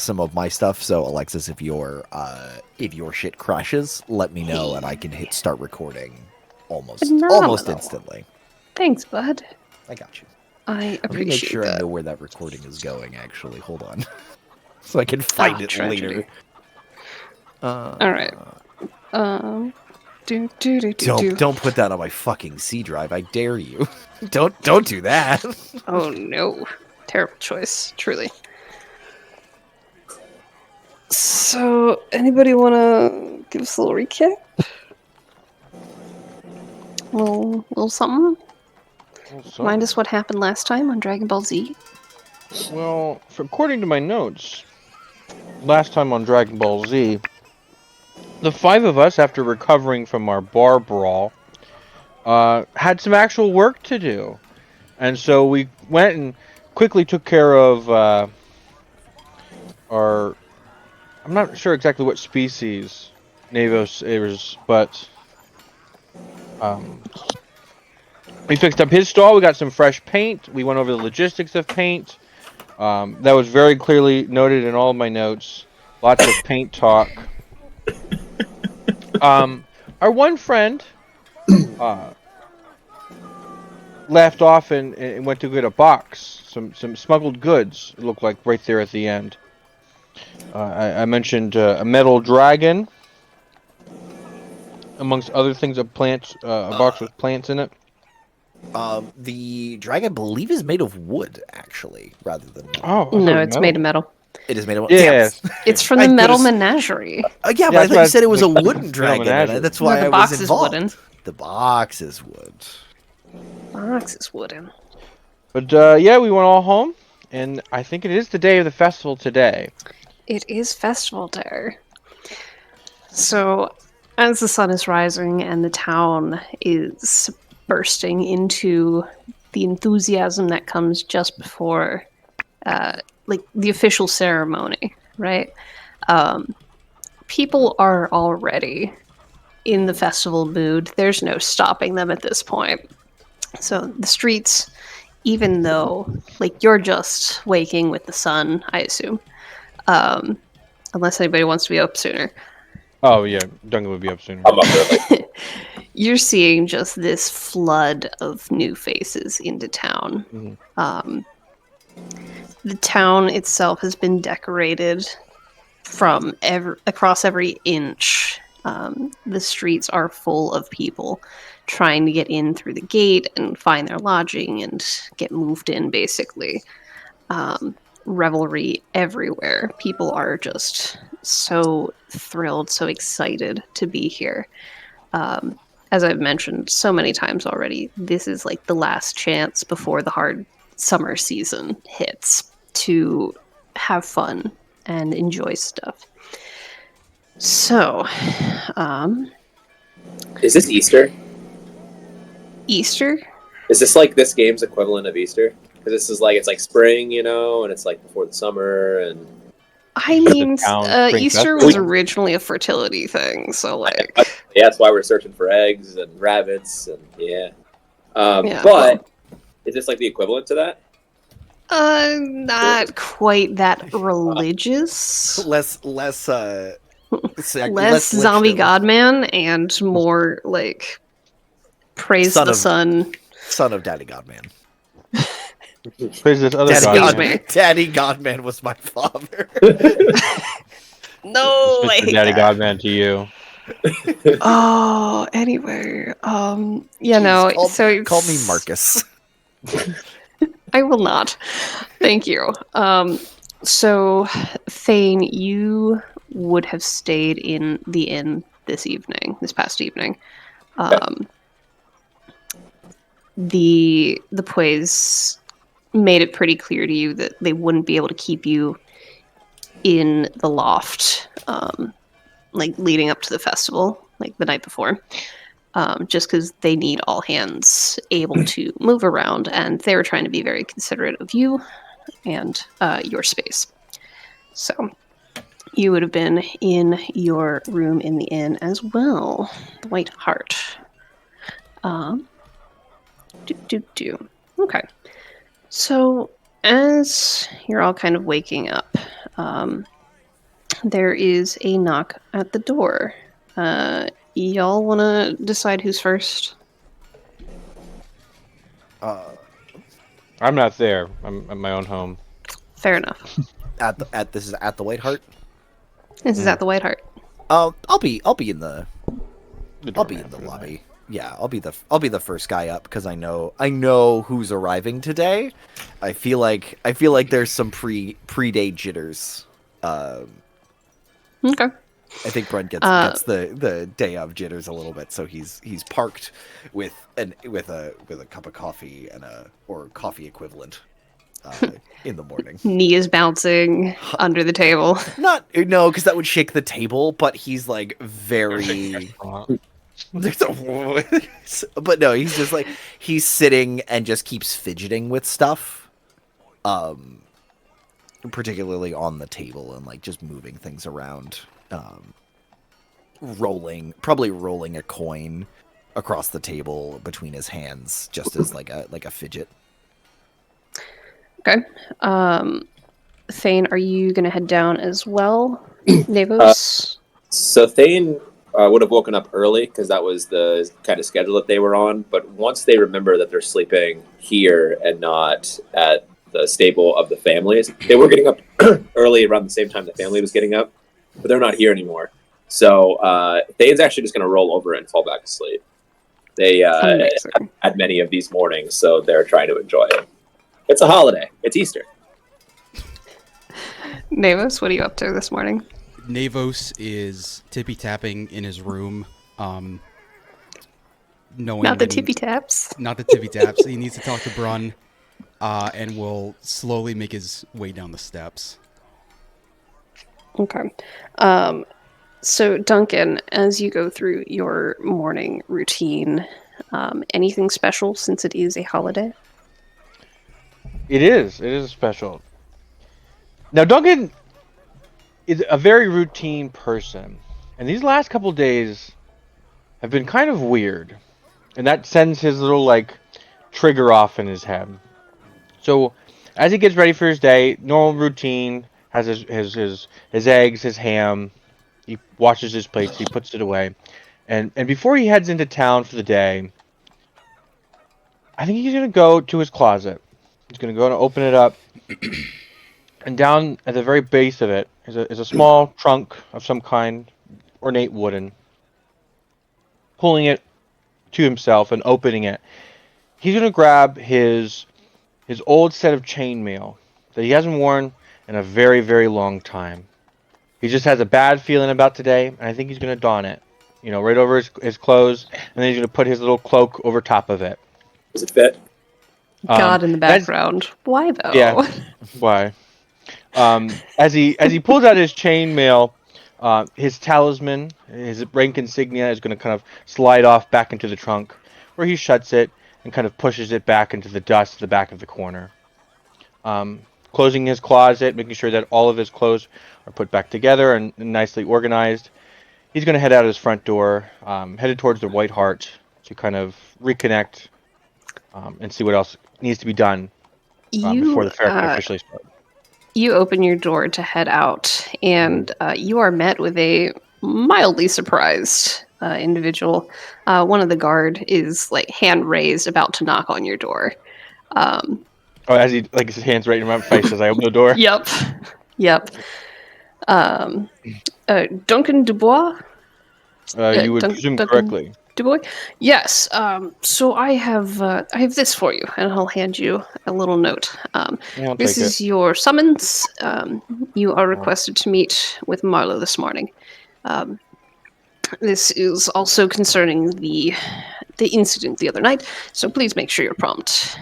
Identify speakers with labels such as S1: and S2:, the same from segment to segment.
S1: some of my stuff. So Alexis, if your shit crashes, let me know and I can hit start recording almost
S2: Phenomenal.
S1: instantly.
S2: Thanks, bud.
S1: I got you.
S2: I
S1: Let me make
S2: appreciate
S1: sure
S2: that.
S1: I know where that recording is going. Actually, hold on, so I can find it
S2: tragedy.
S1: later.
S2: All right.
S1: Don't put that on my fucking C drive. I dare you. don't do that.
S2: Oh no, terrible choice, truly. So, anybody want to give us a little recap? Little something? Remind us what happened last time on Dragon Ball Z?
S3: Well, according to my notes, last time on Dragon Ball Z, the 5 of us, after recovering from our bar brawl, had some actual work to do. And so we went and quickly took care of our... I'm not sure exactly what species Navos is, but... we fixed up his stall, we got some fresh paint, we went over the logistics of paint. That was very clearly noted in all of my notes. Lots of paint talk. Our one friend left off and went to get a box, some smuggled goods. It looked like right there at the end. I mentioned a metal dragon, amongst other things. A box with plants in it.
S1: The dragon, I believe, is made of wood, actually, rather than metal.
S3: Oh,
S2: No, it's made of metal.
S1: It is made of
S3: yes.
S2: It's from the Metal Menagerie.
S1: Yeah, but I thought you said it was a wooden dragon. And that's why
S2: the
S1: I
S2: box
S1: was
S2: is
S1: involved.
S2: wooden.
S1: The box is wood.
S2: Box is wooden.
S3: But yeah, we went all home, and I think it is the day of the festival today.
S2: It is festival day. So, as the sun is rising and the town is bursting into the enthusiasm that comes just before, the official ceremony, right? People are already in the festival mood. There's no stopping them at this point. So the streets, even though, you're just waking with the sun, I assume, unless anybody wants to be up sooner.
S3: Oh yeah, Duncan would be up sooner.
S4: I'm up early.
S2: You're seeing just this flood of new faces into town.
S3: Mm-hmm.
S2: The town itself has been decorated from across every inch. The streets are full of people trying to get in through the gate and find their lodging and get moved in, basically. Revelry everywhere. People are just so thrilled, so excited to be here. As I've mentioned so many times already, this is the last chance before the hard summer season hits to have fun and enjoy stuff. So,
S4: Is this Easter?
S2: Easter?
S4: Is this this game's equivalent of Easter? Because this is it's spring, and it's before the summer, and
S2: I mean,
S3: spring
S2: Easter
S3: festival.
S2: was originally a fertility thing, so
S4: yeah, that's why we're searching for eggs and rabbits, and yeah.
S2: Yeah,
S4: but is this the equivalent to that?
S2: not quite that religious.
S1: Less
S2: Less zombie godman and more praise
S1: Son
S2: the
S1: of-
S2: sun.
S1: Son of Daddy Godman.
S3: Praise this other
S1: Daddy
S3: god.
S2: Excuse
S1: Godman.
S2: me.
S1: Daddy Godman was my father.
S2: No, I
S3: Mr.
S2: hate
S3: Daddy
S2: that.
S3: Godman to you.
S2: Oh, anyway, so
S1: Call me Marcus.
S2: I will not. Thank you. So, Thane, you would have stayed in the inn this past evening. The Puez made it pretty clear to you that they wouldn't be able to keep you in the loft, leading up to the festival, the night before. Just because they need all hands able to move around, and they were trying to be very considerate of you and your space. So you would have been in your room in the inn as well, the White Hart. Okay. So as you're all kind of waking up, there is a knock at the door. Y'all want to decide who's first?
S3: I'm not there. I'm at my own home.
S2: Fair enough.
S1: This is at the White Hart.
S2: This is at the White Hart.
S1: I'll be in the
S3: doorman for
S1: lobby. Yeah, I'll be the first guy up because I know who's arriving today. I feel like there's some pre-day jitters.
S2: Okay.
S1: I think Brent gets the day of jitters a little bit, so he's parked with a cup of coffee or coffee equivalent in the morning.
S2: Knee is bouncing under the table.
S1: No, because that would shake the table. But he's like very. But no, he's just like he's sitting and just keeps fidgeting with stuff, particularly on the table and like just moving things around, probably rolling a coin across the table between his hands, just as like a fidget.
S2: Okay. Thane, are you going to head down as well? Navos?
S4: So Thane would have woken up early because that was the kind of schedule that they were on. But once they remember that they're sleeping here and not at the stable of the families, they were getting up early around the same time the family was getting up, but they're not here anymore. So Thane's actually just going to roll over and fall back asleep. They had many of these mornings, so they're trying to enjoy it. It's a holiday. It's Easter.
S2: Navos, what are you up to this morning?
S5: Navos is tippy-tapping in his room, knowing
S2: Not the tippy taps.
S5: Not the tippy-taps. He needs to talk to Brun, and will slowly make his way down the steps.
S2: Okay. So, Duncan, as you go through your morning routine, anything special since it is a holiday?
S3: It is special. Now, Duncan is a very routine person, and these last couple days have been kind of weird, and that sends his little like trigger off in his head. So, as he gets ready for his day, normal routine, has his eggs, his ham. He washes his plates, he puts it away, and before he heads into town for the day, I think he's gonna go to his closet. He's gonna go and open it up, and down at the very base of it is a small trunk of some kind, ornate wooden. Pulling it to himself and opening it, he's gonna grab his old set of chainmail that he hasn't worn in a very, very long time. He just has a bad feeling about today, and I think he's gonna don it, right over his clothes, and then he's gonna put his little cloak over top of it.
S4: Does it fit?
S2: God in the background. Why though?
S3: Yeah. Why? As he pulls out his chainmail, his talisman, his rank insignia is going to kind of slide off back into the trunk, where he shuts it and kind of pushes it back into the dust at the back of the corner. Closing his closet, making sure that all of his clothes are put back together and nicely organized. He's going to head out his front door, headed towards the White Hart to kind of reconnect and see what else needs to be done before the fair can officially start.
S2: You open your door to head out, and you are met with a mildly surprised individual. One of the guard is like hand raised, about to knock on your door.
S3: As he his hands right in my face as I open the door.
S2: Yep. Duncan Dubois.
S3: You would presume correctly.
S2: Dubois? Yes. So I have this for you, and I'll hand you a little note. This is your summons. You are requested to meet with Marlowe this morning. This is also concerning the incident the other night, so please make sure you're prompt.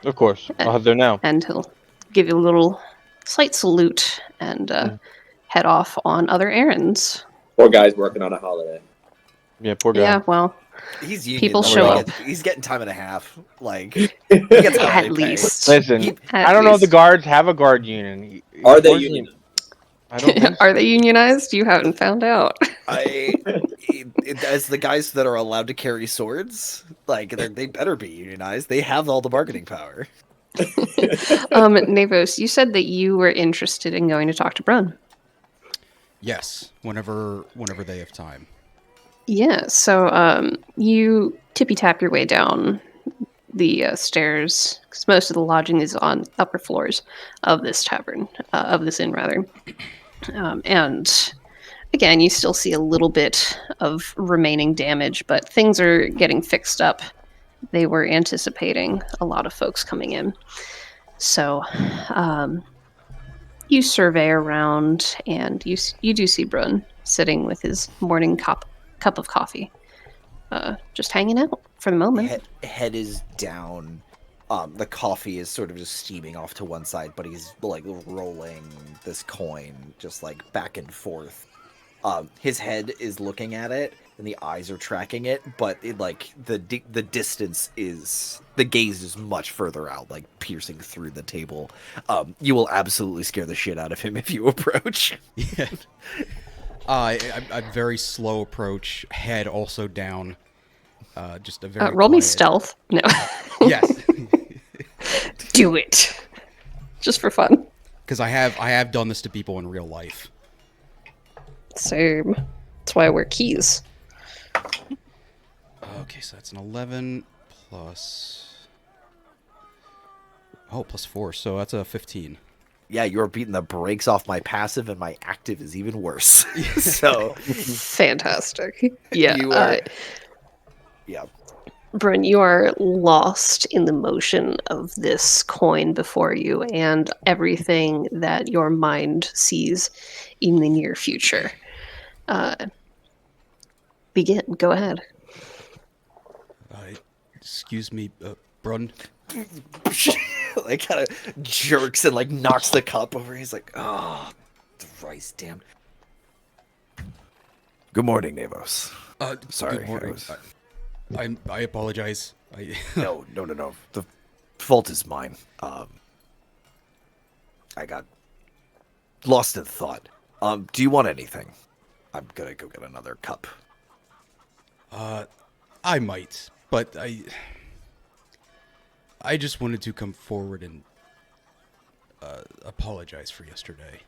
S3: Of course. I'll head there now.
S2: And he'll give you a little slight salute and head off on other errands.
S4: Poor guy's working on a holiday.
S3: Yeah, poor guy.
S2: Yeah, well,
S1: He's union.
S2: people show up.
S1: He's getting time and a half. Like he gets
S2: At least.
S3: Listen, I don't know if the guards have a guard union.
S4: Are they union?
S3: I don't think
S2: Are they unionized? You haven't found out.
S1: As the guys that are allowed to carry swords, like they better be unionized. They have all the bargaining power.
S2: Navos, you said that you were interested in going to talk to Brun.
S5: Yes, whenever they have time.
S2: Yeah, so you tippy tap your way down the stairs because most of the lodging is on upper floors of this tavern, of this inn rather. And again, you still see a little bit of remaining damage, but things are getting fixed up. They were anticipating a lot of folks coming in. So you survey around, and you do see Brun sitting with his morning cup of coffee, just hanging out for the moment.
S1: Head is down. The coffee is sort of just steaming off to one side, but he's like rolling this coin just like back and forth. His head is looking at it, and the eyes are tracking it, but it, like the distance is, the gaze is much further out, like piercing through the table. You will absolutely scare the shit out of him if you approach.
S5: Yeah. I very slow approach, head also down. Just a very
S2: roll me
S5: quiet-
S2: stealth. No.
S5: Yes,
S2: Do it. Just for fun.
S5: because I have done this to people in real life.
S2: Same. That's why I wear keys.
S5: Okay, so that's an 11 plus. Oh, plus 4, so that's a 15.
S1: Yeah, you're beating the brakes off my passive, and my active is even worse. So
S2: Fantastic. Yeah.
S1: you are. Yeah.
S2: Bryn, you are lost in the motion of this coin before you and everything that your mind sees in the near future. Begin. Go ahead.
S5: Excuse me, Brun.
S1: Like kind of jerks and like knocks the cup over. He's like, oh, thrice damned. Good morning, Navos. Sorry,
S5: Good morning.
S1: I
S5: I apologize.
S1: No. The fault is mine. I got lost in thought. Do you want anything? I'm gonna go get another cup.
S5: I might, but I just wanted to come forward and apologize for yesterday.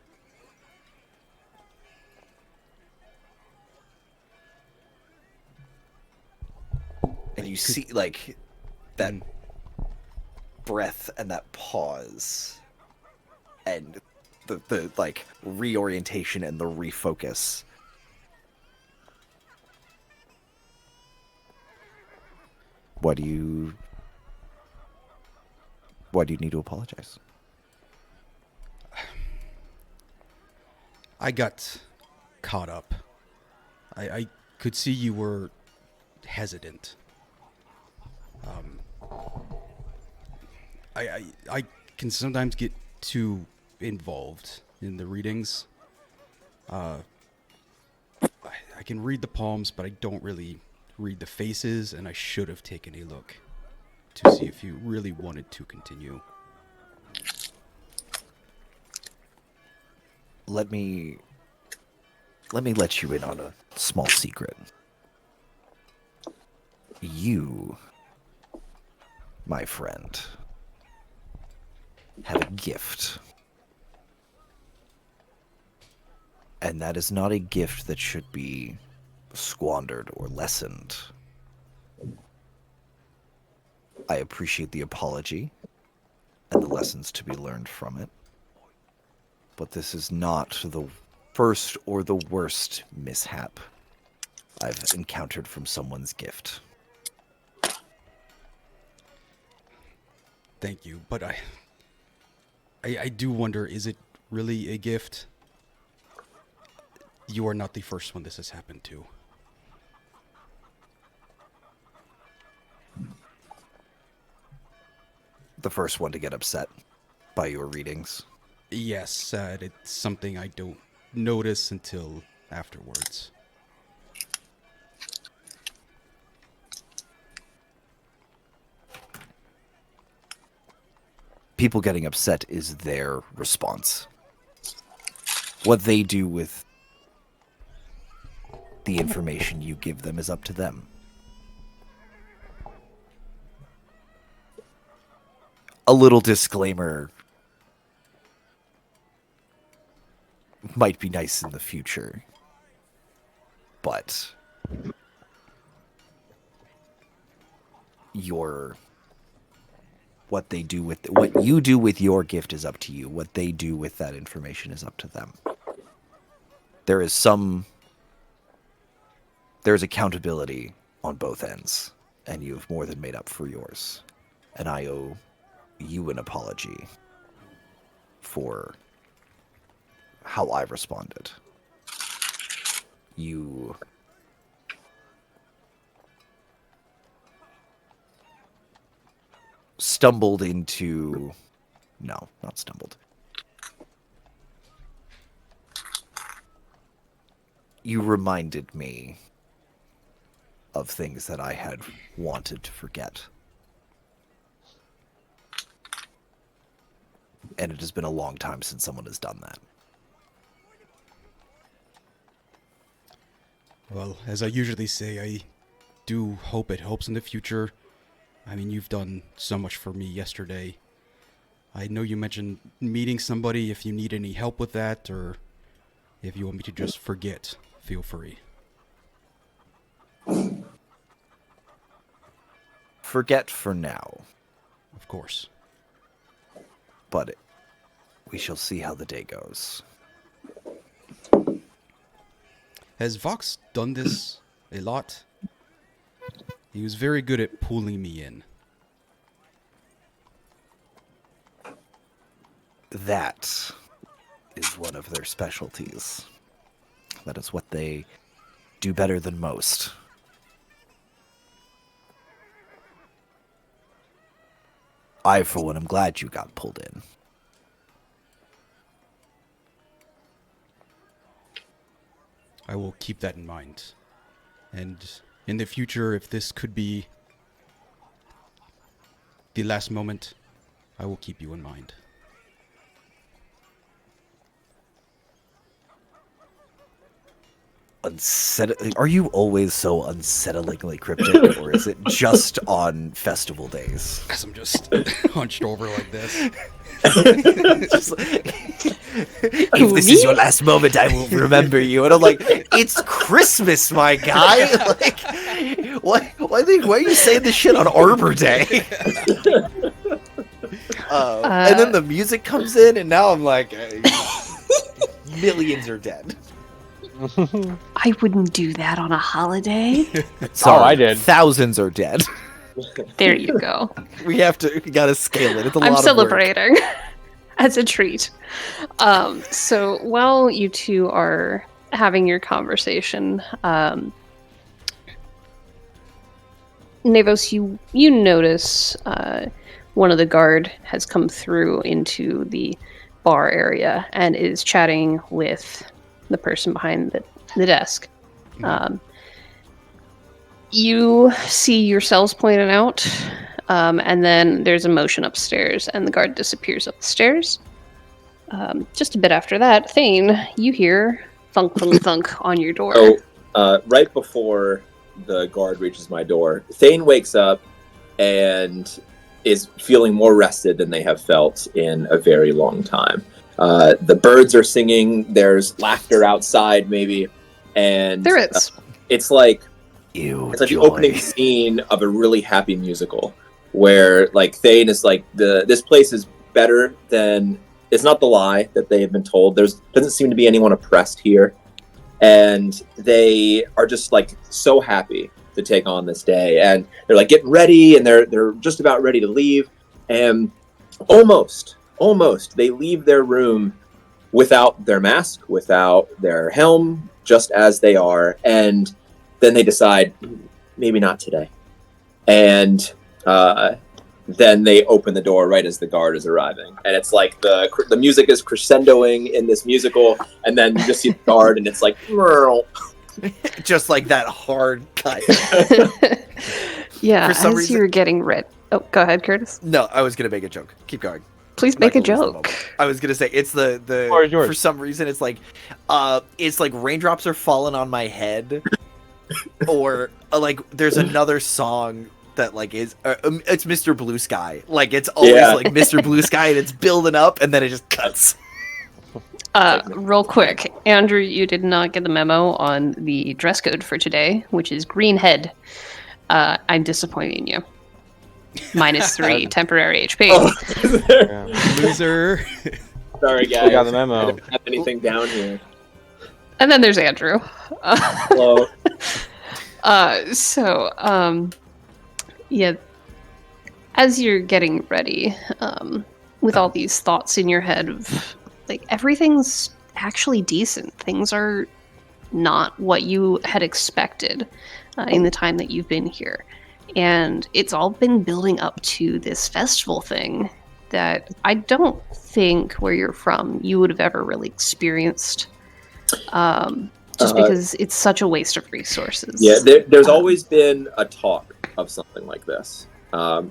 S1: And you see like that breath and that pause and the like reorientation and the refocus. Why do you need to apologize?
S5: I got caught up. I could see you were hesitant. I can sometimes get too involved in the readings. I can read the palms, but I don't really read the faces, and I should have taken a look to see if you really wanted to continue.
S1: Let me let you in on a small secret. You, my friend, have a gift. And that is not a gift that should be squandered or lessened. I appreciate the apology and the lessons to be learned from it. But this is not the first or the worst mishap I've encountered from someone's gift.
S5: Thank you, but I do wonder, is it really a gift? You are not the first one this has happened to.
S1: The first one to get upset by your readings.
S5: Yes, it's something I don't notice until afterwards.
S1: People getting upset is their response. What they do with the information you give them is up to them. A little disclaimer might be nice in the future, but what you do with your gift is up to you. What they do with that information is up to them. There's accountability on both ends, and you've more than made up for yours. And I owe you an apology for how I responded. You stumbled into... No, not stumbled. You reminded me of things that I had wanted to forget. And it has been a long time since someone has done that.
S5: Well, as I usually say, I do hope it helps in the future. I mean, you've done so much for me yesterday. I know you mentioned meeting somebody. If you need any help with that, or if you want me to just forget, feel free.
S1: Forget for now.
S5: Of course.
S1: But we shall see how the day goes.
S5: Has Vox done this a lot? He was very good at pulling me in.
S1: That is one of their specialties. That is what they do better than most. I, for one, am glad you got pulled in.
S5: I will keep that in mind. And in the future, if this could be the last moment, I will keep you in mind.
S1: Are you always so unsettlingly cryptic, or is it just on festival days?
S5: Because I'm just hunched over like this.
S1: Just like, if this is your last moment, I will remember you. And I'm like, it's Christmas, my guy. Like, why are you saying this shit on Arbor Day? And then the music comes in, and now I'm like, millions are dead.
S2: I wouldn't do that on a holiday.
S1: Sorry,
S3: I did.
S1: Thousands are dead.
S2: There you go.
S1: We gotta scale it. It's a lot
S2: I'm
S1: of
S2: celebrating as a treat. So while you two are having your conversation, Nevos, you notice one of the guard has come through into the bar area and is chatting with the person behind the desk. You see yourselves pointed out, and then there's a motion upstairs, and the guard disappears up the stairs. Just a bit after that, Thane, you hear thunk, thunk, thunk on your door.
S4: So, right before the guard reaches my door, Thane wakes up and is feeling more rested than they have felt in a very long time. The birds are singing, there's laughter outside maybe, and
S2: There is.
S4: It's like
S1: It's
S4: the opening scene of a really happy musical where like Thane is like this place is better than, it's not the lie that they have been told. Doesn't seem to be anyone oppressed here, and they are just like so happy to take on this day, and they're like getting ready, and they're just about ready to leave, and almost they leave their room without their mask, without their helm, just as they are, and then they decide maybe not today, and then they open the door right as the guard is arriving, and it's like the music is crescendoing in this musical, and then you just see the guard, and it's like
S1: just like that hard cut.
S2: Yeah,
S1: For some
S2: as
S1: reason-
S2: you were getting red. Oh, go ahead, Curtis.
S1: No, I was gonna make a joke. Keep going.
S2: Please make a
S1: Michael, lose the
S2: joke.
S1: moment. I was gonna say it's the
S3: Floor is yours.
S1: for some reason it's like raindrops are falling on my head, or like there's another song that like is it's Mr. Blue Sky. Like it's always like Mr. Blue Sky, and it's building up, and then it just cuts.
S2: Real quick, Andrew, you did not get the memo on the dress code for today, which is green head. I'm disappointing you. -3 temporary HP.
S3: Yeah.
S5: Loser.
S4: Sorry, guys.
S3: We got the
S4: I
S3: memo.
S4: don't have anything down here.
S2: And then there's Andrew.
S4: Hello.
S2: Yeah, as you're getting ready, with all these thoughts in your head of, like, everything's actually decent. Things are not what you had expected in the time that you've been here. And it's all been building up to this festival thing that I don't think where you're from you would have ever really experienced. Just because it's such a waste of resources.
S4: Yeah, there's always been a talk of something like this.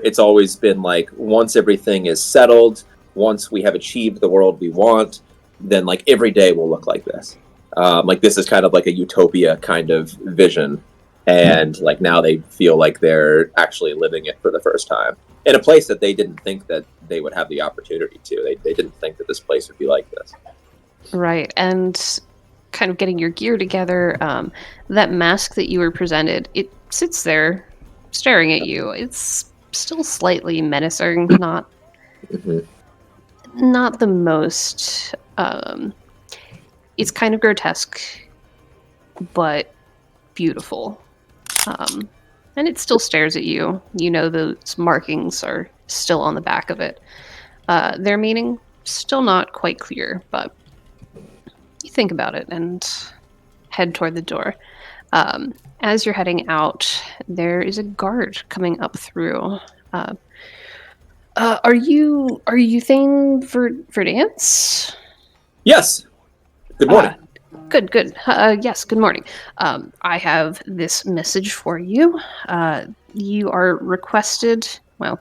S4: It's always been like, once everything is settled, once we have achieved the world we want, then like every day will look like this. Like this is kind of like a utopia kind of vision. And like now they feel like they're actually living it for the first time in a place that they didn't think that they would have the opportunity to. They didn't think that this place would be like this.
S2: Right, and kind of getting your gear together, that mask that you were presented, it sits there staring at you. It's still slightly menacing, not the most. It's kind of grotesque, but beautiful. And it still stares at you. You know those markings are still on the back of it. Their meaning, still not quite clear, but you think about it and head toward the door. As you're heading out, there is a guard coming up through. Are you Thane Verdance?
S4: Yes. Good morning.
S2: Good. Yes, good morning. I have this message for you. You are requested. Well,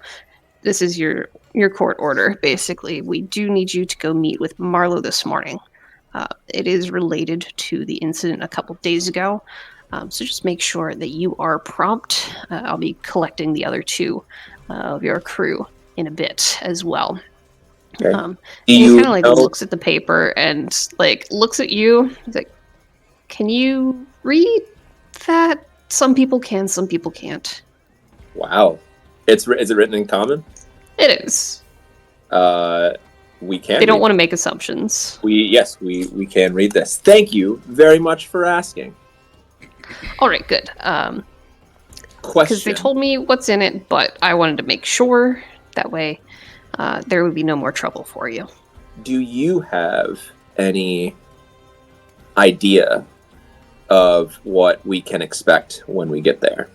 S2: this is your court order. Basically, we do need you to go meet with Marlowe this morning. It is related to the incident a couple days ago. So just make sure that you are prompt. I'll be collecting the other two of your crew in a bit as well.
S4: Okay.
S2: He kind of like looks at the paper and like looks at you. He's like, "Can you read that?" Some people can, some people can't.
S4: Wow. Is it written in common?
S2: It is.
S4: We can.
S2: They don't want to make assumptions.
S4: We can read this. Thank you very much for asking.
S2: All right, good.
S4: Question.
S2: Because they told me what's in it, but I wanted to make sure that way there would be no more trouble for you.
S4: Do you have any idea of what we can expect when we get there?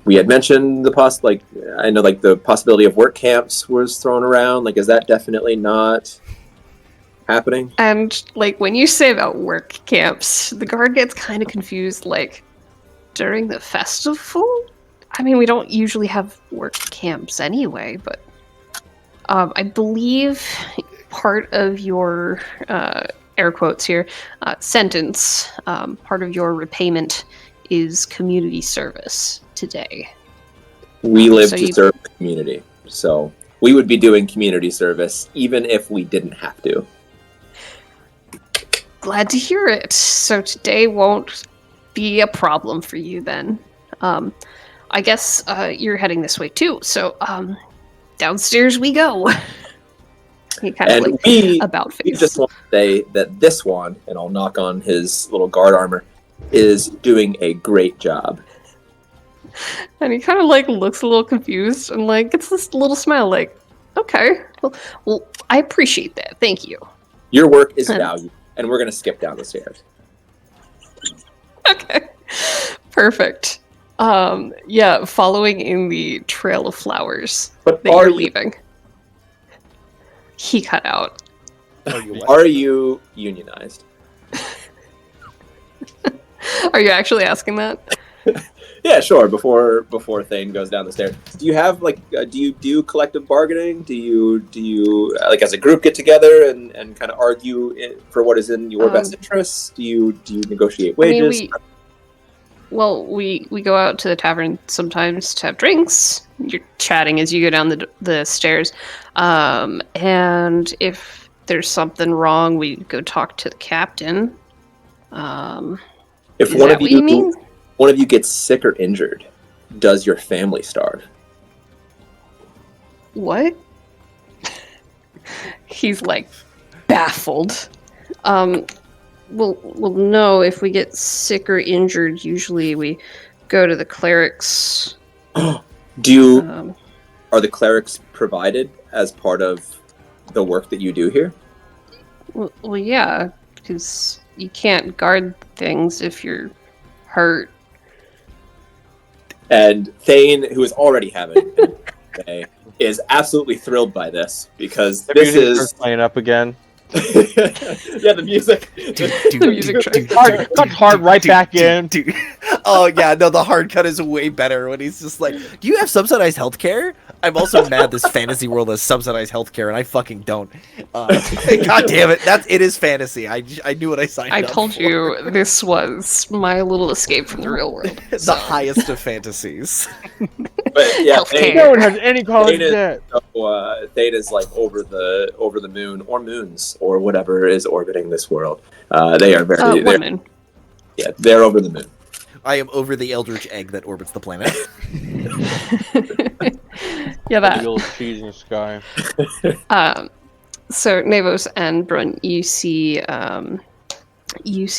S4: We had mentioned the possibility of work camps was thrown around. Like, is that definitely not happening?
S2: And like when you say about work camps, the guard gets kind of confused. Like, during the festival? I mean, we don't usually have work camps anyway, but I believe part of your air quotes here sentence, part of your repayment is community service today.
S4: We live to serve the community, so we would be doing community service even if we didn't have to.
S2: Glad to hear it. So today won't be a problem for you then. I guess you're heading this way too, so downstairs we go. He kind of like about face.
S4: We just want to say that this one, and I'll knock on his little guard armor, is doing a great job.
S2: And he kind of like looks a little confused and like gets this little smile like, okay, well I appreciate that. Thank you.
S4: Your work is valued, and we're going to skip down the stairs.
S2: Okay. Perfect. Yeah, following in the trail of flowers
S4: but
S2: that you're leaving. He cut out.
S4: Are you unionized?
S2: Are you actually asking that?
S4: Yeah, sure. Before Thane goes down the stairs, do you have do you do collective bargaining? Do you like as a group get together and kind of argue for what is in your best interests? Do you negotiate wages?
S2: We go out to the tavern sometimes to have drinks. You're chatting as you go down the stairs, and if there's something wrong, we go talk to the captain.
S4: If
S2: Is
S4: one
S2: that
S4: of
S2: what
S4: you,
S2: you mean?
S4: one of you gets sick or injured, does your family starve?
S2: What? He's like baffled. Well, no. If we get sick or injured, usually we go to the clerics.
S4: Do you
S2: Um,
S4: are the clerics provided as part of the work that you do here?
S2: well, yeah, because you can't guard things if you're hurt.
S4: And Thane, who is already having a day, is absolutely thrilled by this because
S3: The
S4: this
S3: music starts
S4: is
S3: playing up again.
S4: yeah, the music.
S2: The music track.
S3: Cuts hard right back in.
S1: Dude. Oh yeah, no, the hard cut is way better when he's just like, "Do you have subsidized healthcare?" I'm also mad this fantasy world has subsidized healthcare, and I fucking don't. God damn it, it is fantasy. I knew what I signed
S2: I
S1: up
S2: told
S1: for.
S2: you this was my little escape from the real world.
S1: The highest of fantasies.
S4: But yeah,
S2: Healthcare.
S3: No one has any college
S4: Thane
S3: debt.
S4: Thane is like over the moon or moons or whatever is orbiting this world. They are very
S2: Woman.
S4: they're over the moon.
S1: I am over the eldritch egg that orbits the planet.
S2: Yeah,
S3: The
S2: that.
S3: old cheese in the sky.
S2: So Navos and Brun, you see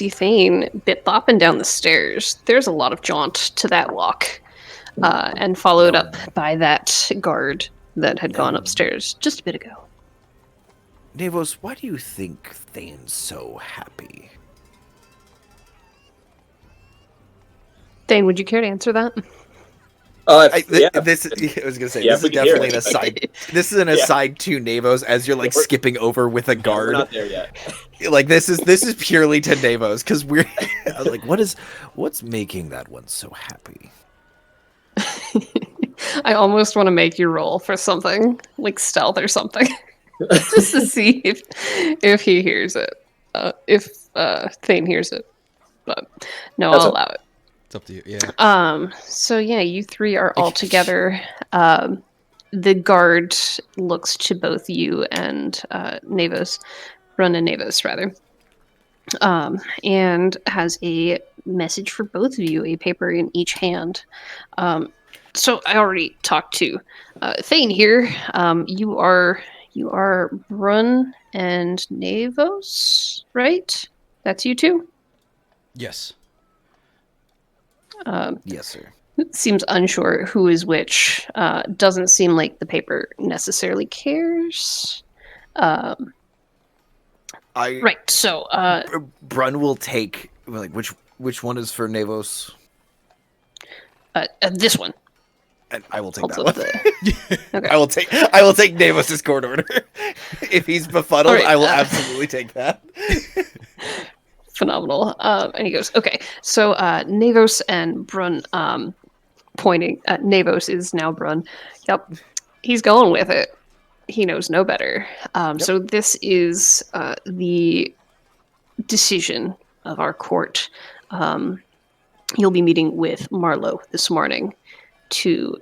S2: Thane bit bopping down the stairs. There's a lot of jaunt to that walk, and followed up by that guard that had gone upstairs just a bit ago.
S1: Navos, why do you think Thane's so happy?
S2: Thane, would you care to answer that?
S1: I
S4: Yeah.
S1: was gonna say
S4: Yeah,
S1: this
S4: we
S1: is
S4: can hear
S1: definitely
S4: it.
S1: an aside. This is an aside to Navos as you're like
S4: We're-
S1: skipping over with a
S4: We're
S1: guard.
S4: not there yet.
S1: Like this is purely to Navos because we're I was like, what's making that one so happy?
S2: I almost want to make you roll for something like stealth or something, just to see if he hears it. If Thane hears it, but no,
S4: That's
S2: I'll
S4: okay.
S2: allow it.
S5: It's up to you. Yeah.
S2: So yeah, you three are all together. The guard looks to both you and Navos, Brun and Navos rather, and has a message for both of you, a paper in each hand. So I already talked to Thane here. You are Brun and Navos, right? That's you two.
S5: Yes.
S1: Yes, sir.
S2: Seems unsure who is which. Doesn't seem like the paper necessarily cares. Right. So,
S1: Brun will take like which one is for Navos,
S2: this one.
S1: and I will take
S2: I'll
S1: that
S2: flip
S1: one.
S2: Okay.
S1: I will take Navos's court order. If he's befuddled,
S2: All right,
S1: I will absolutely take that.
S2: Phenomenal. And he goes, okay. So, Navos and Brun, pointing at Navos is now Brun. Yep. He's going with it. He knows no better. So this is the decision of our court. You'll be meeting with Marlowe this morning to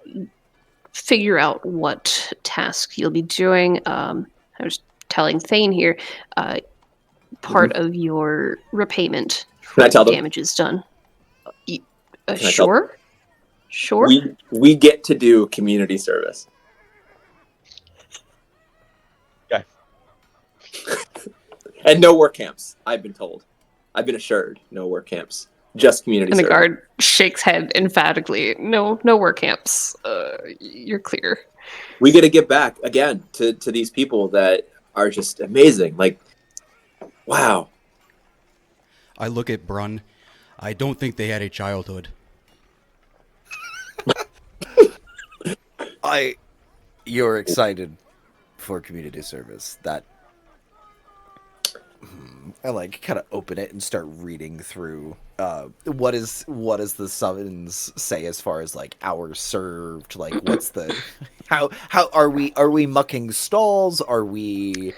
S2: figure out what task you'll be doing. I was telling Thane here, part of your repayment
S4: Can I tell them?
S2: damages done.
S4: I tell
S2: Sure. Sure.
S4: We get to do community service.
S3: Okay.
S4: And no work camps, I've been told. I've been assured no work camps. Just community
S2: And the
S4: service.
S2: guard shakes head emphatically. No work camps. You're clear.
S4: We get to give back again to these people that are just amazing. Like, wow.
S5: I look at Brun. I don't think they had a childhood.
S1: You're excited for community service. That I like kind of open it and start reading through what is the summons say as far as like hours served, like what's the how are we mucking stalls, are we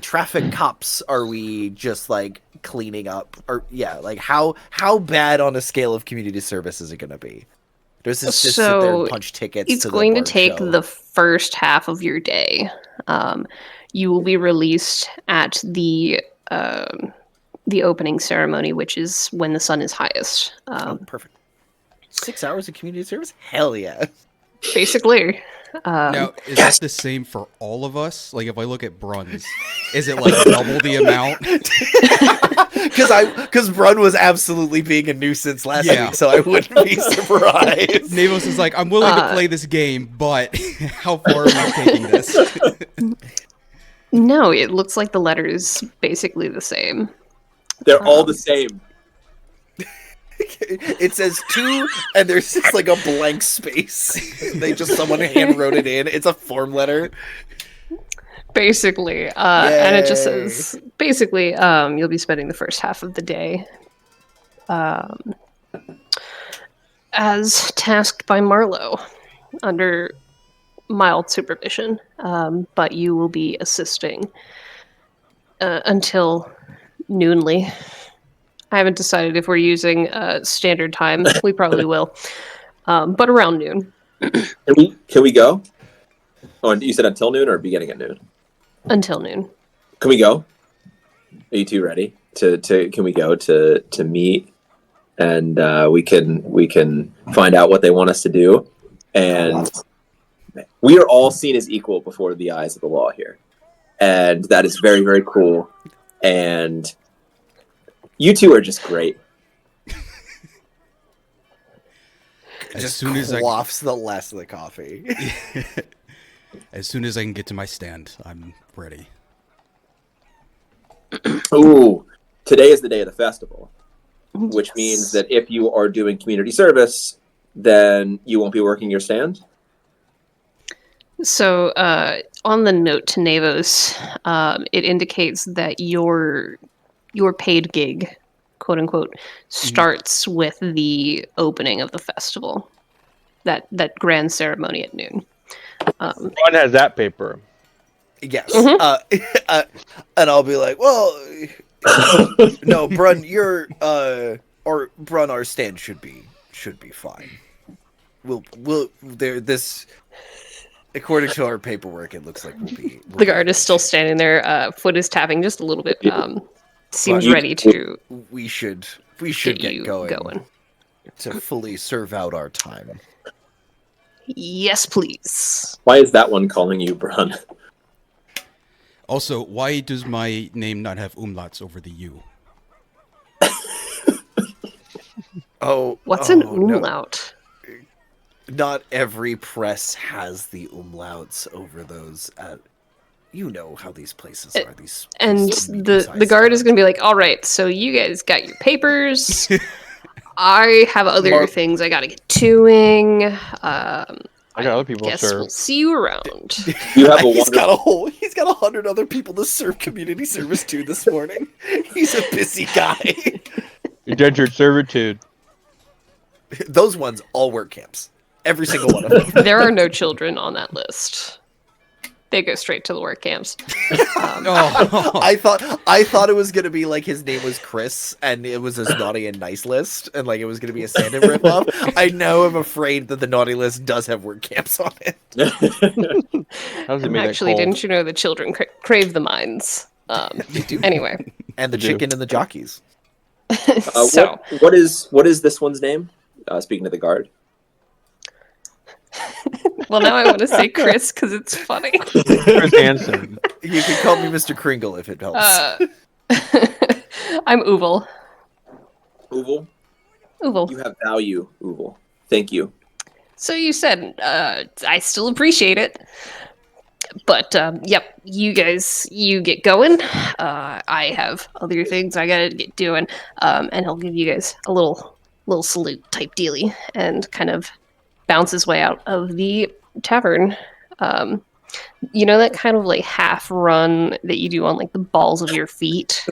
S1: traffic cops, are we just like cleaning up, or like how bad on a scale of community service is it going to be? Does this just sit there and punch tickets?
S2: It's
S1: to
S2: going
S1: the
S2: to take
S1: show?
S2: the first half of your day. You will be released at the opening ceremony, which is when the sun is highest.
S1: Oh, perfect. 6 hours of community service? Hell yeah.
S2: Basically.
S5: Now, is that the same for all of us? Like, if I look at Bruns, is it like double the amount?
S1: Because Brun was absolutely being a nuisance last
S5: Yeah.
S1: week, so I wouldn't be surprised.
S5: Navos is like, I'm willing to play this game, but how far are we taking this?
S2: No, it looks like the letter is basically the same.
S4: They're all the same.
S1: It says 2, and there's just like a blank space. Someone hand wrote it in. It's a form letter.
S2: Basically. And it just says, basically, you'll be spending the first half of the day as tasked by Marlowe under mild supervision, but you will be assisting until noonly. I haven't decided if we're using standard time. We probably will, but around noon.
S4: Can we go? Oh, and you said until noon or beginning at noon?
S2: Until noon.
S4: Can we go? Are you two ready to can we go to meet and we can find out what they want us to do, and we are all seen as equal before the eyes of the law here, and that is very, very cool. And you two are just great.
S1: Just quaffs the last of the coffee.
S5: As soon as I can get to my stand, I'm ready.
S4: Ooh, today is the day of the festival, which means that if you are doing community service, then you won't be working your stand.
S2: So, on the note to Navos, it indicates that your paid gig, quote unquote, starts with the opening of the festival. That grand ceremony at noon.
S3: Ron has that paper.
S1: Yes. And I'll be like, well, no, Brun, Brun, our stand should be fine. This, according to our paperwork, it looks like we'll be.
S2: The guard is still standing there. Foot is tapping just a little bit. Seems ready to.
S1: We should get going to fully serve out our time.
S2: Yes, please.
S4: Why is that one calling you Brun?
S5: Also, why does my name not have umlauts over the U?
S2: What's an umlaut?
S1: No. Not every press has the umlauts over those. You know how these places are.
S2: The guard is going to be like, all right, so you guys got your papers. I have other things I got to get doing.
S3: I got other people to serve.
S2: We'll see you around.
S4: You have
S1: He's got 100 other people to serve community service to this morning. He's a busy guy.
S3: Indentured servitude.
S1: Those ones all work camps. Every single one of them.
S2: There are no children on that list. They go straight to the work camps.
S1: I thought it was gonna be like his name was Chris, and it was his naughty and nice list, and like it was gonna be a Sandin ripoff. I know I'm afraid that the naughty list does have work camps on it.
S2: Actually, didn't you know the children crave the mines?
S1: They do.
S2: Anyway,
S1: and the chicken and the jockeys.
S2: So
S4: what is this one's name? Speaking to the guard.
S2: Well, now I want to say Chris because it's funny.
S3: Chris Hansen.
S1: You can call me Mr. Kringle if it helps.
S2: I'm Uval.
S4: Uval?
S2: Uval.
S4: You have value, Uval. Thank you.
S2: So you said, I still appreciate it. But, yep, you guys, you get going. I have other things I gotta get doing. And he'll give you guys a little salute type dealy and kind of bounce his way out of the tavern. You know that kind of like half run that you do on like the balls of your feet?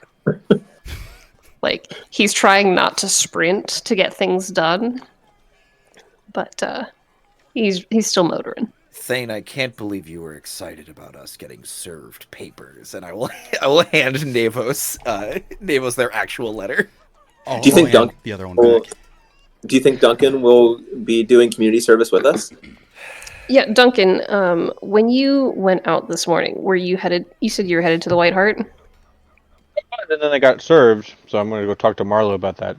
S2: Like he's trying not to sprint to get things done, but he's still motoring.
S1: Thane, I can't believe you were excited about us getting served papers, and I will hand Navos their actual letter.
S5: Oh,
S4: do you think
S5: the other one back?
S4: Do you think Duncan will be doing community service with us?
S2: Yeah, Duncan, when you went out this morning, were you headed? You said you were headed to the White Hart.
S3: And then I got served, so I'm gonna go talk to Marlo about that.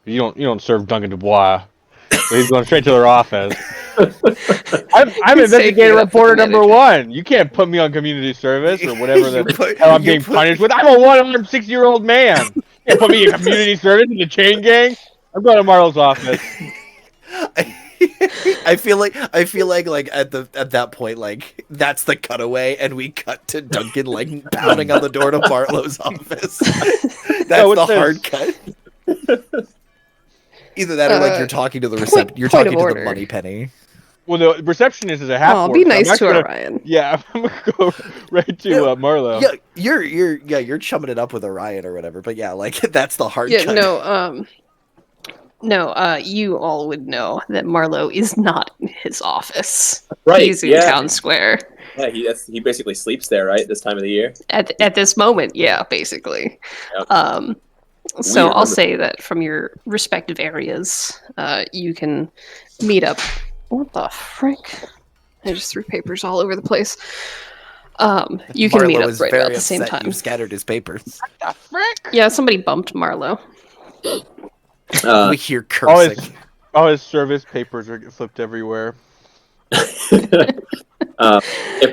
S3: You don't serve Duncan Dubois, so he's going straight to their office. I'm
S2: He's taking
S3: investigative
S2: it up with the
S3: reporter number
S2: manager.
S3: 1. You can't put me on community service or whatever the hell I'm
S1: You
S3: being punished with. I'm a 160-year-old man. You can't put me in community service in the chain gang. I'm going to Marlo's office.
S1: I feel like like at that point, like that's the cutaway, and we cut to Duncan like pounding on the door to Bartlow's office. That's
S3: what's
S1: the hard
S3: this?
S1: cut. Either that or like you're talking to the you're
S2: point
S1: talking
S2: of
S1: to the
S2: order.
S1: money penny.
S3: Well, the receptionist is a half.
S2: Oh, be nice to Orion.
S3: Yeah, I'm gonna go right to Marlo.
S1: Yeah, you're chumming it up with Orion or whatever. But yeah, like that's the hard
S2: Yeah,
S1: cut.
S2: no, you all would know that Marlo is not in his office.
S4: Right,
S2: He's in
S4: yeah.
S2: town square.
S4: Yeah, he basically sleeps there, right? This time of the year.
S2: At this moment, yeah, basically.
S4: Yep.
S2: So
S4: Weird.
S2: I'll say that from your respective areas, you can meet up. What the frick? I just threw papers all over the place. You can meet
S1: Marlo
S2: up
S1: is
S2: right
S1: very
S2: about the same
S1: upset
S2: time.
S1: You scattered his papers.
S3: The frick?
S2: Yeah, somebody bumped Marlo.
S1: We hear cursing.
S3: All his service papers are flipped everywhere.
S4: If
S2: We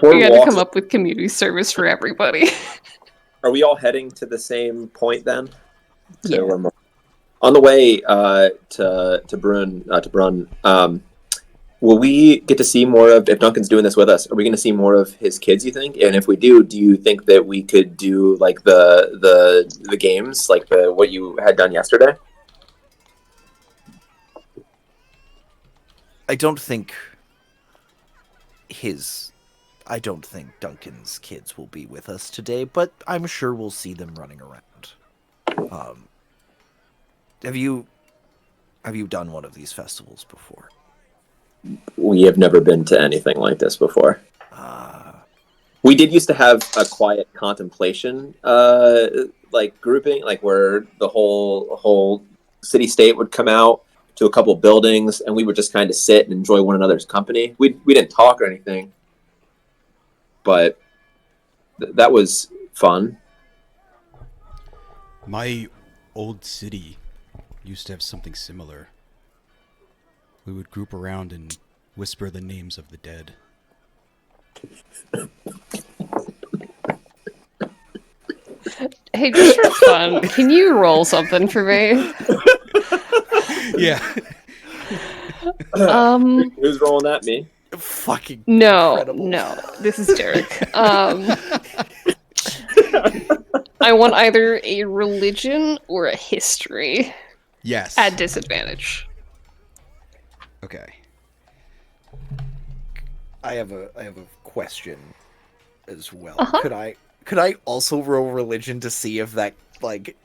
S4: we're
S2: got to
S4: walking,
S2: come up with community service for everybody.
S4: are we all heading to the same point then?
S2: Yeah.
S4: On the way to Brunn, will we get to see more of, if Duncan's doing this with us, are we going to see more of his kids, you think? And if we do you think that we could do like the games, like what you had done yesterday?
S1: I don't think Duncan's kids will be with us today, but I'm sure we'll see them running around. Have you done one of these festivals before?
S4: We have never been to anything like this before. We did used to have a quiet contemplation like grouping, like where the whole city state would come out to a couple buildings and we would just kind of sit and enjoy one another's company. We didn't talk or anything, but that was fun.
S5: My old city used to have something similar. We would group around and whisper the names of the dead.
S2: Hey, just for fun, can you roll something for me?
S5: Yeah.
S4: Who's rolling at me?
S1: Fucking
S2: No,
S1: incredible.
S2: no. This is Derek. I want either a religion or a history
S5: Yes.
S2: at disadvantage.
S5: Okay.
S1: I have a question as well.
S2: Uh-huh.
S1: Could I also roll religion to see if that like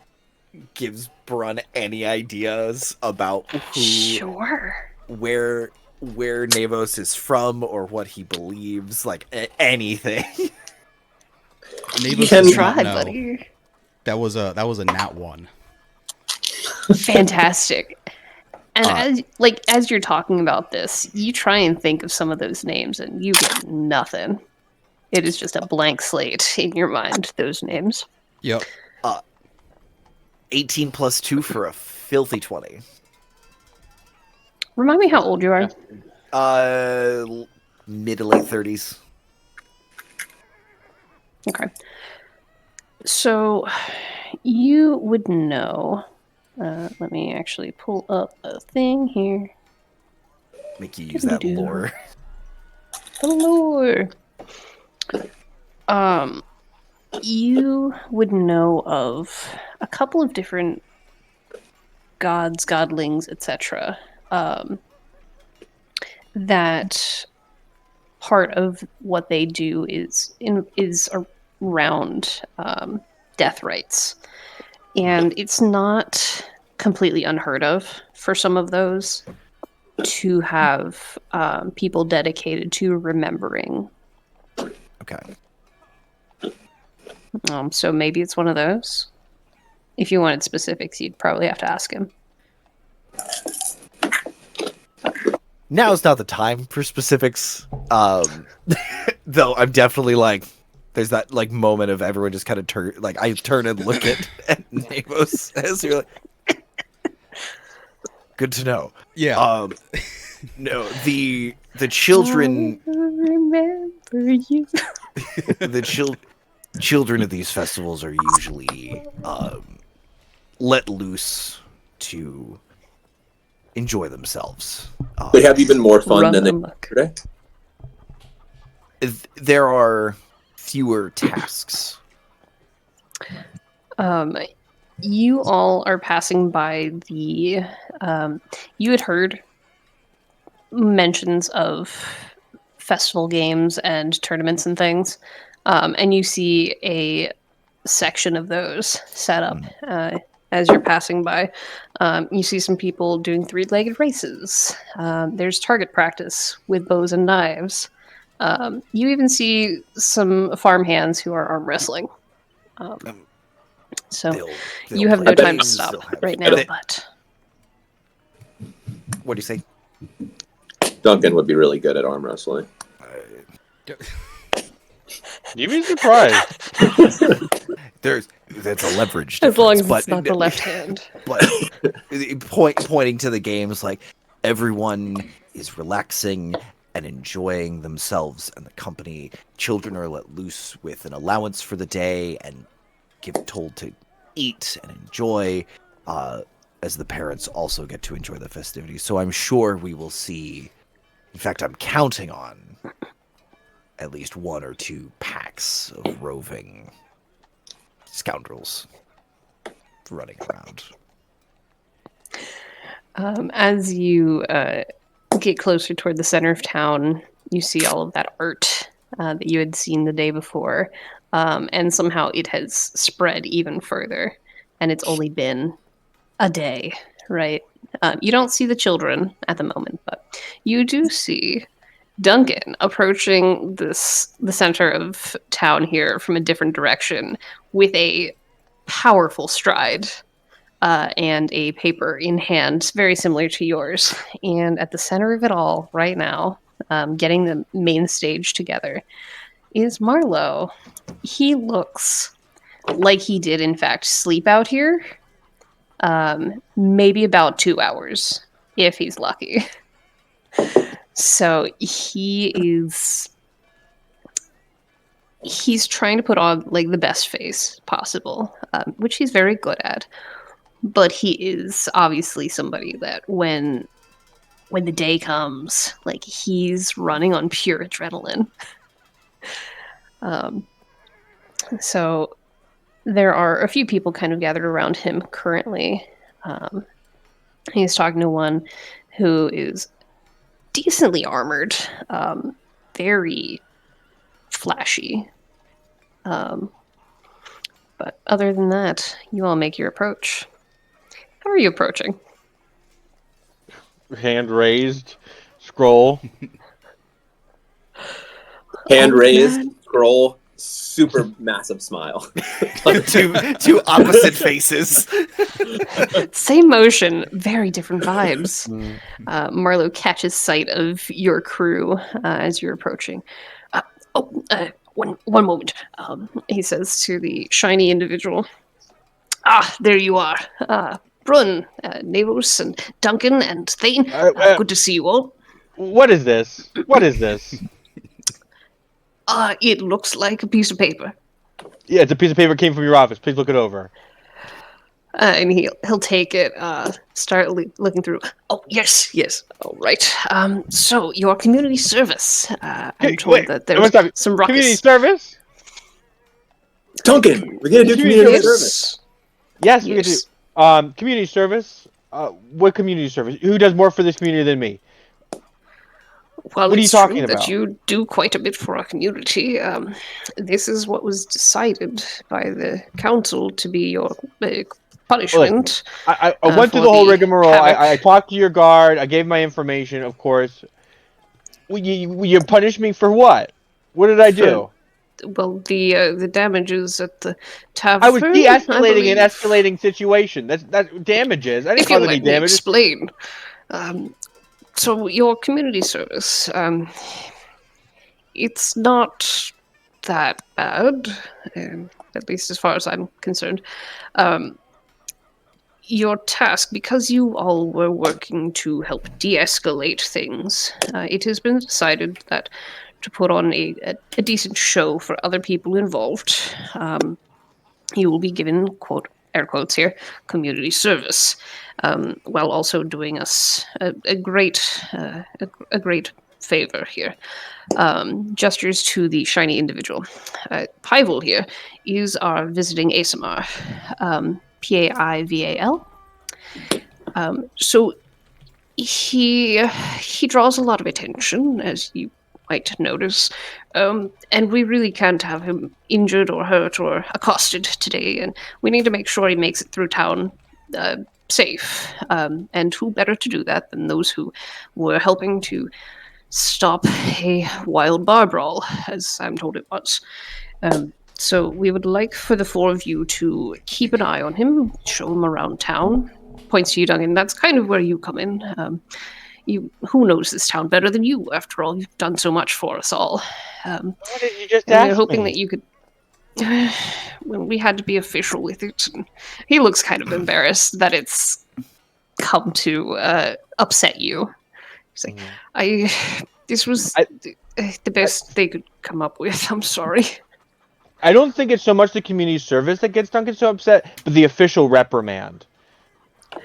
S1: gives Brunn any ideas about
S2: Sure.
S1: where Navos is from or what he believes, like anything.
S5: Navos
S4: can
S5: does
S2: Try,
S5: not know.
S2: buddy.
S5: That was a nat 1.
S2: Fantastic. And as you're talking about this, you try and think of some of those names and you get nothing. It is just a blank slate in your mind, those names.
S5: Yep.
S1: 18 plus 2 for a filthy 20.
S2: Remind me how old you are.
S1: Mid to late 30s.
S2: Okay. So you would know. Let me actually pull up a thing here.
S1: Make you use that lore.
S2: Hello. You would know of a couple of different gods, godlings, etc. That part of what they do is around death rites, and it's not completely unheard of for some of those to have people dedicated to remembering.
S1: Okay.
S2: So maybe it's one of those. If you wanted specifics, you'd probably have to ask him.
S1: Now's not the time for specifics. Though I'm definitely like, there's that like moment of everyone just kind of I turn and look at Navos as you're like, good to know.
S5: Yeah.
S1: No, the children.
S2: I remember you.
S1: The children of these festivals are usually let loose to enjoy themselves.
S4: But have you been more fun than
S2: amok.
S4: yesterday?
S1: There are fewer tasks.
S2: You all are passing by the. You had heard mentions of festival games and tournaments and things, and you see a section of those set up as you're passing by. You see some people doing three-legged races. There's target practice with bows and knives. You even see some farmhands who are arm wrestling. So
S1: They'll
S2: you have
S1: play
S2: no time to
S1: games,
S2: stop
S1: they'll have-
S2: right now, but
S1: What do you say?
S4: Duncan would be really good at arm wrestling.
S3: You'd be surprised.
S1: That's a leverage
S2: as long as
S1: difference,
S2: it's not the left hand.
S1: But pointing to the games, like everyone is relaxing and enjoying themselves and the company. Children are let loose with an allowance for the day and told to eat and enjoy, as the parents also get to enjoy the festivities. So I'm sure we will see. In fact, I'm counting on at least 1 or 2 packs of roving scoundrels running around.
S2: As you get closer toward the center of town, you see all of that art that you had seen the day before, and somehow it has spread even further, and it's only been a day, right? You don't see the children at the moment, but you do see Duncan approaching the center of town here from a different direction with a powerful stride and a paper in hand, very similar to yours. And at the center of it all, right now, getting the main stage together, is Marlowe. He looks like he did, in fact, sleep out here. Maybe about 2 hours, if he's lucky. So he's trying to put on like the best face possible, which he's very good at. But he is obviously somebody that when the day comes, like he's running on pure adrenaline. So there are a few people kind of gathered around him currently. He's talking to one who is decently armored, very flashy. But other than that, you all make your approach. How are you approaching?
S3: Hand raised, scroll.
S4: Hand raised, scroll, super massive smile.
S1: two opposite faces.
S2: Same motion, very different vibes. Marlowe catches sight of your crew as you're approaching. One moment, he says to the shiny individual. Ah, there you are. Brun, Navos, and Duncan, and Thane. Good to see you all.
S3: What is this? What is this?
S2: It looks like a piece of paper.
S3: Yeah, it's a piece of paper came from your office. Please look it over.
S2: And he'll take it, start looking through. Oh, yes. All right. So, your community service. I'm told that there's some ruckus.
S3: Community service?
S4: Duncan, we're gonna do community service.
S3: Yes, we can do. Community service? What community service? Who does more for this community than me?
S2: Well,
S3: what are you talking
S2: about?
S3: That
S2: you do quite a bit for our community. This is what was decided by the council to be your punishment.
S3: I went through the whole rigmarole. I talked to your guard. I gave my information, of course. You punish me for what? What did I do?
S2: Well, the damages at the tavern.
S3: I was de-escalating an escalating situation. That's damages. I didn't cause any damage.
S2: Explain. So your community service, it's not that bad, at least as far as I'm concerned. Your task, because you all were working to help de-escalate things, it has been decided that to put on a decent show for other people involved, you will be given, quote, air quotes here, community service, while also doing us a great favor here. Gestures to the shiny individual. Pival here is our visiting ASMR, Paival. So he draws a lot of attention, as you might notice, and we really can't have him injured or hurt or accosted today, and we need to make sure he makes it through town safe. And who better to do that than those who were helping to stop a wild bar brawl, as I'm told it was. So we would like for the four of you to keep an eye on him, show him around town. Points to you, Duncan. That's kind of where you come in. Who knows this town better than you? After all, you've done so much for us all.
S3: What did you just
S2: And
S3: ask
S2: we're hoping
S3: me?
S2: that you could. Well, we had to be official with it. And he looks kind of embarrassed that it's come to upset you. He's like, this was the best they could come up with. I'm sorry.
S3: I don't think it's so much the community service that gets Duncan so upset, but the official reprimand.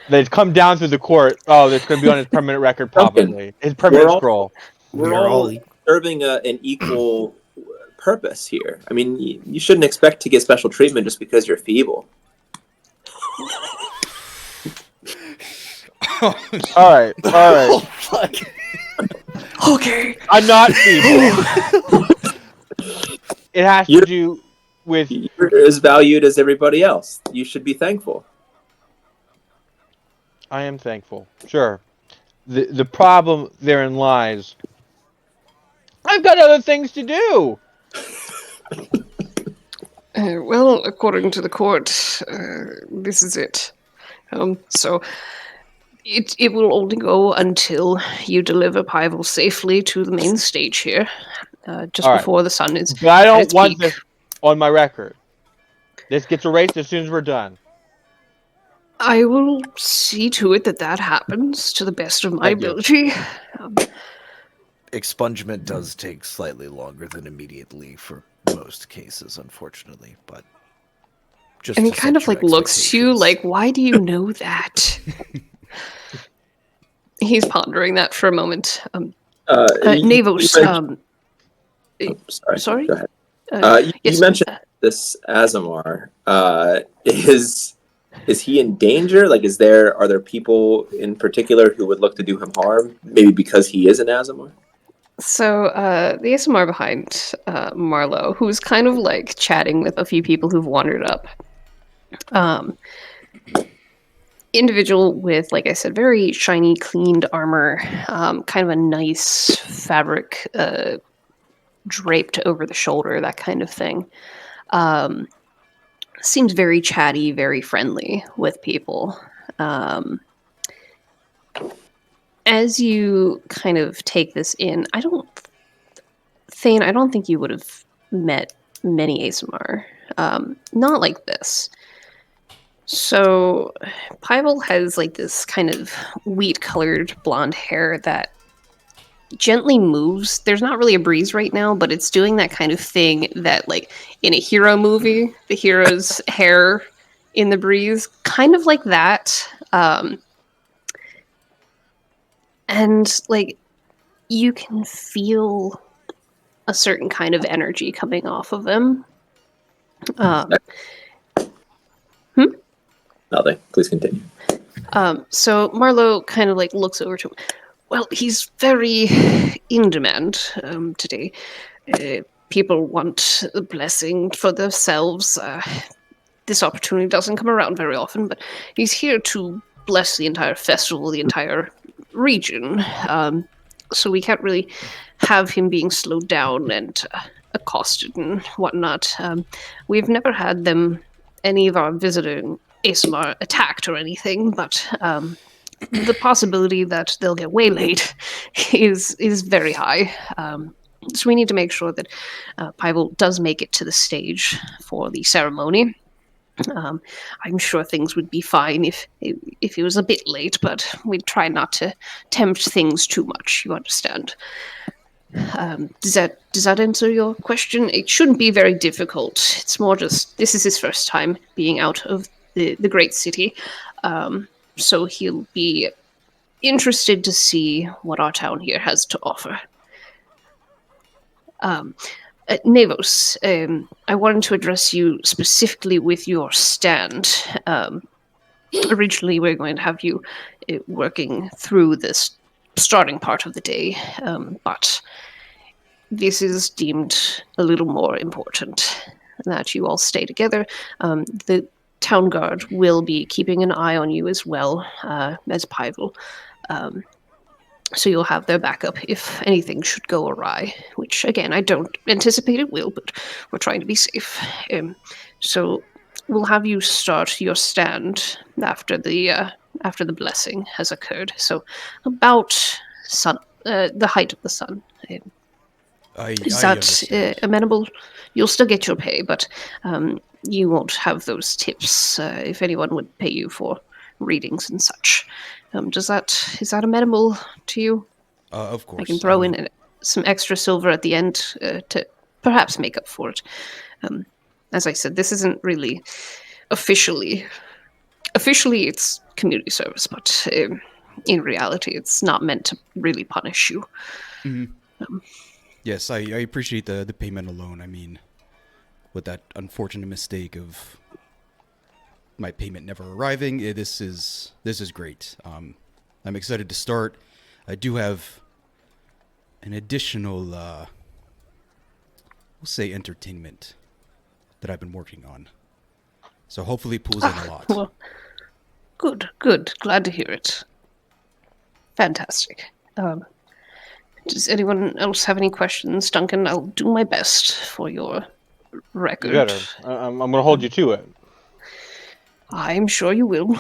S3: That's come down through the court. Oh, that's going to be on his permanent record, probably. His permanent scroll.
S4: We're all serving an equal purpose here. I mean, you shouldn't expect to get special treatment just because you're feeble.
S3: All right.
S1: Oh, fuck.
S2: Okay.
S3: I'm not feeble. It has to do with...
S4: You're as valued as everybody else. You should be thankful.
S3: I am thankful. Sure. The problem therein lies. I've got other things to do.
S2: Well, according to the court, this is it. So it will only go until you deliver Pival safely to the main stage here, just
S3: All right.
S2: before the sun is.
S3: But I
S2: at
S3: don't
S2: its
S3: want
S2: peak.
S3: this on my record. This gets erased as soon as we're done.
S2: I will see to it that happens to the best of my
S3: Thank you.
S2: ability.
S1: Expungement does take slightly longer than immediately for most cases, unfortunately, but just
S2: And he
S1: to
S2: kind
S1: set
S2: of
S1: your
S2: like looks to you
S1: expectations.
S2: like, why do you know that? He's pondering that for a moment. Navos, sorry?
S4: Go ahead. You
S2: yes,
S4: mentioned this Azamar. Is he in danger? Like, are there people in particular who would look to do him harm? Maybe because he is an Azamar?
S2: So, the ASMR behind Marlowe, who's kind of like chatting with a few people who've wandered up. Individual with, like I said, very shiny, cleaned armor, kind of a nice fabric draped over the shoulder, that kind of thing. Seems very chatty, very friendly with people. As you kind of take this in, Thane, I don't think you would have met many ASMR. Not like this. So, Pival has like this kind of wheat-colored blonde hair that gently moves. There's not really a breeze right now, but it's doing that kind of thing that, like, in a hero movie, the hero's hair in the breeze, kind of like that. And, like, you can feel a certain kind of energy coming off of him.
S4: Nothing. Please continue.
S2: So Marlowe kind of like looks over to him. Well, he's very in demand today. People want a blessing for themselves. This opportunity doesn't come around very often, but he's here to bless the entire festival, the entire region. So we can't really have him being slowed down and accosted and whatnot. We've never had any of our visiting ASMR attacked or anything, but the possibility that they'll get waylaid is very high. So we need to make sure that Pivel does make it to the stage for the ceremony. I'm sure things would be fine if he was a bit late, but we'd try not to tempt things too much. You understand? Does that answer your question? It shouldn't be very difficult. It's more just this is his first time being out of the great city, so he'll be interested to see what our town here has to offer. Nevos, I wanted to address you specifically with your stand. Originally, we are going to have you working through this starting part of the day, but this is deemed a little more important that you all stay together. The town guard will be keeping an eye on you as well as Pivel. So you'll have their backup if anything should go awry, which, again, I don't anticipate it will, but we're trying to be safe. So we'll have you start your stand after the blessing has occurred. So about the height of the sun. Is that amenable? You'll still get your pay, but you won't have those tips if anyone would pay you for readings and such. Is that amenable to you?
S5: Of course.
S2: I can throw in some extra silver at the end to perhaps make up for it. As I said, this isn't really officially it's community service, but in reality, it's not meant to really punish you.
S5: Mm-hmm. Yes, I appreciate the payment alone. I mean, with that unfortunate mistake of my payment never arriving, this is great. I'm excited to start. I do have an additional, we'll say, entertainment that I've been working on. So hopefully it pulls in a lot.
S2: Well, good. Glad to hear it. Fantastic. Does anyone else have any questions? Duncan, I'll do my best for your record.
S3: You better. I'm going to hold you to it.
S2: I'm sure you will.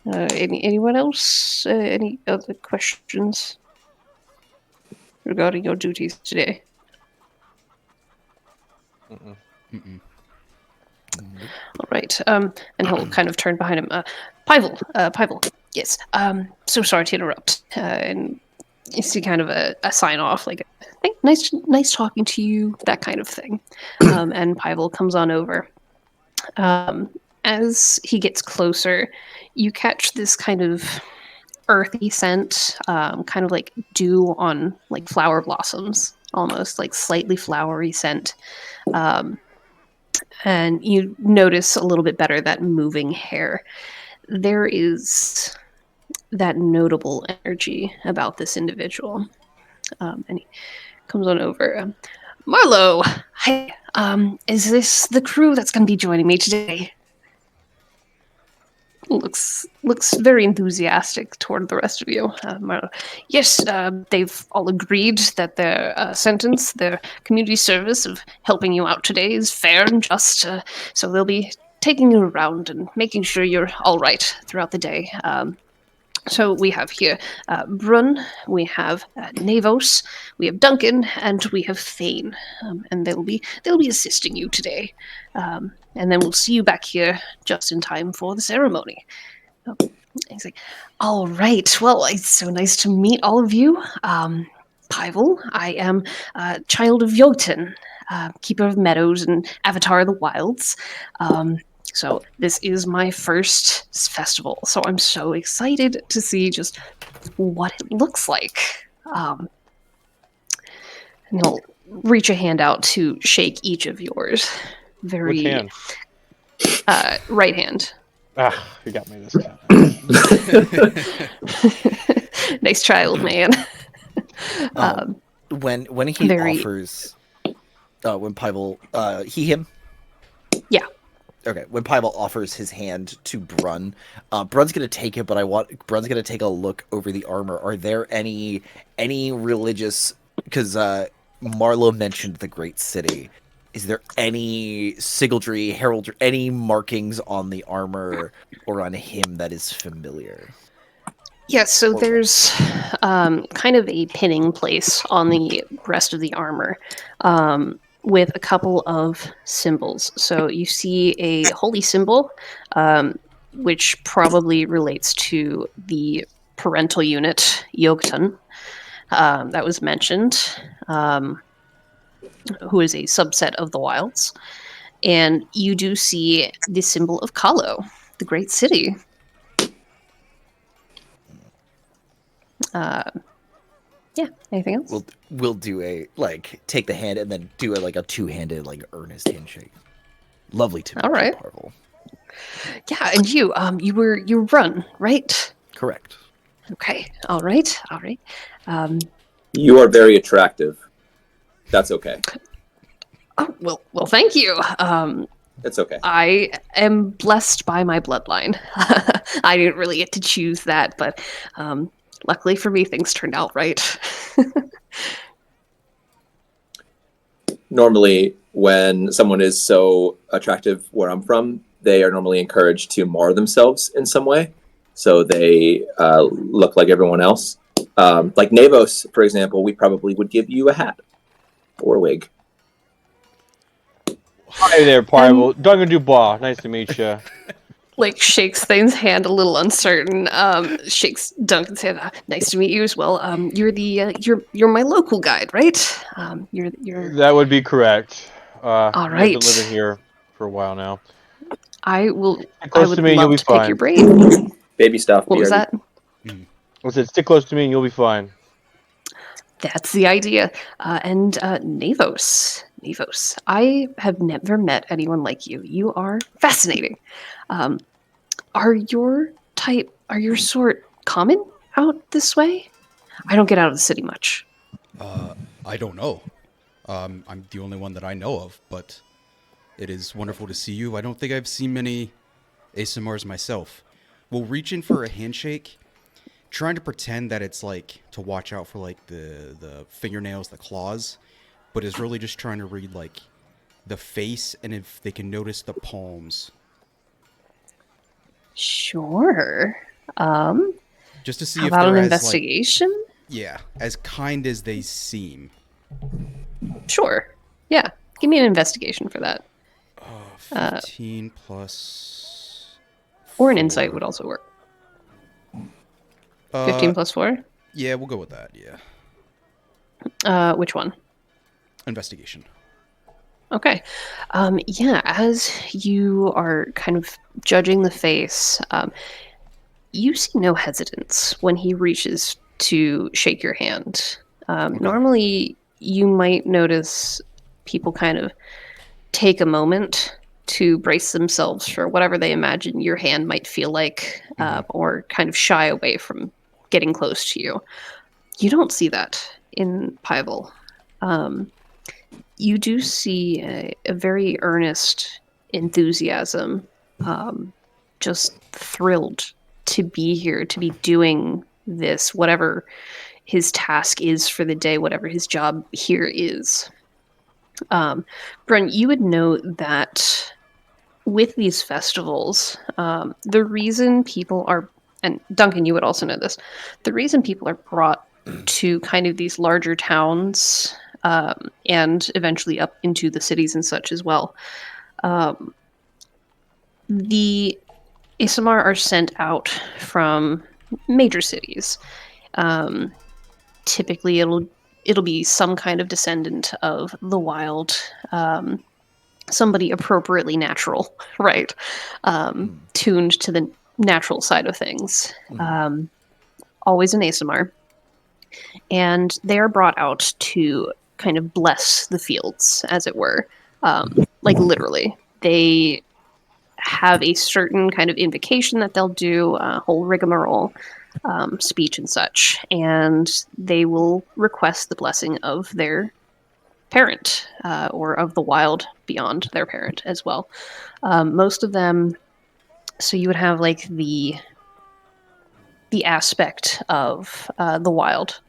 S2: Anyone else? Any other questions regarding your duties today? All right. And he'll kind of turn behind him. Pivel. Yes. So sorry to interrupt. And you see kind of a sign off, like, nice talking to you, that kind of thing. And Pivel comes on over. As he gets closer, you catch this kind of earthy scent, kind of like dew on like flower blossoms, almost like slightly flowery scent. And you notice a little bit better that moving hair. There is that notable energy about this individual. And he comes on over. Marlo, hi. Is this the crew that's going to be joining me today? Looks very enthusiastic toward the rest of you. Marlo. Yes, they've all agreed that their sentence, their community service of helping you out today is fair and just, so they'll be taking you around and making sure you're all right throughout the day. So we have here Brun, we have Nevos, we have Duncan, and we have Thane, and they'll be assisting you today. And then we'll see you back here just in time for the ceremony. Oh, he's like, all right, well, it's so nice to meet all of you. Pivel, I am Child of Jotun, Keeper of Meadows and Avatar of the Wilds. So this is my first festival, so I'm so excited to see just what it looks like. And he'll reach a hand out to shake each of yours.
S3: Which hand?
S2: Right hand.
S3: Ah, you got me this time.
S2: Nice child, man.
S1: When he offers, when Pivel, him?
S2: Yeah.
S1: Okay, when Pivel offers his hand to Brun, Brun's gonna take it, but Brun's gonna take a look over the armor. Are there any religious? Because Marlo mentioned the great city. Is there any sigildry, heraldry, any markings on the armor or on him that is familiar?
S2: Yes, so there's kind of a pinning place on the rest of the armor with a couple of symbols. So you see a holy symbol, which probably relates to the parental unit, Yogtun, that was mentioned, who is a subset of the Wilds. And you do see the symbol of Kalo, the great city. Yeah. Anything else?
S1: We'll do a take the hand and then do a two-handed earnest handshake. Lovely to meet
S2: All right.
S1: you, Parvel.
S2: Yeah, and you run, right?
S1: Correct.
S2: Okay. All right.
S4: You are very attractive. That's okay.
S2: Oh well. Thank you.
S4: It's okay.
S2: I am blessed by my bloodline. I didn't really get to choose that, but luckily for me, things turned out right.
S4: Normally, when someone is so attractive where I'm from, they are normally encouraged to mar themselves in some way, so they look like everyone else. Like Navos, for example, we probably would give you a hat or a wig.
S3: Hi there, Parvel. Duncan Dubois. Nice to meet you.
S2: Shakes Thane's hand a little uncertain. Shakes Duncan's hand. Nice to meet you as well. You're the you're my local guide, right? You're.
S3: That would be correct.
S2: All
S3: I've
S2: right.
S3: been living here for a while now.
S2: I would
S3: to me, you'll
S2: love
S3: be
S2: to pick
S3: fine.
S2: your brain.
S4: Baby stuff.
S2: What was
S4: BRB.
S2: that?
S3: I said, stick close to me and you'll be fine.
S2: That's the idea. And Navos. I have never met anyone like you. You are fascinating. Are your sort common out this way? I don't get out of the city much.
S5: I don't know. I'm the only one that I know of, but it is wonderful to see you. I don't think I've seen many ASMRs myself. We'll reach in for a handshake, trying to pretend that it's to watch out for the fingernails, the claws, but is really just trying to read the face and if they can notice the palms.
S2: Sure.
S5: Just to see
S2: How
S5: if
S2: about
S5: they're
S2: an
S5: as
S2: investigation?
S5: as kind as they seem.
S2: Sure. Yeah. Give me an investigation for that.
S5: 15 plus...
S2: Or an
S5: 4.
S2: insight would also work. 15 plus 4?
S5: Yeah, we'll go with that, yeah.
S2: Which one?
S5: Investigation.
S2: Okay. Yeah, as you are kind of judging the face, you see no hesitance when he reaches to shake your hand. Normally, you might notice people kind of take a moment to brace themselves for whatever they imagine your hand might feel like, or kind of shy away from getting close to you. You don't see that in Pyvel. You do see a very earnest enthusiasm, just thrilled to be here, to be doing this, whatever his task is for the day, whatever his job here is. Bren, you would know that with these festivals, the reason people are, and Duncan, you would also know this, the reason people are brought to kind of these larger towns and eventually up into the cities and such as well. The Issamar are sent out from major cities. Typically, it'll be some kind of descendant of the wild, somebody appropriately natural, right? Tuned to the natural side of things. Always an Issamar. And they are brought out to kind of bless the fields, as it were. Literally. They have a certain kind of invocation that they'll do, a whole rigmarole, speech and such, and they will request the blessing of their parent, or of the wild beyond their parent as well. Most of them, so you would have the aspect of the wild.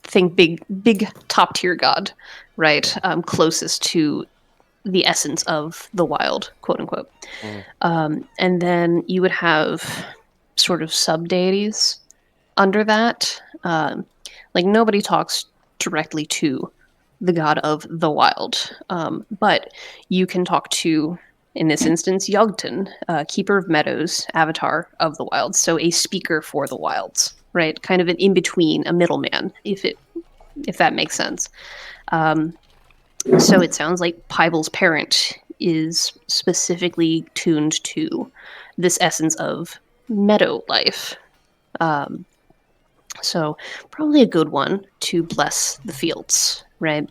S2: Think big top tier god, right? Closest to the essence of the wild, quote unquote.
S3: Mm.
S2: And then you would have sort of sub deities under that. Like nobody talks directly to the god of the wild, but you can talk to, in this instance, Yogton, keeper of meadows, avatar of the wilds, so a speaker for the wilds, right? Kind of an in between, a middleman, if that makes sense. So it sounds like Pybal's parent is specifically tuned to this essence of meadow life. So probably a good one to bless the fields, right?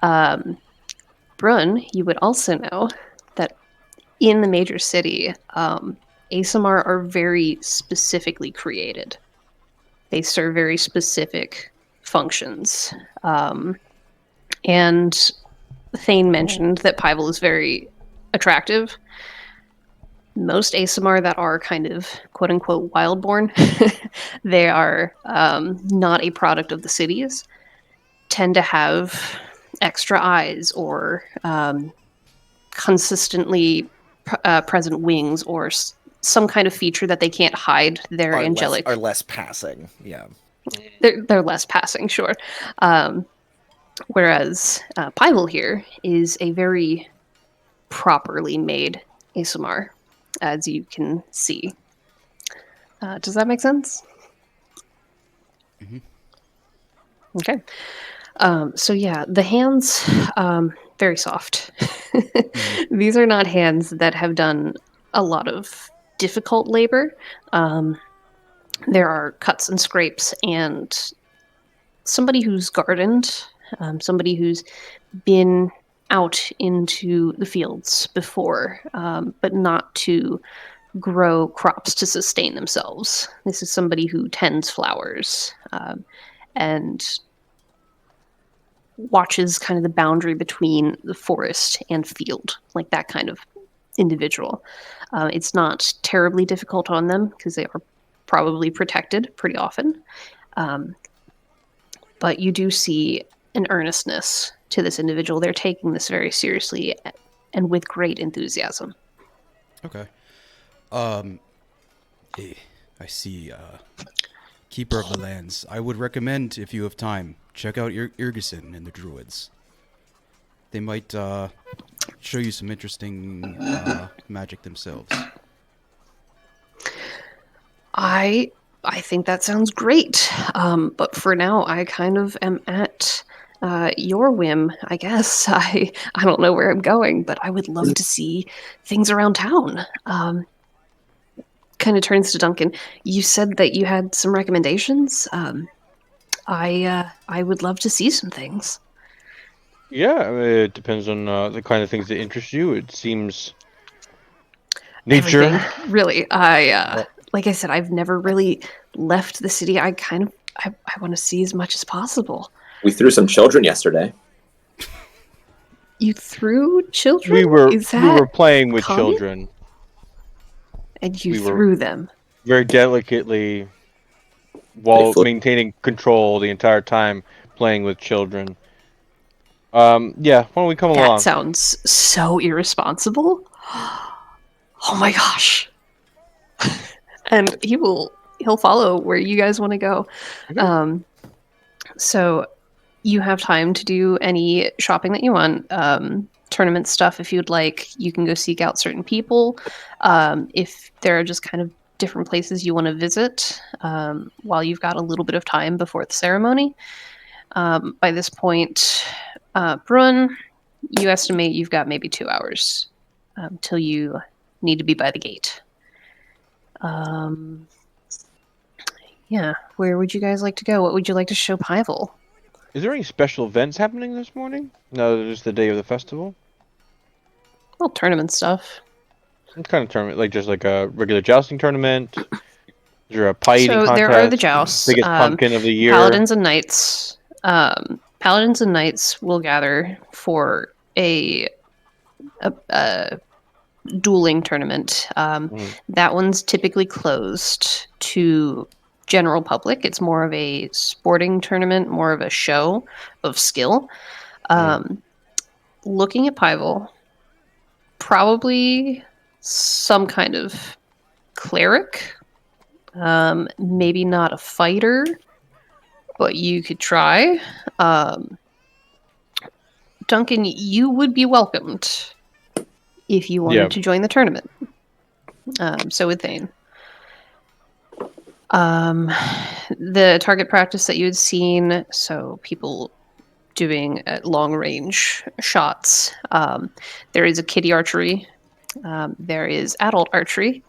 S2: Brun, you would also know that in the major city, Aasimar are very specifically created. They serve very specific functions. And Thane mentioned that Pybal is very attractive. Most Aasimar that are kind of quote unquote wildborn, they are not a product of the cities, tend to have extra eyes or consistently present wings or some kind of feature that they can't hide their angelic.
S1: Are less passing, yeah.
S2: They're less passing, sure. Whereas Pybal here is a very properly made Aasimar, as you can see. Does that make sense?
S5: Mm-hmm.
S2: Okay. So yeah, the hands, very soft. These are not hands that have done a lot of difficult labor. There are cuts and scrapes, and somebody who's gardened, somebody who's been out into the fields before, but not to grow crops to sustain themselves. This is somebody who tends flowers and watches kind of the boundary between the forest and field, like that kind of individual. It's not terribly difficult on them because they are probably protected pretty often. But you do see an earnestness to this individual. They're taking this very seriously and with great enthusiasm.
S5: Okay. I see. Keeper of the Lands. I would recommend, if you have time, check out Irgison and the Druids. They might show you some interesting magic themselves.
S2: I think that sounds great. But for now, I kind of am at your whim, I guess. I don't know where I'm going, but I would love to see things around town. Kind of turns to Duncan. You said that you had some recommendations. I would love to see some things.
S3: Yeah, it depends on the kind of things that interest you. It seems nature.
S2: Everything, really. Like I said, I've never really left the city. I want to see as much as possible.
S4: We threw some children yesterday.
S2: You threw children?
S3: We were playing with
S2: common?
S3: children.
S2: And you threw them.
S3: Very delicately, while maintaining control the entire time, playing with children. Yeah, why don't we come along?
S2: That sounds so irresponsible. Oh my gosh. And he'll follow where you guys want to go. Okay. So you have time to do any shopping that you want. Tournament stuff, if you'd like, you can go seek out certain people. If there are just kind of different places you want to visit while you've got a little bit of time before the ceremony. By this point, Brun, you estimate you've got maybe 2 hours till you need to be by the gate. Yeah, where would you guys like to go? What would you like to show Pyval?
S3: Is there any special events happening this morning? No, it's the day of the festival.
S2: Well, tournament stuff.
S3: Some kind of tournament, like just like a regular jousting tournament. Is there a pie eating contest?
S2: So there are the jousts.
S3: Biggest pumpkin of the year.
S2: Paladins and knights. Paladins and knights will gather for a dueling tournament. That one's typically closed to general public. It's more of a sporting tournament, more of a show of skill. Looking at Pyval, probably some kind of cleric. Maybe not a fighter, but you could try. Duncan, you would be welcomed if you wanted to join the tournament. So would Thane. The target practice that you had seen, so people doing long range shots. There is a kiddie archery. There is adult archery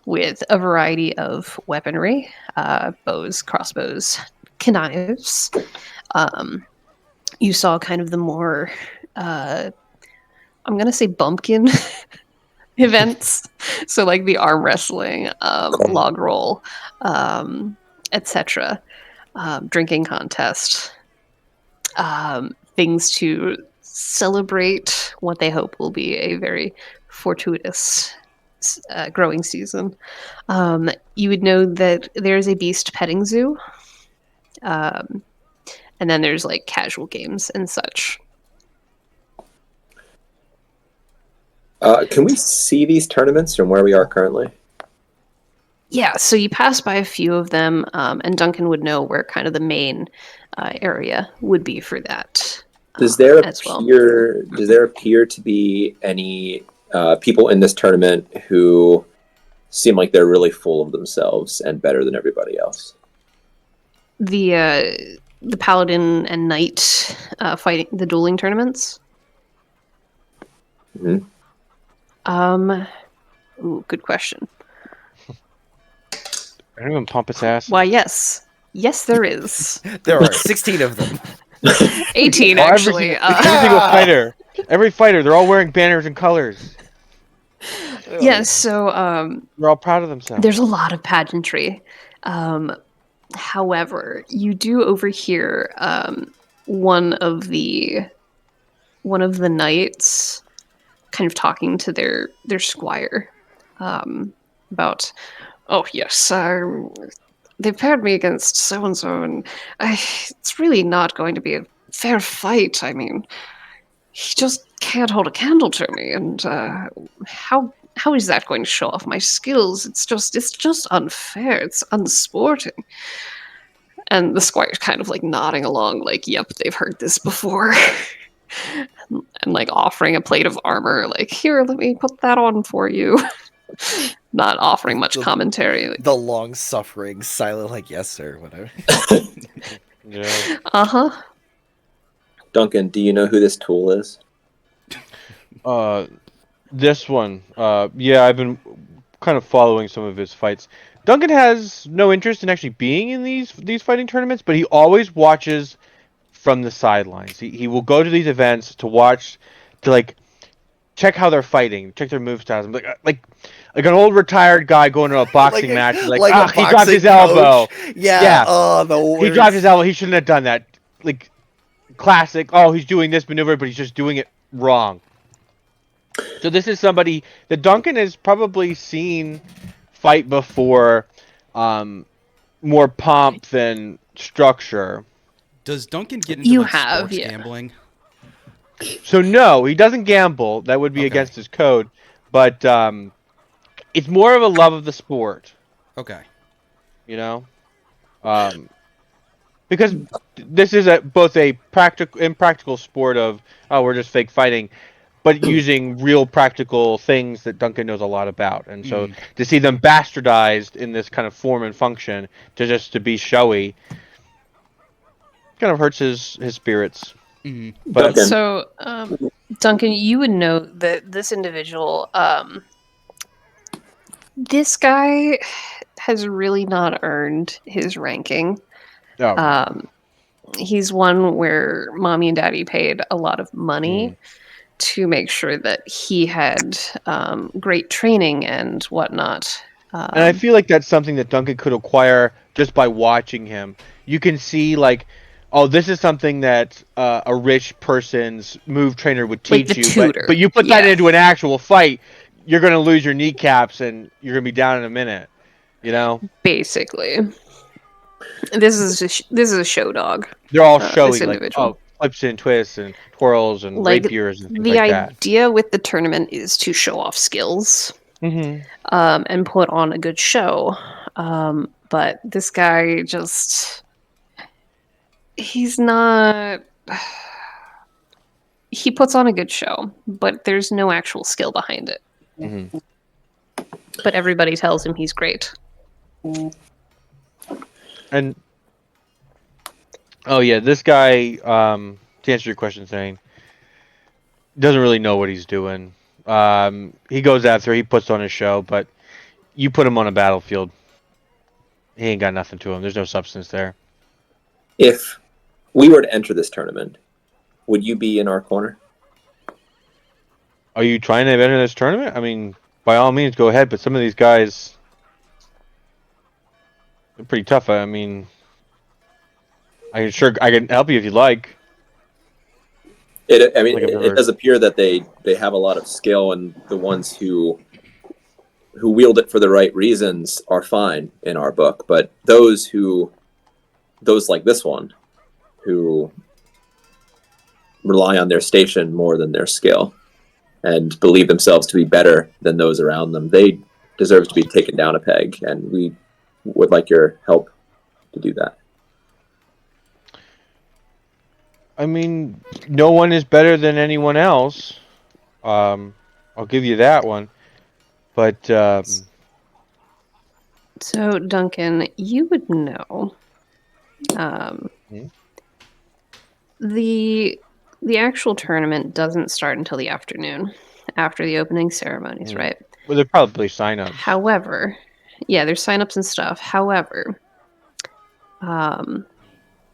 S2: with a variety of weaponry, bows, crossbows, knives. You saw kind of the more, I'm going to say bumpkin events. So like the arm wrestling, log roll, etc. Drinking contest. Things to celebrate what they hope will be a very fortuitous growing season. You would know that there's a beast petting zoo. And then there's like casual games and such.
S4: Can we see these tournaments from where we are currently?
S2: Yeah, so you pass by a few of them, and Duncan would know where kind of the main area would be for that.
S4: Does there appear to be any people in this tournament who seem like they're really full of themselves and better than everybody else?
S2: The paladin and knight fighting the dueling tournaments.
S4: Mm-hmm.
S2: Ooh, good question.
S3: Anyone pump its ass?
S2: Why, yes, there is.
S1: There are 16 of them.
S2: 18 actually.
S3: Every fighter, they're all wearing banners and colors.
S2: Yeah, so
S3: they're all proud of themselves.
S2: There's a lot of pageantry. However, you do overhear one of the knights kind of talking to their squire about, oh yes, they paired me against so and so, and it's really not going to be a fair fight. I mean, he just can't hold a candle to me, and how is that going to show off my skills? It's just unfair. It's unsporting. And the squire's kind of like nodding along, like, yep, they've heard this before. and like offering a plate of armor, like, here, let me put that on for you. Not offering much commentary.
S1: The long-suffering, silent, like, yes, sir, whatever.
S3: Yeah.
S2: Uh-huh.
S4: Duncan, do you know who this tool is?
S3: This one. Yeah, I've been kind of following some of his fights. Duncan has no interest in actually being in these fighting tournaments, but he always watches from the sidelines. He will go to these events to watch, to like check how they're fighting, check their move styles. Like an old retired guy going to a boxing match. Like he dropped his elbow.
S1: Yeah. Oh, the worst.
S3: He dropped his elbow. He shouldn't have done that. Like classic. Oh, he's doing this maneuver, but he's just doing it wrong. So this is somebody that Duncan has probably seen fight before, more pomp than structure.
S5: Does Duncan get into sports
S2: yeah.
S5: gambling?
S3: So no, he doesn't gamble. That would be against his code. But it's more of a love of the sport.
S5: Okay.
S3: You know? Because this is both a impractical sport of, oh, we're just fake fighting, but using real practical things that Duncan knows a lot about. And so to see them bastardized in this kind of form and function to be showy kind of hurts his spirits.
S5: Mm-hmm.
S3: But
S4: Duncan.
S2: So, Duncan, you would know that this individual, this guy has really not earned his ranking. He's one where mommy and daddy paid a lot of money to make sure that he had great training and whatnot.
S3: And I feel like that's something that Duncan could acquire just by watching him. You can see, like, oh, this is something that a rich person's move trainer would teach you.
S2: Tutor.
S3: But you put that into an actual fight, you're going to lose your kneecaps and you're going to be down in a minute. You know?
S2: Basically. This is a show dog.
S3: They're all showy. Like, oh, flips and twists and twirls and
S2: Like,
S3: rapiers and things
S2: the
S3: like that.
S2: idea with the tournament is to show off skills
S3: Mm-hmm.
S2: and put on a good show. But this guy just. He's not. He puts on a good show, but there's no actual skill behind it.
S3: Mm-hmm.
S2: But everybody tells him he's great.
S3: And oh yeah, this guy, to answer your question, saying doesn't really know what he's doing. He goes after, he puts on a show, but you put him on a battlefield, he ain't got nothing to him. There's no substance there.
S4: If we were to enter this tournament, would you be in our corner?
S3: Are you trying to enter this tournament? I mean, by all means, go ahead. But some of these guys are pretty tough. I mean, I can help you if you'd like.
S4: It does appear that they have a lot of skill, and the ones who wield it for the right reasons are fine in our book. But those like this one, who rely on their station more than their skill, and believe themselves to be better than those around them, they deserve to be taken down a peg, and we would like your help to do that.
S3: I mean, no one is better than anyone else. I'll give you that one. But
S2: So, Duncan, you would know. The actual tournament doesn't start until the afternoon, after the opening ceremonies, right?
S3: well, they're probably sign-ups.
S2: However, yeah, there's signups and stuff. However,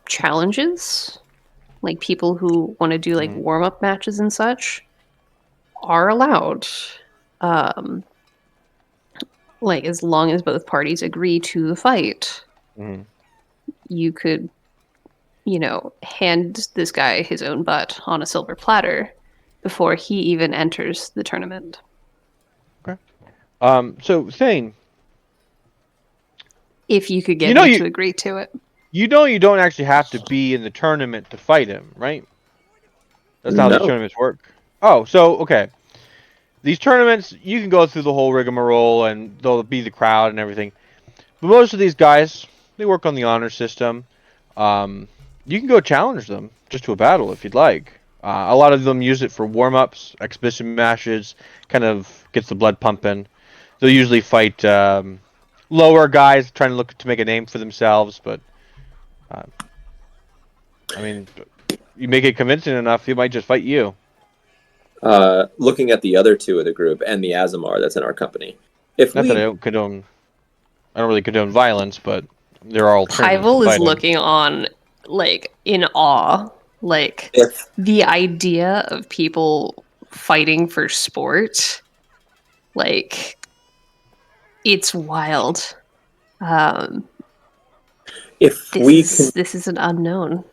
S2: challenges, like people who want to do like warm-up matches and such, are allowed. Like, as long as both parties agree to the fight, you could, hand this guy his own butt on a silver platter before he even enters the tournament.
S3: Okay. So Thane,
S2: If you could get him to agree to it.
S3: you don't actually have to be in the tournament to fight him, right? That's not how these tournaments work. Oh, so okay. These tournaments, you can go through the whole rigmarole, and there'll be the crowd and everything. But most of these guys, they work on the honor system. You can go challenge them just to a battle if you'd like. A lot of them use it for warm-ups, exhibition matches, kind of gets the blood pumping. They'll usually fight lower guys trying to look to make a name for themselves, but I mean, you make it convincing enough, he might just fight you.
S4: Looking at the other two of the group and the Azamar that's in our company.
S3: That I don't really condone violence, but there are alternatives.
S2: Hyvel is looking on, like, in awe. Like, the idea of people fighting for sport, like, it's wild. This is an unknown.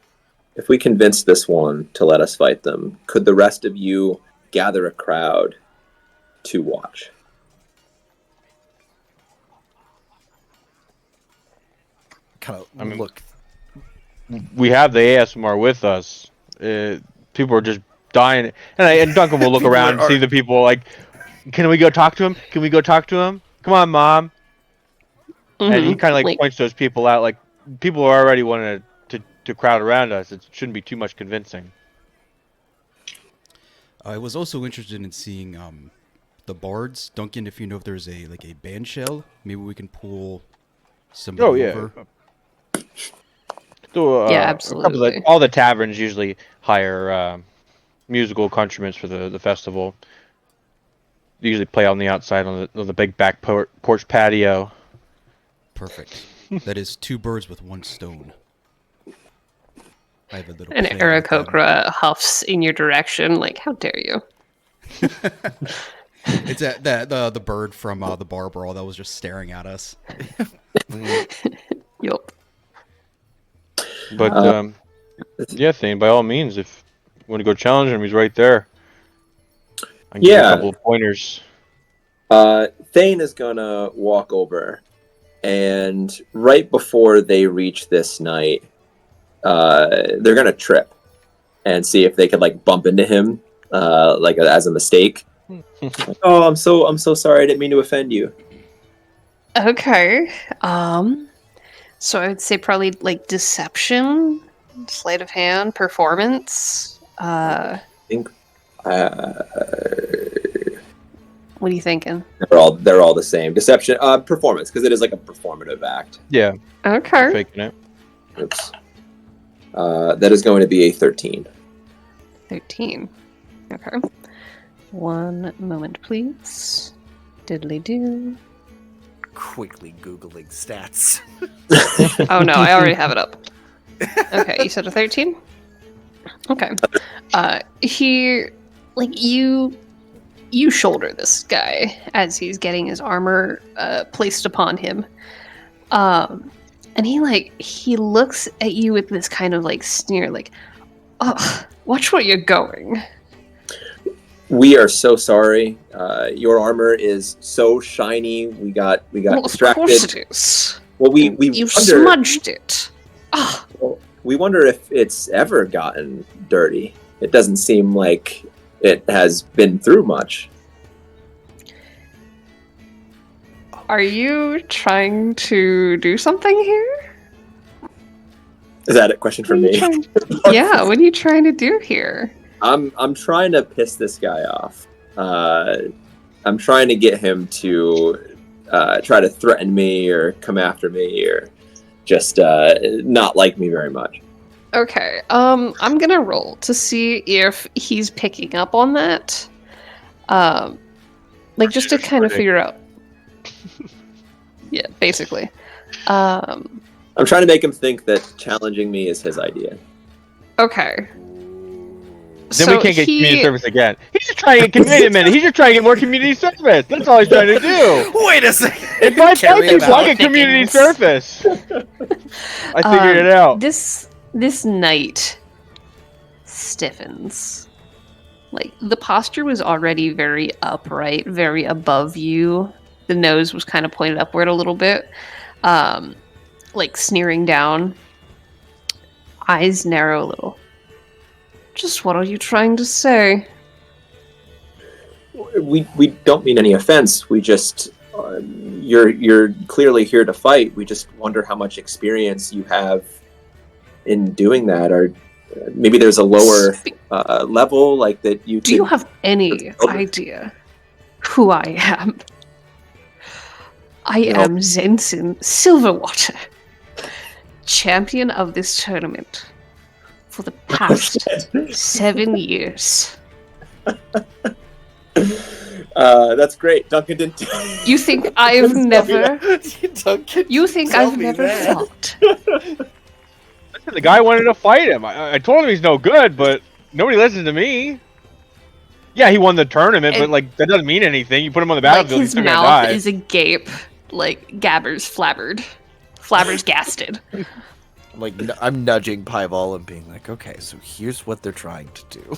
S4: If we convince this one to let us fight them, could the rest of you gather a crowd to watch?
S1: Look.
S3: We have the ASMR with us. People are just dying, and Duncan will look around and see the people. Like, can we go talk to him? Can we go talk to him? Come on, Mom. And he kind of like points those people out. Like, people are already wanting to crowd around us. It shouldn't be too much convincing.
S5: I was also interested in seeing the bards. Duncan, if you know if there's a band shell, maybe we can pull somebody over.
S3: So,
S2: yeah, absolutely.
S3: All the taverns usually hire musical accompaniments for the festival. They usually play on the outside on the big back porch patio.
S5: Perfect. That is 2 birds with 1 stone. I have a little.
S2: And Aarakocra huffs in your direction, like, how dare you?
S5: It's the bird from the bar brawl that was just staring at us.
S2: Yup.
S3: But yeah, Thane, by all means, if you want to go challenge him, he's right there. I can give you a couple of pointers.
S4: Thane is gonna walk over, and right before they reach this night, they're gonna trip. and see if they could like bump into him, like as a mistake. Oh, I'm so sorry. I didn't mean to offend you.
S2: Okay. So I would say probably like deception, sleight of hand, performance.
S4: I think
S2: What are you thinking?
S4: they're all the same. Deception, performance, because it is like a performative act.
S3: Yeah,
S2: Okay.
S3: faking it.
S4: Oops. That is going to be a 13.
S2: 13. Okay. One moment, please. Diddly do.
S1: Quickly Googling stats.
S2: Oh no, I already have it up. Okay, you said a 13? Okay. He, like, you shoulder this guy as he's getting his armor placed upon him. And he looks at you with this kind of like sneer, like, oh, watch where you're going.
S4: We are so sorry. Your armor is so shiny. We got
S2: Well,
S4: distracted.
S2: of course it is.
S4: Well, we
S2: You
S4: wonder,
S2: smudged it. Ah,
S4: we wonder if it's ever gotten dirty. It doesn't seem like it has been through much.
S2: are you trying to do something here?
S4: Is that a question for me?
S2: Yeah, what are you trying to do here?
S4: I'm trying to piss this guy off. I'm trying to get him to try to threaten me or come after me or just not like me very much.
S2: Okay, I'm gonna roll to see if he's picking up on that. Like just to kind of figure out. Yeah, basically.
S4: I'm trying to make him think that challenging me is his idea.
S2: Okay.
S3: Then we can't get community service again. He's just trying to get wait a minute. He's just trying to get more community service. That's all he's trying to do.
S1: Wait a second.
S3: If I
S1: Carry
S3: fight
S1: him
S3: people, I
S1: out.
S3: get community service. I figured it out.
S2: This knight stiffens. Like the posture was already very upright, very above you. The nose was kind of pointed upward a little bit, like sneering down. Eyes narrow a little. Just what are you trying to say?
S4: We don't mean any offense. We just you're clearly here to fight. We just wonder how much experience you have in doing that, or maybe there's a lower level like that.
S2: Do you have any idea who I am? I am Zensin Silverwater, champion of this tournament for the past 7 years.
S4: That's great. Duncan didn't.
S2: You think I've never?
S1: Duncan,
S2: You think
S1: tell
S2: I've
S1: me
S2: never
S1: that.
S2: fought?
S3: Listen, the guy wanted to fight him. I told him he's no good, but nobody listens to me. Yeah, he won the tournament, but
S2: And-
S3: like that doesn't mean anything. You put him on the
S2: Like
S3: battlefield, he's
S2: his
S3: still gonna
S2: mouth
S3: die.
S2: is agape, like Gabber's flabbered, Flabber's gasted.
S1: I'm nudging Pieball and being like, okay, so here's what they're trying to do.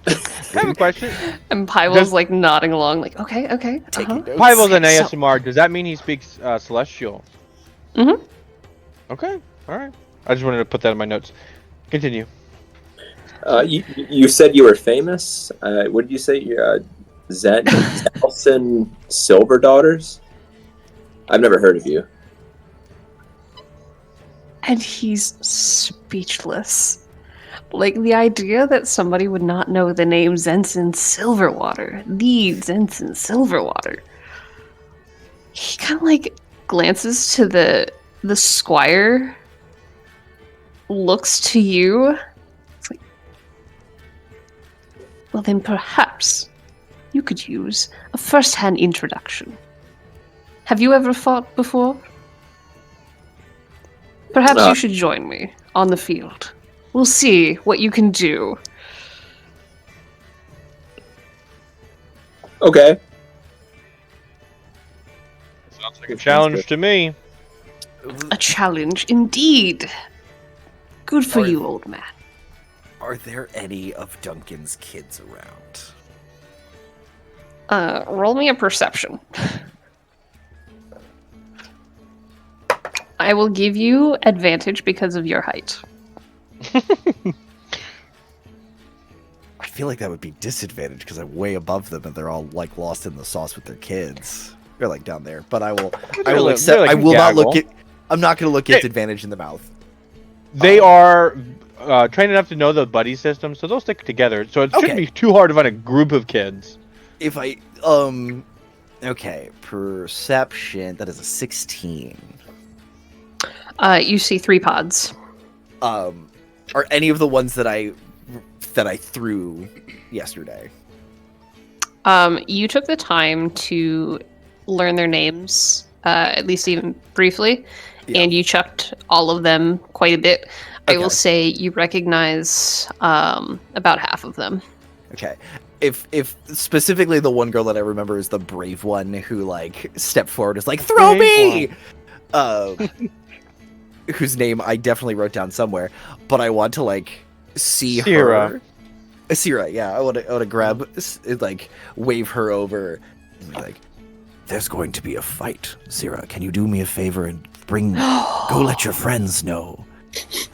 S3: I have a question.
S2: And Pybel's like nodding along, like okay.
S1: Taking notes.
S3: Pybel's an
S2: So-
S3: ASMR. Does that mean he speaks Celestial?
S2: Mhm.
S3: Okay, all right. I just wanted to put that in my notes. Continue.
S4: You said you were famous. What did you say? Zelson Silver Daughters? I've never heard of you.
S2: And he's speechless. Like the idea that somebody would not know the name Zensin Silverwater, the Zensin Silverwater. He kind of like glances to the squire, looks to you. It's like, well, then perhaps you could use a first-hand introduction. Have you ever fought before? Perhaps you should join me on the field. We'll see what you can do.
S4: Okay.
S3: Sounds like a challenge to me.
S2: A challenge indeed. Good for
S1: Are-
S2: you, old man.
S1: Are there any of Duncan's kids around?
S2: Roll me a perception. I will give you advantage because of your height.
S1: feel like that would be disadvantage because I'm way above them and they're all like lost in the sauce with their kids. They're like down there, but I will accept.
S3: like
S1: I will not look
S3: gaggle.
S1: at. I'm not going to look at advantage in the mouth.
S3: They are trained enough to know the buddy system, so they'll stick together. So it shouldn't
S1: Okay.
S3: be too hard to find a group of kids.
S1: If I okay, perception, that is a 16.
S2: You see 3 pods.
S1: Are any of the ones that I threw yesterday?
S2: You took the time to learn their names, at least even briefly,
S1: Yeah.
S2: and you chucked all of them quite a bit. I
S1: Okay.
S2: will say you recognize about half of them.
S1: Okay. If specifically the one girl that I remember is the brave one who like stepped forward is like throw me, whose name I definitely wrote down somewhere, but I want to like see
S3: Sierra.
S1: her. Sierra, yeah. I want to grab like wave her over and be like, "There's going to be a fight, Sierra. Can you do me a favor and go let your friends know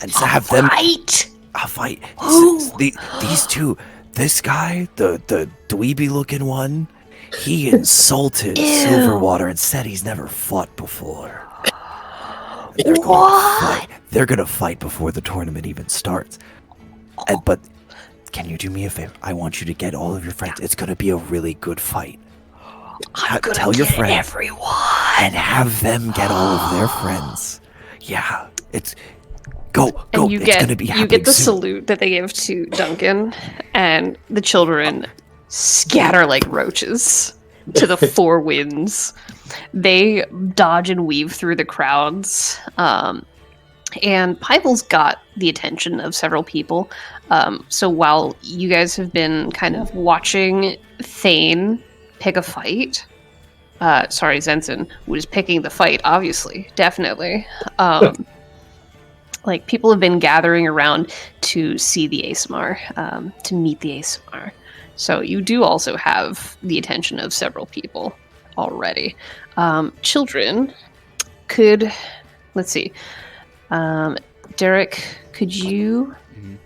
S1: and have them
S2: Right.
S1: a fight.
S2: Who?
S1: These two, this guy, the dweeby looking one, he insulted
S2: Ew.
S1: Silverwater and said he's never fought before. They're going to
S2: What?
S1: fight. They're gonna fight before the tournament even starts. But can you do me a favor? I want you to get all of your friends. It's gonna be a really good fight.
S2: I'm gonna
S1: Tell your
S2: get
S1: friends
S2: everyone.
S1: and have them get all of their friends. Yeah, it's go.
S2: And you
S1: it's
S2: get
S1: gonna be
S2: you
S1: happening
S2: get the
S1: soon.
S2: salute that they give to Duncan, and the children scatter like roaches to the 4 winds. They dodge and weave through the crowds, and Pyble's got the attention of several people. So while you guys have been kind of watching Thane pick a fight, Zenson was picking the fight, obviously, definitely. Like, people have been gathering around to see the ASMR, to meet the ASMR. So you do also have the attention of several people already. Children could, let's see. Derek, could you...
S5: Mhm.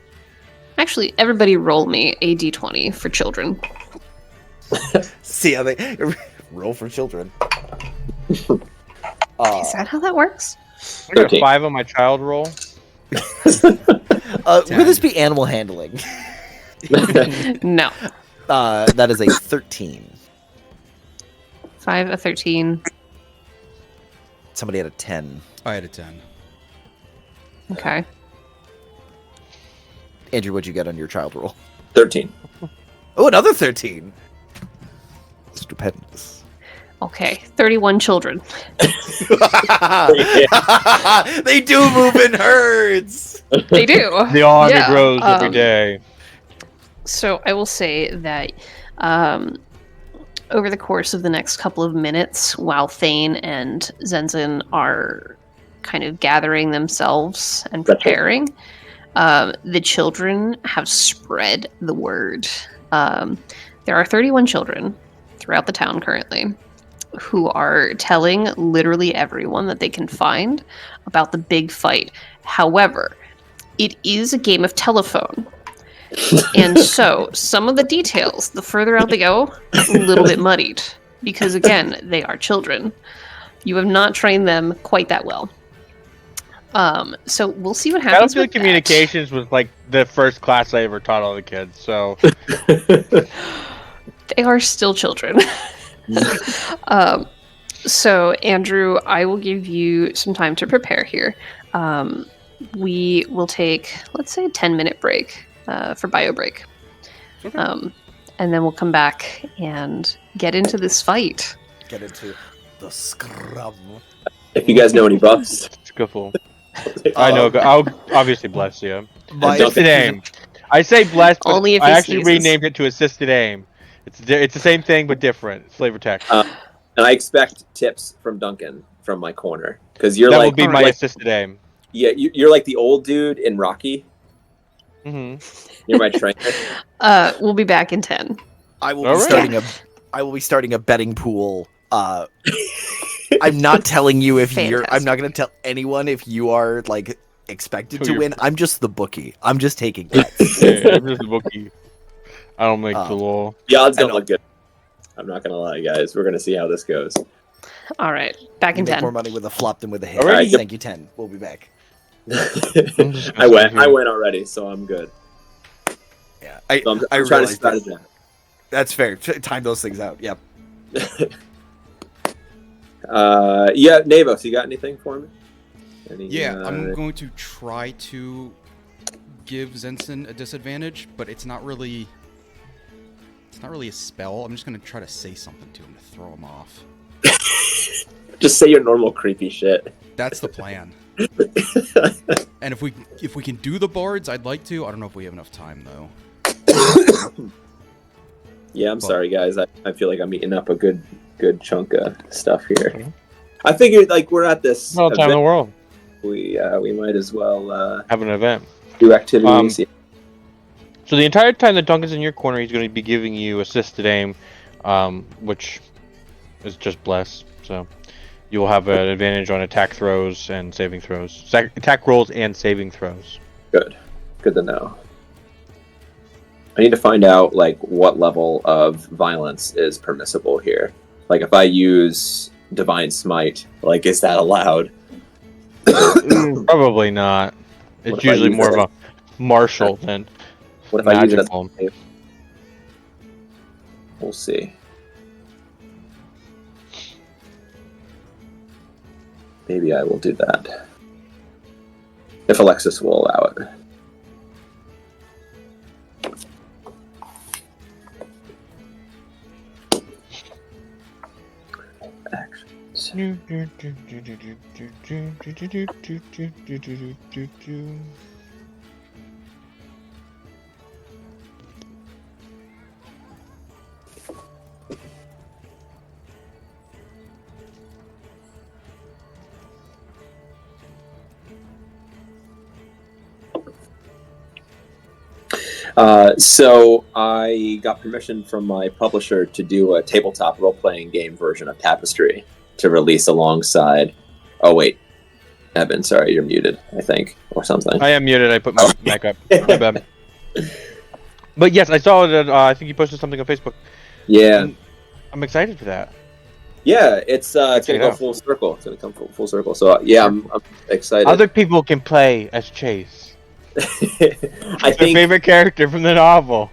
S2: Actually, everybody roll me a d20 for children.
S1: See how they roll for children.
S2: Is that how that works?
S3: I got
S4: 13.
S3: 5 on my child roll.
S1: Would this be animal handling?
S2: No.
S1: That is a 13.
S2: 5, a 13.
S1: Somebody had a 10.
S5: I had a 10.
S2: Okay.
S1: Andrew, what'd you get on your child roll?
S4: 13.
S1: Oh, another 13. Stupendous.
S2: Okay. 31 children.
S1: They do move in herds.
S2: They do.
S3: The army
S2: Yeah,
S3: grows every day.
S2: So I will say that over the course of the next couple of minutes, while Thane and Zenzen are kind of gathering themselves and preparing, the children have spread the word. There are 31 children throughout the town currently who are telling literally everyone that they can find about the big fight. However, it is a game of telephone. And so some of the details, the further out they go, a little bit muddied. Because again, they are children. You have not trained them quite that well. So we'll see what happens.
S3: Battlefield
S2: with that.
S3: Communications was like the first class I ever taught all the kids. So
S2: They are still children. So, Andrew, I will give you some time to prepare here. We will take, let's say, a 10-minute break for bio break. And then we'll come back and get into this fight.
S1: Get into the scrum.
S4: If you guys know any buffs,
S3: Skiffle. I know. I'll obviously bless you.
S1: My-
S3: Assisted aim. I say bless, but
S2: Only if
S3: I
S2: he
S3: actually
S2: sneezes.
S3: renamed it to assisted aim. It's the same thing but different. It's flavor text.
S4: and I expect tips from Duncan from my corner because you're
S3: that
S4: like,
S3: will be my
S4: like-
S3: assisted aim.
S4: yeah, you're like the old dude in Rocky.
S3: Hmm.
S4: You're my trainer.
S2: We'll be back in 10.
S1: I will
S3: All
S1: be
S3: right.
S1: starting a betting pool. I'm not telling you if you're. I'm
S2: Fantastic.
S1: not going to tell anyone if you are like expected
S3: Who
S1: to
S3: you're-
S1: win. I'm just the bookie. I'm just taking bets.
S3: Yeah, I'm just a bookie. I don't make the law.
S4: The odds don't look good. I'm not gonna lie, guys. We're gonna see how this goes.
S2: All right, back
S1: You
S2: in
S1: make
S2: 10.
S1: more money with a flop than with a hit.
S3: All right,
S1: Thank you, 10. We'll be back.
S4: I went already, so I'm good.
S1: Yeah,
S4: So I'm trying to
S1: realize
S4: strategize that.
S1: that's fair. Time those things out. Yep.
S4: Yeah, Navos, you got anything for me?
S5: I'm going to try to give Zenson a disadvantage, but it's not really a spell. I'm just going to try to say something to him to throw him off.
S4: Just say your normal creepy shit.
S5: That's the plan. And if we can do the bards, I'd like to. I don't know if we have enough time though.
S4: Yeah, I'm sorry, guys. I feel like I'm eating up a good chunk of stuff here. I figured, like, we're at this
S3: All the time in the world.
S4: We might as well
S3: Have an event.
S4: do activities.
S3: So the entire time that Duncan's in your corner, he's going to be giving you assisted aim, which is just bless. So you will have an advantage on attack throws and saving throws. Attack rolls and saving throws.
S4: Good to know. I need to find out, like, what level of violence is permissible here. Like, if I use Divine Smite, like, is that allowed?
S3: Probably not.
S4: What
S3: It's
S4: if I
S3: usually
S4: use
S3: more
S4: it?
S3: of a martial than
S4: What if I use it as
S3: magical.
S4: We'll see. Maybe I will do that. If Alexis will allow it. Actions. So I got permission from my publisher to do a tabletop role-playing game version of Tapestry to release alongside. Oh wait, Evan, sorry, you're muted, I think, or something.
S3: I am muted. I put my mic up. My bad. But yes, I saw that. I think you posted something on Facebook.
S4: Yeah,
S3: I'm excited for that.
S4: yeah, it's gonna go full circle. It's gonna come full circle. So yeah, I'm excited.
S3: Other people can play as Chase.
S4: I
S3: Their
S4: think
S3: favorite character from the novel.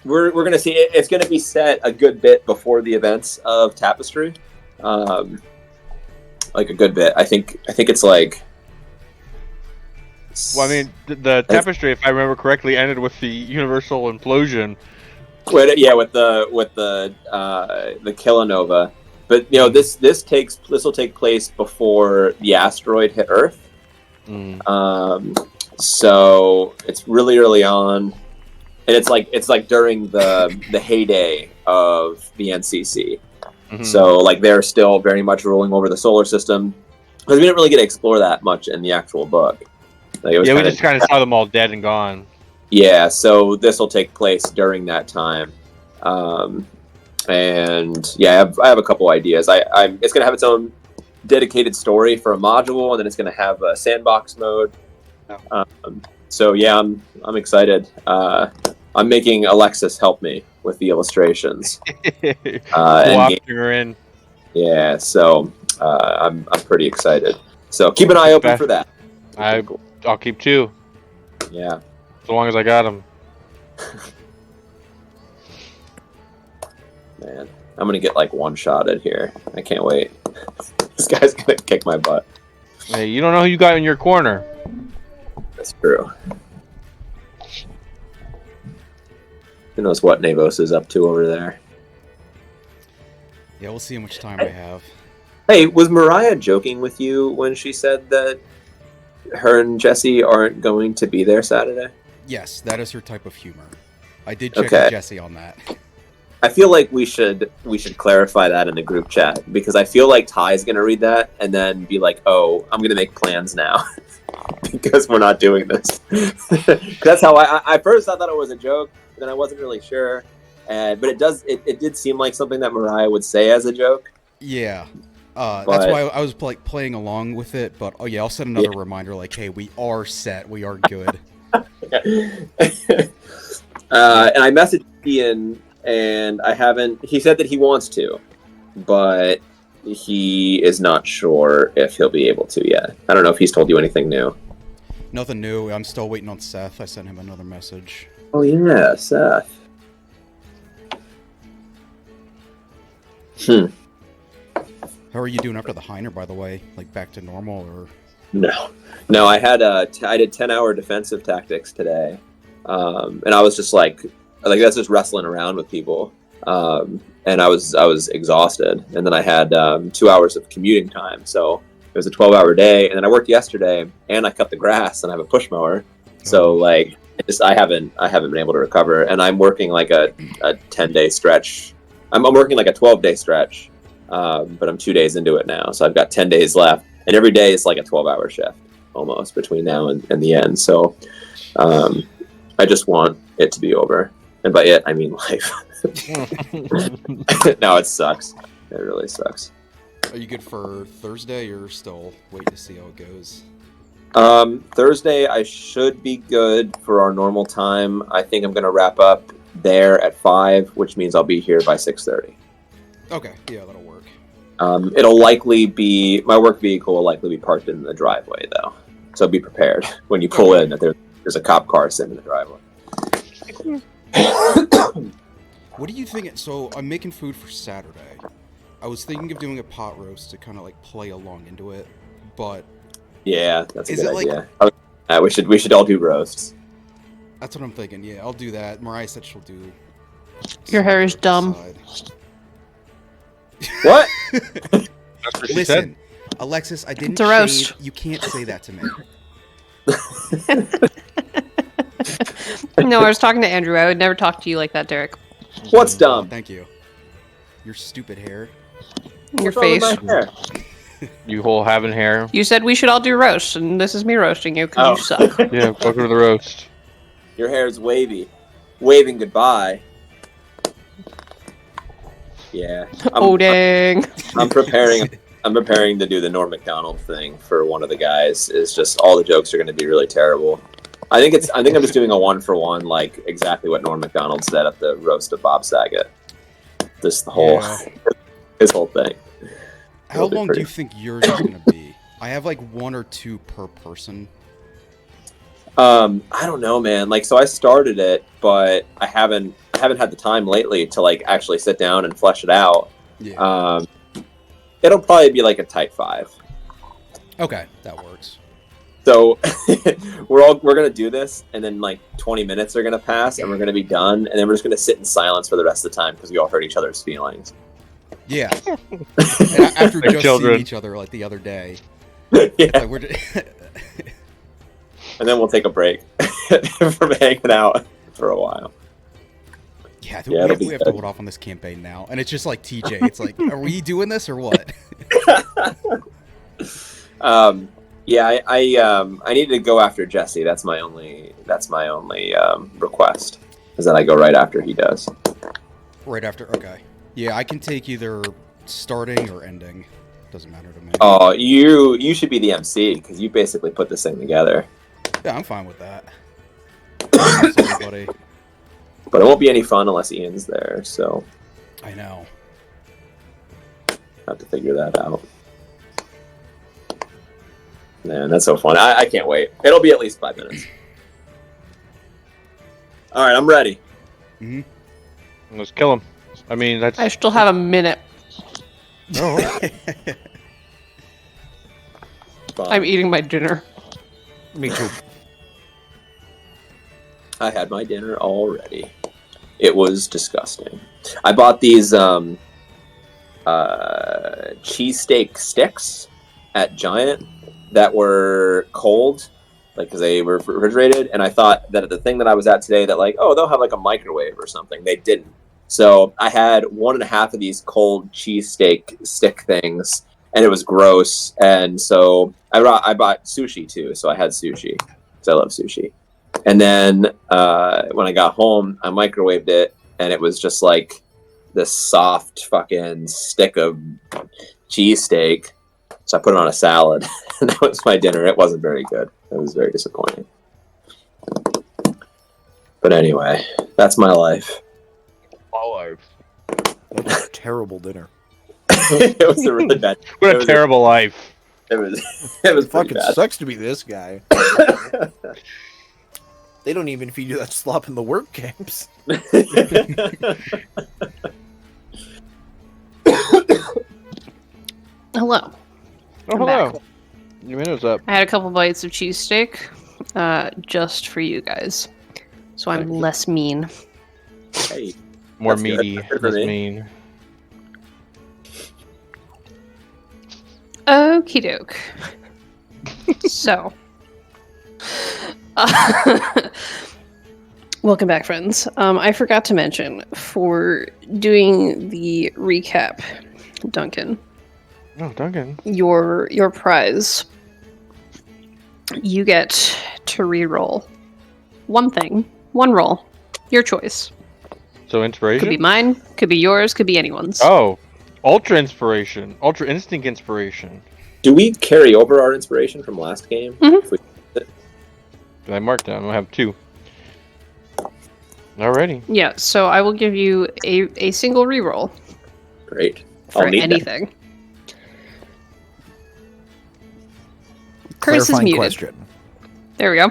S4: we're gonna see it. It's gonna be set a good bit before the events of Tapestry, like a good bit. I think it's like.
S3: Well, I mean, the Tapestry, if I remember correctly, ended with the universal implosion.
S4: with the Kilonova, but you know this will take place before the asteroid hit Earth. So it's really early on, and it's like during the heyday of the NCC.
S3: Mm-hmm.
S4: So like they're still very much ruling over the solar system, because we didn't really get to explore that much in the actual book. Like,
S3: we just kind of saw them all dead and gone.
S4: Yeah, so this will take place during that time, and yeah, I have a couple ideas. It's gonna have its own dedicated story for a module, and then it's going to have a sandbox mode. So yeah, I'm excited. I'm making Alexis help me with the illustrations.
S3: Wafting her in.
S4: Yeah, so I'm pretty excited. So keep an eye open for that.
S3: I'll keep 2.
S4: Yeah.
S3: As long as I got them.
S4: Man, I'm gonna get like one-shotted here. I can't wait. This guy's gonna kick my butt.
S3: Hey, you don't know who you got in your corner.
S4: That's true. Who knows what Navos is up to over there?
S5: Yeah, we'll see how much time I have.
S4: Hey, was Mariah joking with you when she said that her and Jesse aren't going to be there Saturday?
S5: Yes, that is her type of humor. I did check
S4: Okay.
S5: with Jesse on that.
S4: I feel like we should clarify that in the group chat, because I feel like Ty's gonna read that and then be like, "Oh, I'm gonna make plans now," because we're not doing this. That's how I first thought that it was a joke, but then I wasn't really sure. But it did seem like something that Mariah would say as a joke.
S5: Yeah. That's why I was playing along with it, but oh yeah, I'll set another reminder like, hey, we are set, we are good.
S4: And I messaged Ian, and I haven't. He said that he wants to, but he is not sure if he'll be able to yet. I don't know if he's told you anything new.
S5: Nothing new. I'm still waiting on Seth. I sent him another message.
S4: Oh yeah, Seth.
S5: How are you doing after the Heiner, by the way? Like back to normal, or?
S4: No. I had I did 10-hour defensive tactics today, and I was just like that's just wrestling around with people, and I was exhausted. And then I had 2 hours of commuting time, so it was a 12-hour day. And then I worked yesterday, and I cut the grass, and I have a push mower, so like I haven't been able to recover. And I'm working like a 10-day stretch. I'm working like a 12-day stretch. But I'm 2 days into it now, so I've got 10 days left, and every day is like a 12-hour shift almost between now and the end. So I just want it to be over, and by it I mean life. No, it sucks. It really sucks.
S5: Are you good for Thursday, or still waiting to see how it goes?
S4: Thursday I should be good for our normal time. I think I'm gonna wrap up there at 5, which means I'll be here by 6:30.
S5: Okay, yeah, that'll work.
S4: It'll likely be, my work vehicle will likely be parked in the driveway, though. So be prepared when you pull in that there's a cop car sitting in the driveway.
S5: What do you think? So I'm making food for Saturday. I was thinking of doing a pot roast to kind of like play along into it, but
S4: Yeah, that's a
S5: Is
S4: good
S5: it like-
S4: idea. We should all do roasts.
S5: that's what I'm thinking. Yeah, I'll do that. Mariah said she'll do.
S2: Your hair is dumb.
S5: side.
S4: What?
S3: That's what she said.
S5: Listen, Alexis, I didn't
S2: It's a roast.
S5: shade. You can't say that to me.
S2: No, I was talking to Andrew. I would never talk to you like that, Derek.
S4: What's dumb?
S5: Thank you. Your stupid hair.
S2: Your
S4: What's wrong with
S2: face.
S4: my hair?
S3: You whole having hair.
S2: You said we should all do roasts, and this is me roasting you because you suck.
S3: Yeah, welcome to the roast.
S4: Your hair's wavy. Waving goodbye. Yeah.
S2: Oh dang!
S4: I'm preparing to do the Norm Macdonald thing for one of the guys. It's just all the jokes are going to be really terrible. I think I'm just doing a 1-for-1, like exactly what Norm Macdonald said at the roast of Bob Saget. Just the whole
S5: Yeah.
S4: his whole thing.
S5: How
S4: It'll be
S5: long
S4: pretty-
S5: do you think yours is gonna be? I have like 1 or 2 per person.
S4: I don't know, man. Like, so I started it, but I haven't had the time lately to like actually sit down and flesh it out.
S5: Yeah.
S4: It'll probably be like a type 5.
S5: Okay, that works.
S4: So we're gonna do this, and then like 20 minutes are gonna pass, and we're gonna be done, and then we're just gonna sit in silence for the rest of the time because we all hurt each other's feelings.
S5: Yeah. And after
S3: Like
S5: just
S3: children.
S5: seeing each other like the other day,
S4: Yeah,
S5: like we're
S4: and then we'll take a break from hanging out for a while.
S5: yeah, I think
S4: Yeah, it'll
S5: we
S4: be
S5: have to
S4: good.
S5: hold off on this campaign now, and it's just like TJ. It's like, are we doing this or what?
S4: Yeah, I need to go after Jesse. That's my only request, is that I go right after he does.
S5: Right after. Okay. Yeah, I can take either starting or ending. Doesn't matter to me.
S4: Oh, you should be the MC because you basically put this thing together.
S5: Yeah, I'm fine with that. Sorry, buddy.
S4: But it won't be any fun unless Ian's there, so
S5: I know.
S4: I have to figure that out. Man, that's so fun. I can't wait. It'll be at least 5 minutes. All right, I'm ready.
S5: Hmm.
S3: Let's kill him. I mean, that's.
S2: I still have a minute.
S3: Oh,
S4: Fine.
S2: I'm eating my dinner.
S1: Me too.
S4: I had my dinner already. It was disgusting. I bought these cheesesteak sticks at Giant that were cold, like because they were refrigerated, and I thought that at the thing that I was at today that like, oh, they'll have like a microwave or something. They didn't. So I had 1.5 of these cold cheesesteak stick things, and it was gross. And so I bought sushi too. So I had sushi because I love sushi. And then when I got home, I microwaved it, and it was just like this soft fucking stick of cheesesteak. So I put it on a salad, and that was my dinner. It wasn't very good. It was very disappointing. But anyway, that's my life.
S1: That's a terrible dinner.
S4: It was a really bad.
S3: What a terrible life.
S4: It was. It was
S1: Fucking
S4: pretty bad.
S1: sucks to be this guy. They don't even feed you that slop in the work camps.
S2: Hello.
S3: Oh,
S2: I'm
S3: hello.
S2: back.
S3: Your minute's up.
S2: I had a couple bites of cheesesteak, just for you guys, so I'm
S4: Thank you.
S2: less mean.
S4: Hey,
S3: More
S4: That's good.
S3: meaty.
S4: That's good for
S3: Less
S4: me.
S3: mean.
S2: Okie doke. So, welcome back, friends. I forgot to mention for doing the recap, Duncan,
S3: Oh, Duncan.
S2: your prize. You get to re-roll one thing, one roll, your choice.
S3: So inspiration?
S2: Could be mine, could be yours, could be anyone's.
S3: Oh. Ultra inspiration. Ultra instinct inspiration.
S4: do we carry over our inspiration from last game?
S2: Mhm.
S4: If we-
S3: Did I mark down? I have 2. Alrighty.
S2: Yeah, so I will give you a single re-roll
S4: Great.
S2: for
S4: I'll need that.
S2: anything. Curtis is
S1: Clarifying
S2: muted.
S1: question.
S2: There we go.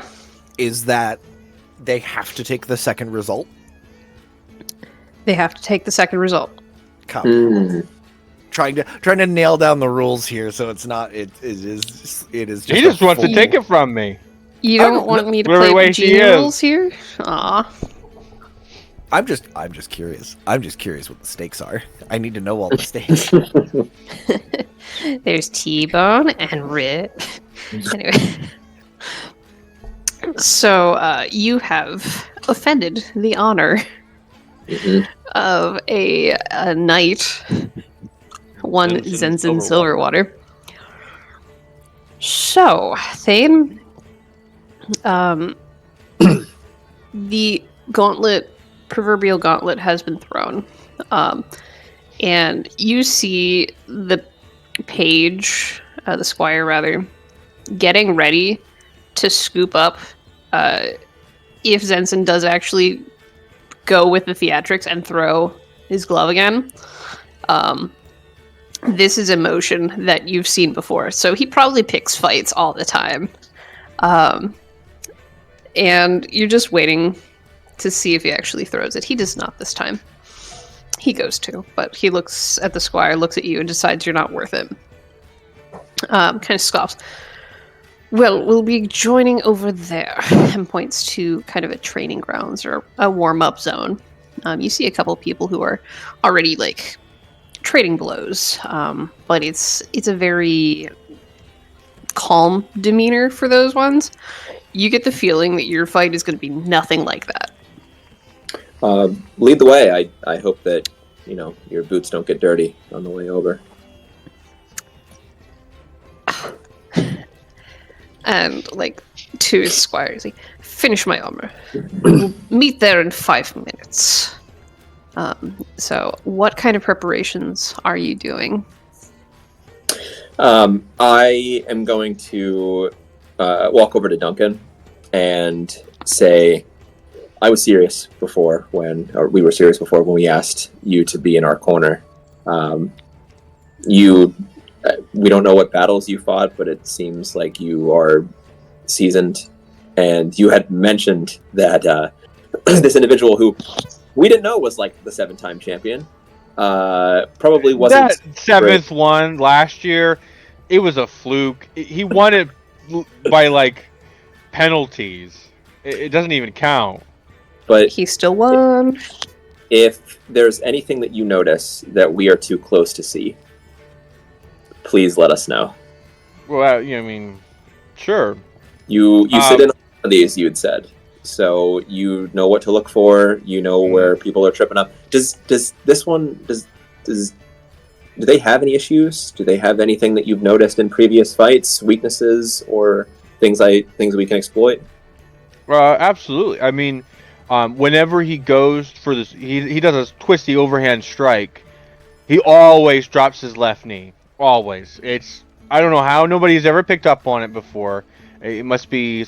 S1: Is that they have to take the second result?
S2: They have to take the second result.
S1: Come.
S4: Mm.
S1: Trying to nail down the rules here, so it's not. It is. Just
S3: He just
S1: a
S3: wants to
S1: full-
S3: take it from me.
S2: You
S1: I
S2: don't
S1: don't
S2: want me to
S3: Wait,
S2: play
S3: wait,
S2: with
S3: he
S2: genie
S3: is.
S2: rules here? Aw.
S1: I'm just curious. I'm just curious what the stakes are. I need to know all the stakes.
S2: There's T-Bone and Rit. Anyway. So, you have offended the honor
S4: Mhm.
S2: of a knight, one
S3: Zenzen
S2: Zenzen Silverwater. So, Thane, the proverbial gauntlet has been thrown. And you see the page, the squire rather, getting ready to scoop up if Zenson does actually go with the theatrics and throw his glove again. This is a motion that you've seen before, so he probably picks fights all the time. And you're just waiting to see if he actually throws it. He does not this time. He goes to, but he looks at the squire, looks at you, and decides you're not worth it. Kind of scoffs. Well, we'll be joining over there, and points to kind of a training grounds or a warm-up zone. You see a couple people who are already like trading blows, but it's a very calm demeanor for those ones. You get the feeling that your fight is going to be nothing like that.
S4: Lead the way. I hope that your boots don't get dirty on the way over.
S2: And like to his squire, he's like, "Finish my armor. We'll meet there in 5 minutes." So, what kind of preparations are you doing?
S4: I am going to walk over to Duncan and say, we were serious before when we asked you to be in our corner. We don't know what battles you fought, but it seems like you are seasoned. And you had mentioned that this individual who we didn't know was like the 7-time champion probably wasn't
S3: That 7th one last year, it was a fluke. He won it by like penalties. It doesn't even count.
S4: But
S2: He still won.
S4: if there's anything that you notice that we are too close to see, please let us know.
S3: Well, sure.
S4: You sit in on these, you had said, so you know what to look for. You know where people are tripping up. Does this one do they have any issues? Do they have anything that you've noticed in previous fights, weaknesses, or things we can exploit?
S3: Absolutely. I mean, whenever he goes for this, he does a twisty overhand strike. He always drops his left knee. Always. I don't know how nobody's ever picked up on it before. It must be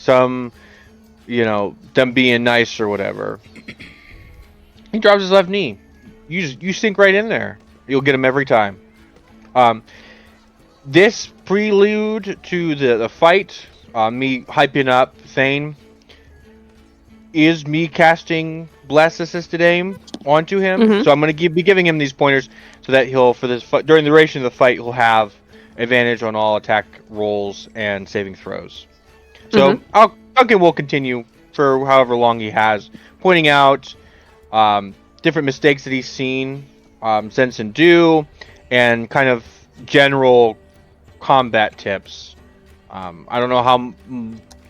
S3: them being nice or whatever. He drops his left knee. You sink right in there. You'll get him every time. This prelude to the fight, me hyping up Thane, is me casting Bless Assisted Aim onto him.
S2: Mhm.
S3: So I'm going to be giving him these pointers so that he'll, for this during the duration of the fight, he'll have advantage on all attack rolls and saving throws. So Duncan will continue for however long he has, pointing out different mistakes that he's seen Zenson do, and kind of general combat tips. I don't know how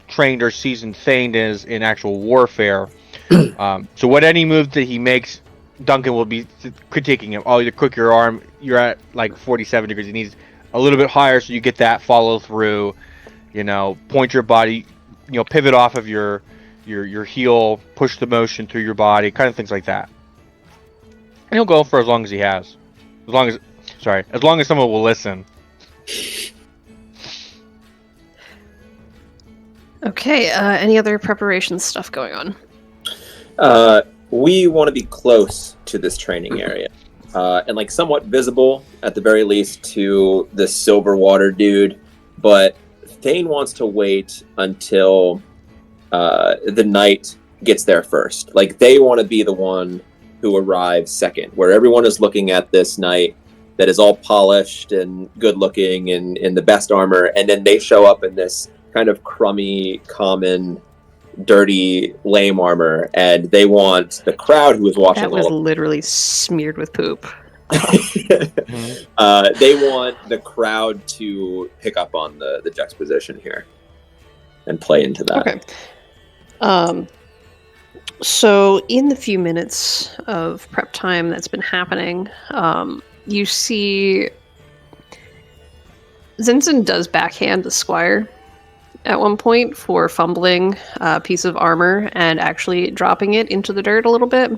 S3: trained or seasoned Thane is in actual warfare. So what any move that he makes, Duncan will be critiquing him. Oh, you crook your arm, you're at like 47 degrees. He needs a little bit higher so you get that follow through. Point your body, pivot off of your heel, push the motion through your body, kind of things like that. And he'll go for as long as he has. As long as someone will listen.
S2: Okay, any other preparation stuff going on?
S4: We want to be close to this training area. And like somewhat visible at the very least to the silver water dude, but Thane wants to wait until the knight gets there first. Like they want to be the one who arrives second, where everyone is looking at this knight that is all polished and good looking and in the best armor, and then they show up in this kind of crummy, common, dirty, lame armor, and they want the crowd who is watching.
S2: That was literally smeared with poop.
S4: They want the crowd to pick up on the juxtaposition here and play into that.
S2: Okay. So in the few minutes of prep time that's been happening, you see Zenson does backhand the squire at one point for fumbling a piece of armor and actually dropping it into the dirt a little bit.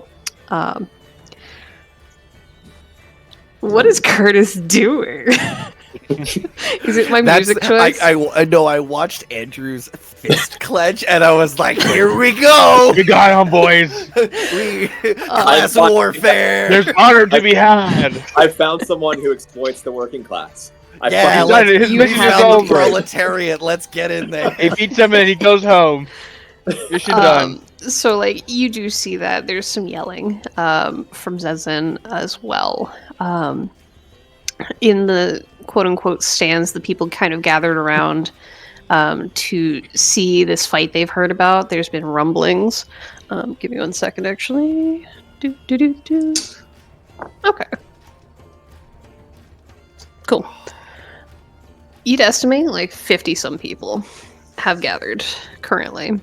S2: What is Curtis doing? Is it my music choice?
S1: I know. I watched Andrew's fist clench, and I was like, "Here we go!
S3: We got him, boys!
S1: Class warfare!
S3: There's honor to be had!"
S4: I found someone who exploits the working class.
S3: His
S1: you
S3: mission is
S1: found the
S3: over.
S1: proletariat. Let's get in there.
S3: He beats him and he goes home. Mission done.
S2: So, you do see that there's some yelling from Zenson as well. In the quote-unquote stands, the people kind of gathered around to see this fight they've heard about. There's been rumblings. Give me 1 second, actually. Okay. Cool. You'd estimate 50-some people have gathered currently.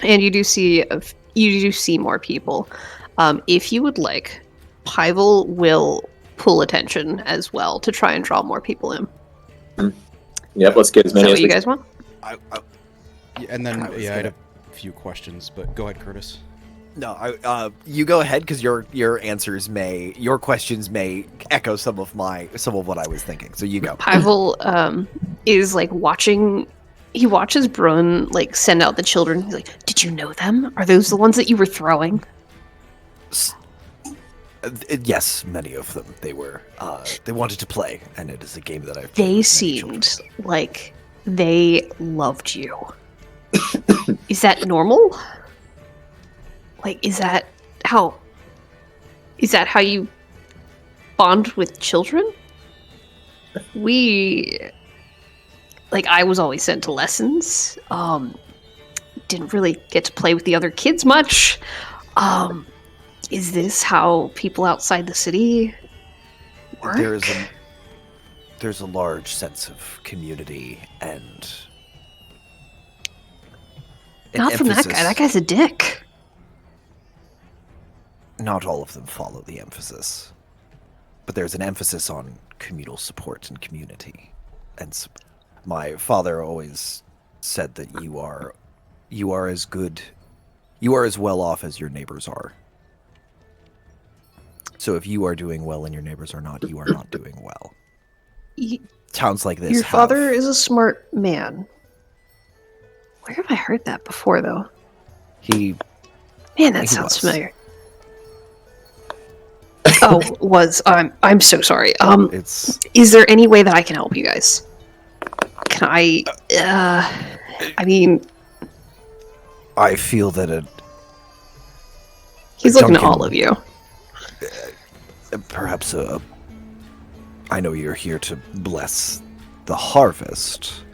S2: And you do see more people. If you would like, Pyvel will pull attention as well to try and draw more people in.
S4: Yep, let's get as many
S2: Is that
S4: as
S2: what you guys want?
S5: And then I had a few questions, but go ahead, Curtis.
S1: No, you go ahead because your questions may echo some of what I was thinking. So you go.
S2: Pyvel is watching. He watches Brun send out the children. He's like, "Did you know them? Are those the ones that you were throwing?"
S1: Yes, many of them. They were. They wanted to play, and it is a game that I've.
S2: They seemed like they loved you. Is that normal? Is that how you bond with children? I was always sent to lessons. Didn't really get to play with the other kids much. Is this how people outside the city work?
S1: There's a large sense of community and
S2: not from that guy. That guy's a dick.
S1: Not all of them follow the emphasis, but there's an emphasis on communal support and community. And my father always said that you are as well off as your neighbors are. So if you are doing well and your neighbors are not, you are not doing well. Towns like this.
S2: Your father is a smart man. Where have I heard that before, though? Man, that
S1: He
S2: sounds
S1: was.
S2: familiar. Oh, was I'm so sorry.
S1: It's
S2: Is there any way that I can help you guys? Can I? I mean,
S1: I feel that
S2: he's looking at
S1: Duncan-
S2: all of you.
S1: perhaps I know you're here to bless the harvest,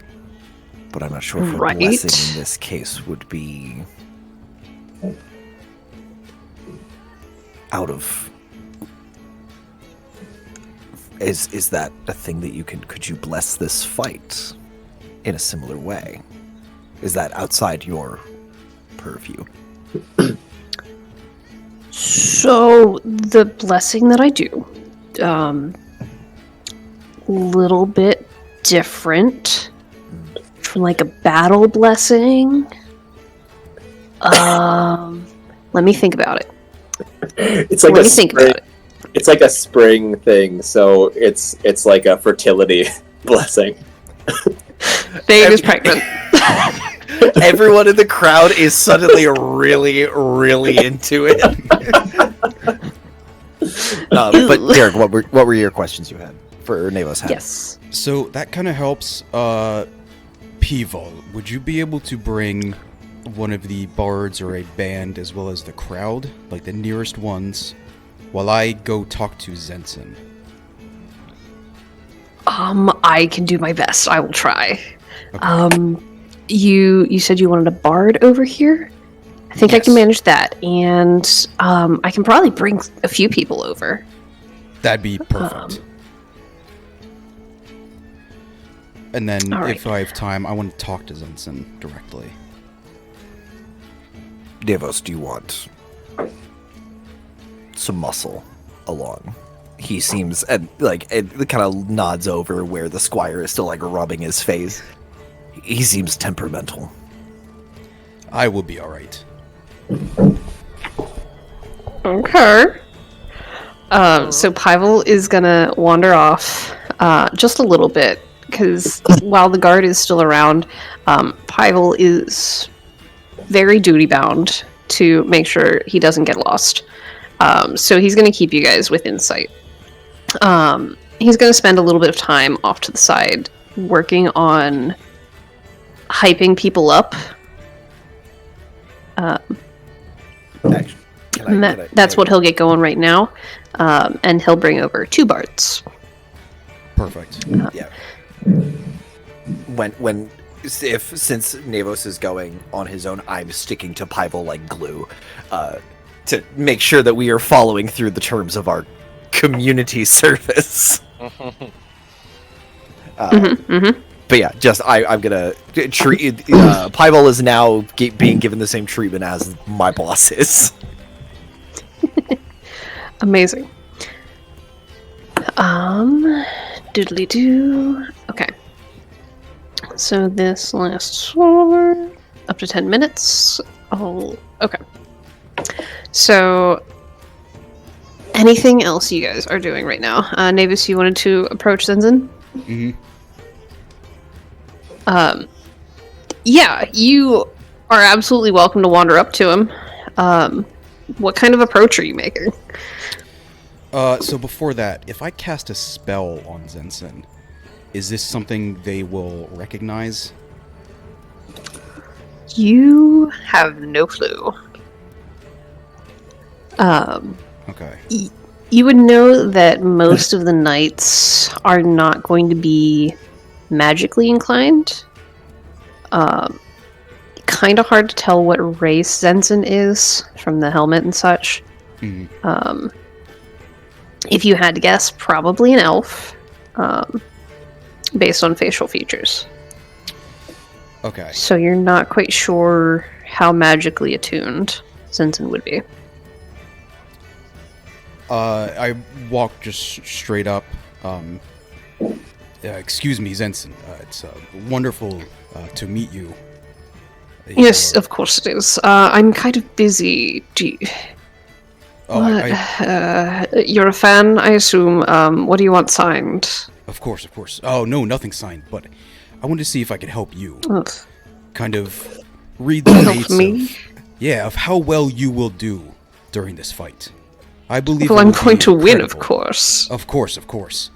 S1: but I'm not sure if a
S2: Right.
S1: blessing in this case would be out of. Is that a thing that you could you bless this fight in a similar way? Is that outside your purview?
S2: So the blessing that I do, little bit different from like a battle blessing. Let me think about it.
S4: It's like
S2: Let
S4: a
S2: me think
S4: spring,
S2: about it.
S4: it's like a spring thing, so it's like a fertility blessing.
S2: Babe is pregnant.
S1: Everyone in the crowd is suddenly really, really into it. But Derek, what were your questions you had for Navos? Had?
S2: Yes.
S5: So that kind of helps. Pival, would you be able to bring one of the bards or a band as well as the crowd, like the nearest ones, while I go talk to Zenson?
S2: I can do my best. I will try.
S5: Okay.
S2: You said you wanted a bard over here? I think I can
S5: Yes.
S2: manage that, and I can probably bring a few people over.
S5: That'd be perfect. And then,
S2: all right.
S5: if I have time, I want to talk to Zenson directly.
S1: Navos, do you want some muscle along? He seems and it kind of nods over where the squire is still like rubbing his face. He seems temperamental.
S5: I will be alright.
S2: Okay. So Pival is gonna wander off just a little bit, because while the guard is still around, Pival is very duty bound to make sure he doesn't get lost. So he's gonna keep you guys within sight. He's gonna spend a little bit of time off to the side working on hyping people up.
S1: Actually,
S2: That's what he'll get going right now. And he'll bring over 2 bards.
S5: Perfect.
S1: Yeah. Since Navos is going on his own, I'm sticking to Pival like glue, to make sure that we are following through the terms of our community service. But yeah, I'm gonna treat Pival is now being given the same treatment as my boss is.
S2: Amazing. Doodly doo. Okay. So this lasts for up to 10 minutes. Oh, okay. So, anything else you guys are doing right now? Navis, you wanted to approach Zenzen?
S5: Mm-hmm.
S2: Yeah, you are absolutely welcome to wander up to him. What kind of approach are you making?
S5: So before that, if I cast a spell on Zenson, is this something they will recognize?
S2: You have no clue.
S5: Okay.
S2: You would know that most of the knights are not going to be magically inclined. Kind of hard to tell what race Zenson is from the helmet and such.
S5: Mhm.
S2: If you had to guess, probably an elf, based on facial features.
S5: Okay.
S2: So you're not quite sure how magically attuned Zenson would be.
S5: I walk just straight up. Excuse me, Zenson. It's wonderful to meet you.
S2: Yes, of course it is. I'm kind of busy. You're a fan, I assume. What do you want signed?
S5: Of course. Oh, no, nothing signed, but I wanted to see if I could help you.
S2: Ugh.
S5: Kind of read the
S2: Help
S5: fates
S2: me?
S5: of... Yeah, of how well you will do during this fight. I believe.
S2: Well,
S5: it
S2: I'm
S5: will
S2: going
S5: be
S2: to win, of
S5: incredible.
S2: course.
S5: Of course, of course.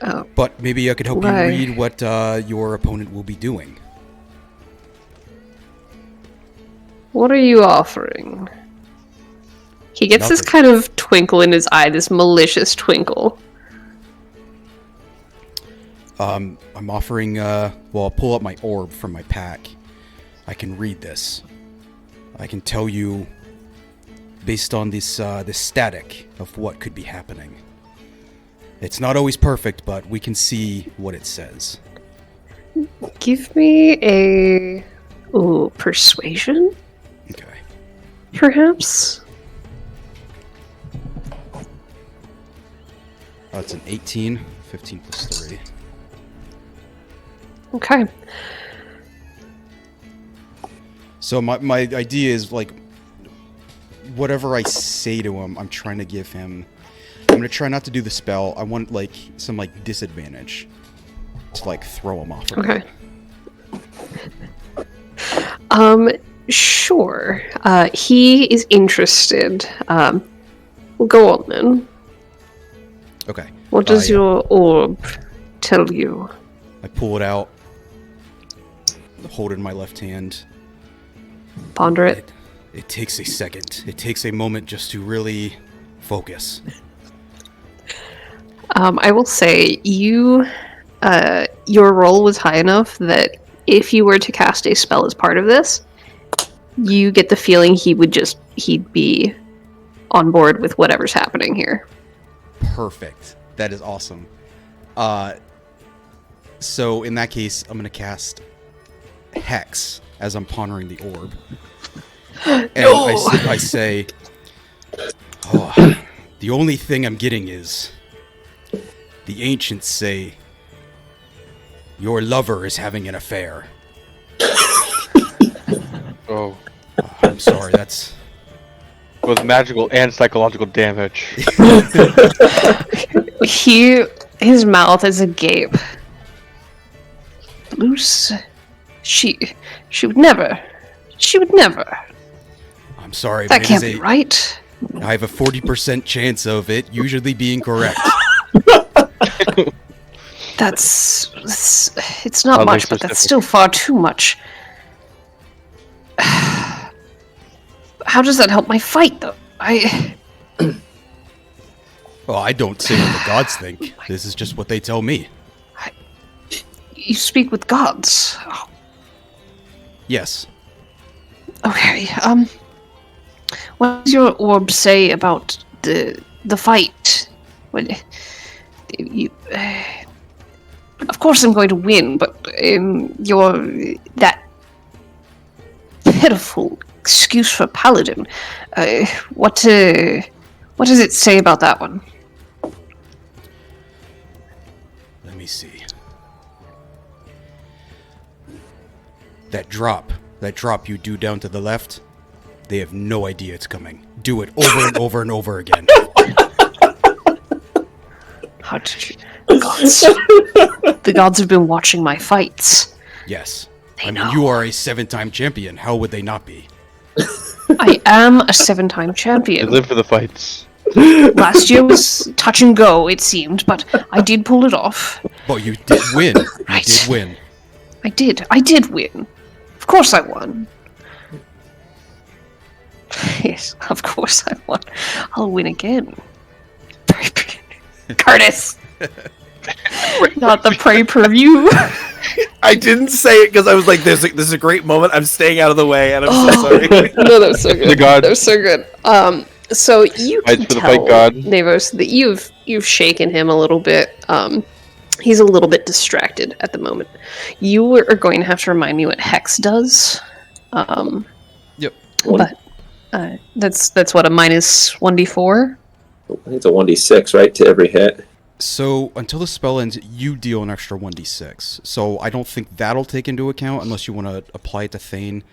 S2: Oh,
S5: But maybe I could help
S2: Why?
S5: you read what your opponent will be doing.
S2: what are you offering? He gets this
S5: Nothing.
S2: kind of twinkle in his eye, this malicious twinkle.
S5: I'm offering. Well, I'll pull up my orb from my pack. I can read this. I can tell you, based on this static of what could be happening. It's not always perfect, but we can see what it says.
S2: Give me a persuasion,
S5: Okay.
S2: perhaps.
S5: That's an 18. 15 plus 3.
S2: Okay.
S5: So my idea is, like, whatever I say to him, I'm trying to give him... I'm going to try not to do the spell. I want, like, some, like, disadvantage to, like, throw him off.
S2: Okay. Sure. He is interested. Well, go on then.
S5: Okay.
S2: What does
S5: Yeah.
S2: your orb tell you?
S5: I pull it out, hold it in my left hand.
S2: Ponder it.
S5: It takes a second. It takes a moment just to really focus.
S2: I will say your roll was high enough that if you were to cast a spell as part of this, you get the feeling he'd be on board with whatever's happening here.
S5: Perfect. That is awesome. So in that case, I'm gonna cast Hex as I'm pondering the orb, and I say, oh, the only thing I'm getting is the ancients say your lover is having an affair.
S3: Oh,
S5: I'm sorry. That's
S3: both magical and psychological damage.
S2: His mouth is agape. Luce, she would never. She would never.
S5: I'm sorry.
S2: That
S5: but
S2: can't be right.
S5: I have a 40% chance of it usually being correct.
S2: It's not
S3: Oddly
S2: much, but that's
S3: specific.
S2: still far too much. How does that help my fight, though?
S5: Well, I don't say what the gods think. This is just what they tell me.
S2: You speak with gods.
S5: Yes.
S2: Okay. What does your orb say about the fight? Of course, I'm going to win, but that pitiful excuse for paladin. What does it say about that one?
S5: Let me see. That drop you do down to the left, they have no idea it's coming. Do it over and over and over again.
S2: How did you... Gods. The gods have been watching my fights.
S5: Yes.
S2: They
S5: I mean,
S2: know.
S5: you are a 7-time champion. How would they not be?
S2: I am a 7-time
S3: I
S2: champion.
S3: live for the fights.
S2: Last year was touch and go, it seemed, but I did pull it off.
S5: But you did win. You
S2: Right.
S5: did win.
S2: I did win. Of course I won. Yes, of course I won. I'll win again. Curtis! Not the pay-per-view.
S1: I didn't say it because I was like, "This is a great moment. I'm staying out of the way," and I'm so sorry.
S2: No, that was so good.
S3: The god.
S2: That was so good. So you
S3: Fights
S2: can
S3: for the
S2: tell,
S3: fight god.
S2: Nevos, that you've shaken him a little bit. He's a little bit distracted at the moment. You are going to have to remind me what Hex does.
S5: Yep.
S2: But that's what, a minus 1d4?
S4: I think it's a 1d6, right, to every hit.
S5: So until the spell ends, you deal an extra 1d6. So I don't think that'll take into account unless you want to apply it to Thane.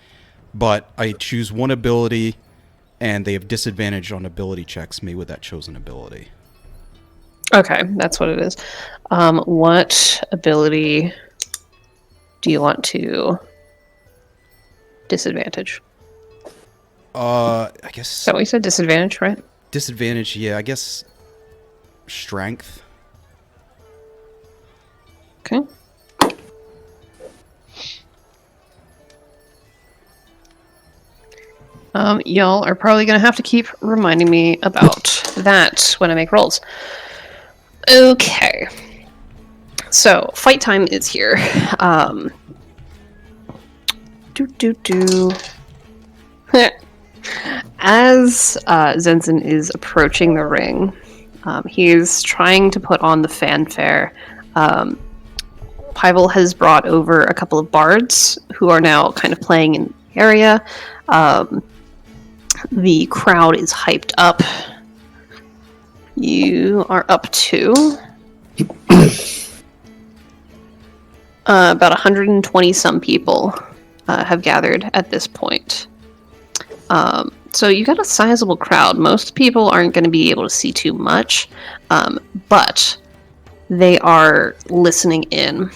S5: But I choose one ability, and they have disadvantage on ability checks made with that chosen ability.
S2: Okay, that's what it is. What ability do you want to disadvantage?
S5: I guess
S2: So we said disadvantage, right?
S5: disadvantage. Yeah, I guess strength.
S2: Okay. Y'all are probably gonna have to keep reminding me about that when I make rolls. Okay. So, fight time is here. As Zenson is approaching the ring, he is trying to put on the fanfare. Pyvel has brought over a couple of bards who are now kind of playing in the area. The crowd is hyped up. You are up to about 120 some people have gathered at this point. So you got a sizable crowd. Most people aren't going to be able to see too much, but they are listening in.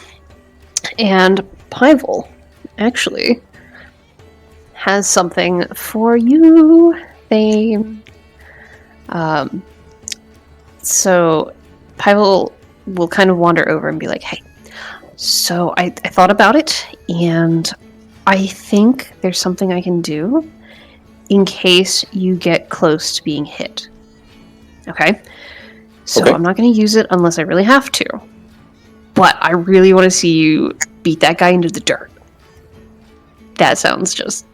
S2: And Pyvel actually has something for you. So Pyvel will kind of wander over and be like, hey, so I thought about it, and I think there's something I can do in case you get close to being hit. Okay? So
S4: Okay.
S2: I'm not going to use it unless I really have to. But I really want to see you beat that guy into the dirt. That sounds just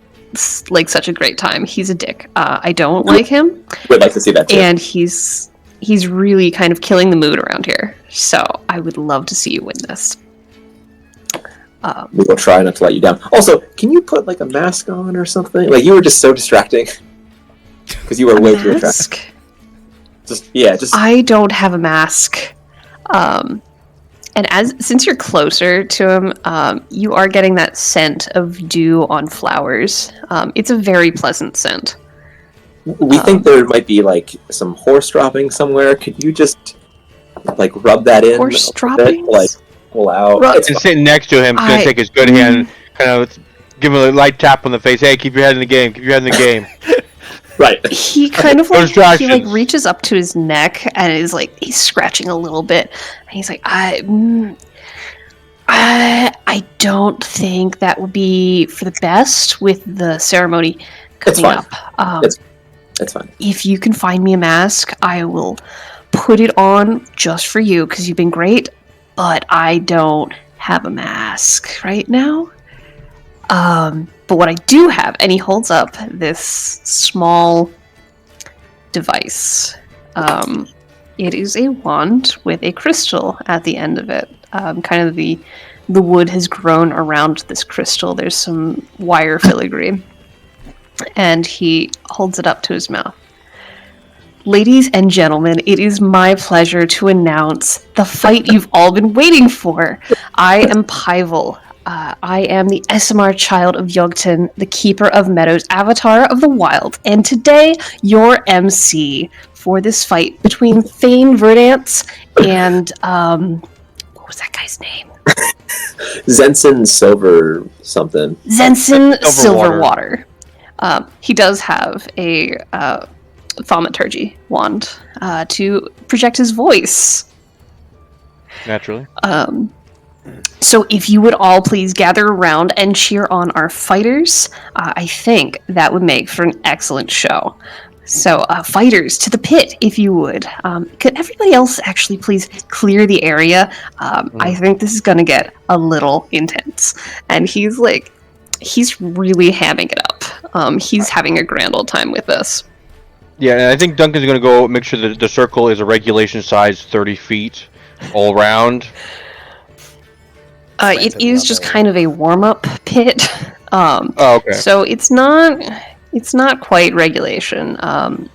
S2: like such a great time. He's a dick. I don't like him,
S4: Would like to see that too.
S2: and he's really kind of killing the mood around here. So I would love to see you win this.
S4: We will try not to let you down. Also, can you put like a mask on or something? Like, you were just so distracting because you were way too attractive.
S2: Mask? I don't have a mask. And since you're closer to him, you are getting that scent of dew on flowers. It's a very pleasant scent.
S4: We think there might be like some horse droppings somewhere. Could you just like rub that in?
S2: Horse
S4: a bit,
S2: droppings?
S4: like pull out.
S2: Rub-
S4: It's
S3: And
S4: fine.
S3: sitting next to him, he's gonna take his good hand, kind of give him a light tap on the face. Hey, keep your head in the game. Keep your head in the game.
S4: Right.
S2: He kind of
S3: No
S2: like
S3: distractions.
S2: reaches up to his neck and is like he's scratching a little bit. And he's like, I don't think that would be for the best with the ceremony
S4: It's
S2: coming
S4: fine.
S2: up.
S4: It's fine.
S2: If you can find me a mask, I will put it on just for you because you've been great. But I don't have a mask right now. But what I do have, and he holds up this small device. It is a wand with a crystal at the end of it. Kind of the wood has grown around this crystal. There's some wire filigree. And he holds it up to his mouth. Ladies and gentlemen, it is my pleasure to announce the fight you've all been waiting for. I am Pyvel. I am the SMR child of Yogton, the Keeper of Meadows, Avatar of the Wild, and today, your MC for this fight between Thane Verdance and, what was that guy's name?
S4: Zenson Silver something.
S2: Zenson
S3: Silverwater.
S2: Silverwater. He does have a thaumaturgy wand to project his voice.
S3: Naturally.
S2: So if you would all please gather around and cheer on our fighters, I think that would make for an excellent show. So fighters, to the pit, if you would. Could everybody else actually please clear the area? I think this is going to get a little intense. And he's really hamming it up. He's having a grand old time with this.
S3: Yeah, and I think Duncan's going to go make sure that the circle is a regulation size 30 feet all around.
S2: It is just kind of a warm-up pit.
S3: Okay.
S2: So it's not quite regulation.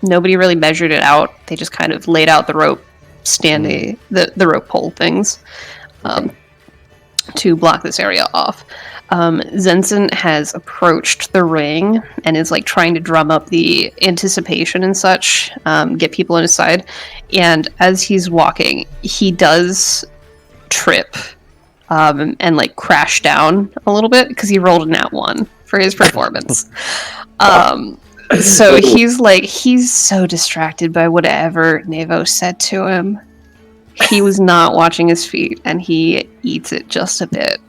S2: Nobody really measured it out. They just kind of laid out the rope standing, the rope pole things to block this area off. Zenson has approached the ring and is like trying to drum up the anticipation and such, get people on his side. And as he's walking, he does trip and like crash down a little bit because he rolled a nat 1 for his performance. So he's so distracted by whatever Nevo said to him. He was not watching his feet, and he eats it just a bit.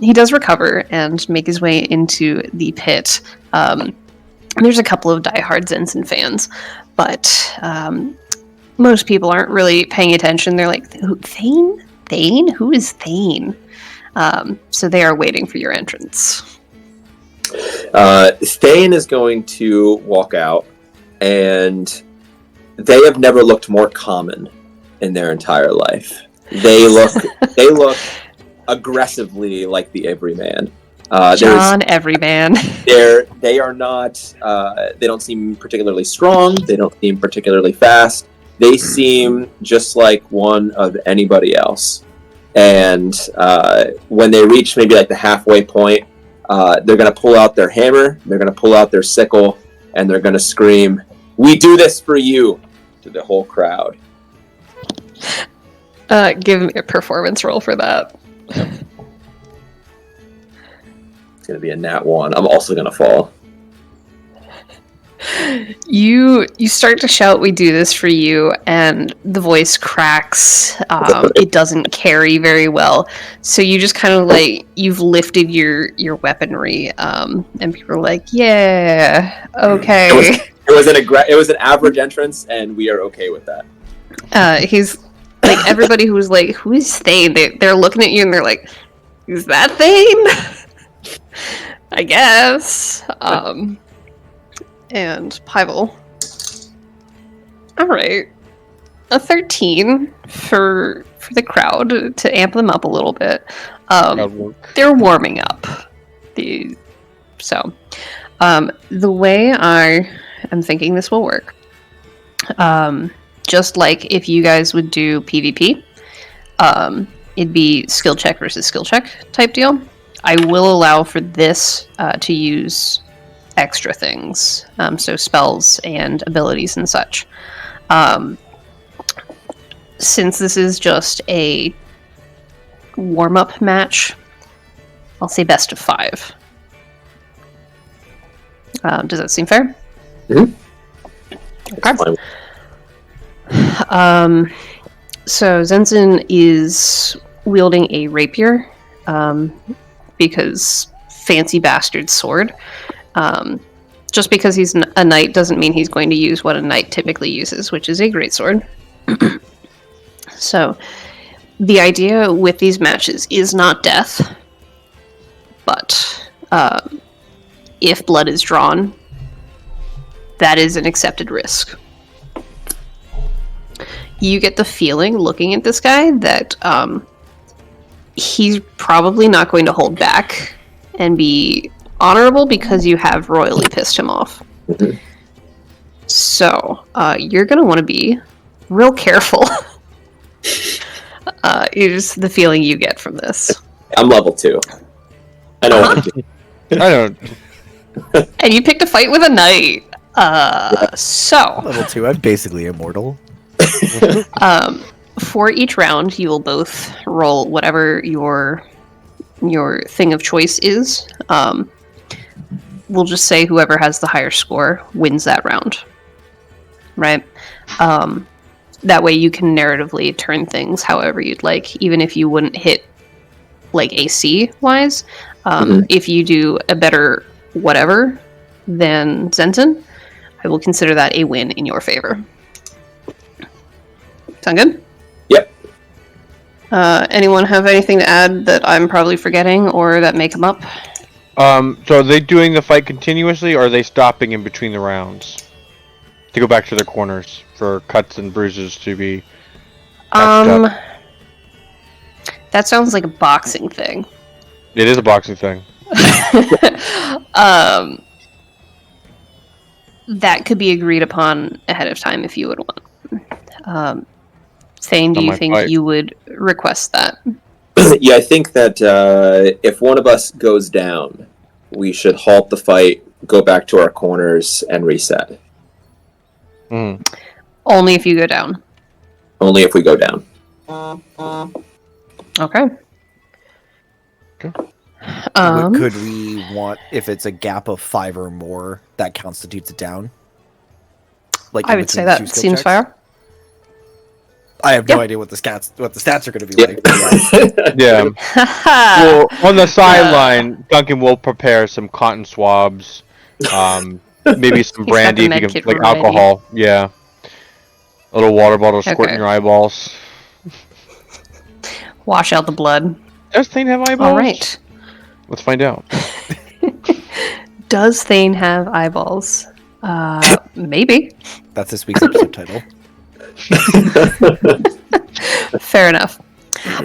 S2: He does recover and make his way into the pit. There's a couple of diehard Zenson fans, but most people aren't really paying attention. They're like, Thane? Thane? Who is Thane? So they are waiting for your entrance.
S4: Thane is going to walk out, and they have never looked more common in their entire life. They look aggressively like the Everyman.
S2: John Everyman.
S4: They are not. They don't seem particularly strong. They don't seem particularly fast. They seem just like one of anybody else. And when they reach maybe like the halfway point, they're going to pull out their hammer. They're going to pull out their sickle, and they're going to scream, "We do this for you!" to the whole crowd.
S2: Give me a performance roll for that.
S4: It's going to be a nat 1. I'm also going to fall.
S2: You start to shout, "We do this for you," and the voice cracks. It doesn't carry very well, so you just kind of like, you've lifted your weaponry, and people are like, "Yeah, okay."
S4: It was an average entrance, and we are okay with that.
S2: He's like, everybody who's like, "Who is Thane?" They're looking at you and they're like, "Is that Thane?" I guess. And Pivel. Alright. A 13 for the crowd to amp them up a little bit. They're warming up. The way I am thinking this will work, just like if you guys would do PvP, it'd be skill check versus skill check type deal. I will allow for this to use extra things, so spells and abilities and such. Since this is just a warm-up match, I'll say best of 5. Does that seem fair?
S4: Mm-hmm.
S2: Okay. So Zenson is wielding a rapier, because fancy bastard sword. Just because he's a knight doesn't mean he's going to use what a knight typically uses, which is a greatsword. So, the idea with these matches is not death, but if blood is drawn, that is an accepted risk. You get the feeling, looking at this guy, that he's probably not going to hold back and be honorable because you have royally pissed him off.
S4: Mm-hmm.
S2: So, you're going to want to be real careful. Is the feeling you get from this.
S4: I'm level 2. I know what to do.
S3: I don't.
S2: And you picked a fight with a knight. So...
S1: Level 2, I'm basically immortal.
S2: For each round, you will both roll whatever your thing of choice is. We'll just say whoever has the higher score wins that round. Right? That way you can narratively turn things however you'd like, even if you wouldn't hit, like, AC-wise. If you do a better whatever than Zenton, I will consider that a win in your favor. Sound good?
S4: Yep.
S2: Anyone have anything to add that I'm probably forgetting or that may come up?
S3: So are they doing the fight continuously, or are they stopping in between the rounds to go back to their corners for cuts and bruises to be patched up?
S2: That sounds like a boxing thing.
S3: It is a boxing thing.
S2: That could be agreed upon ahead of time if you would want. Thane, do you think you would request that?
S4: Yeah, I think that if one of us goes down, we should halt the fight, go back to our corners, and reset.
S3: Mm.
S2: Only if you go down.
S4: Only if we go down.
S2: Okay.
S1: Could we want, if it's a gap of 5 or more, that constitutes a down. Like
S2: I
S1: in
S2: would say
S1: between the
S2: that
S1: 2 skill
S2: seems
S1: checks?
S2: fair.
S1: I have no
S2: Yeah.
S1: idea what the stats are going to be
S4: Yeah.
S1: like. But yeah.
S3: Yeah.
S2: Haha.
S3: Well, on the sideline, Duncan will prepare some cotton swabs, maybe some
S2: He's got the
S3: brandy, if you
S2: med
S3: can,
S2: kit
S3: like
S2: ready.
S3: alcohol. Yeah. A little water bottle squirt
S2: Okay.
S3: in your eyeballs.
S2: Wash out the blood.
S3: Does Thane have eyeballs?
S2: All right.
S3: Let's find out.
S2: Does Thane have eyeballs? Maybe.
S1: That's this week's episode title.
S2: Fair enough.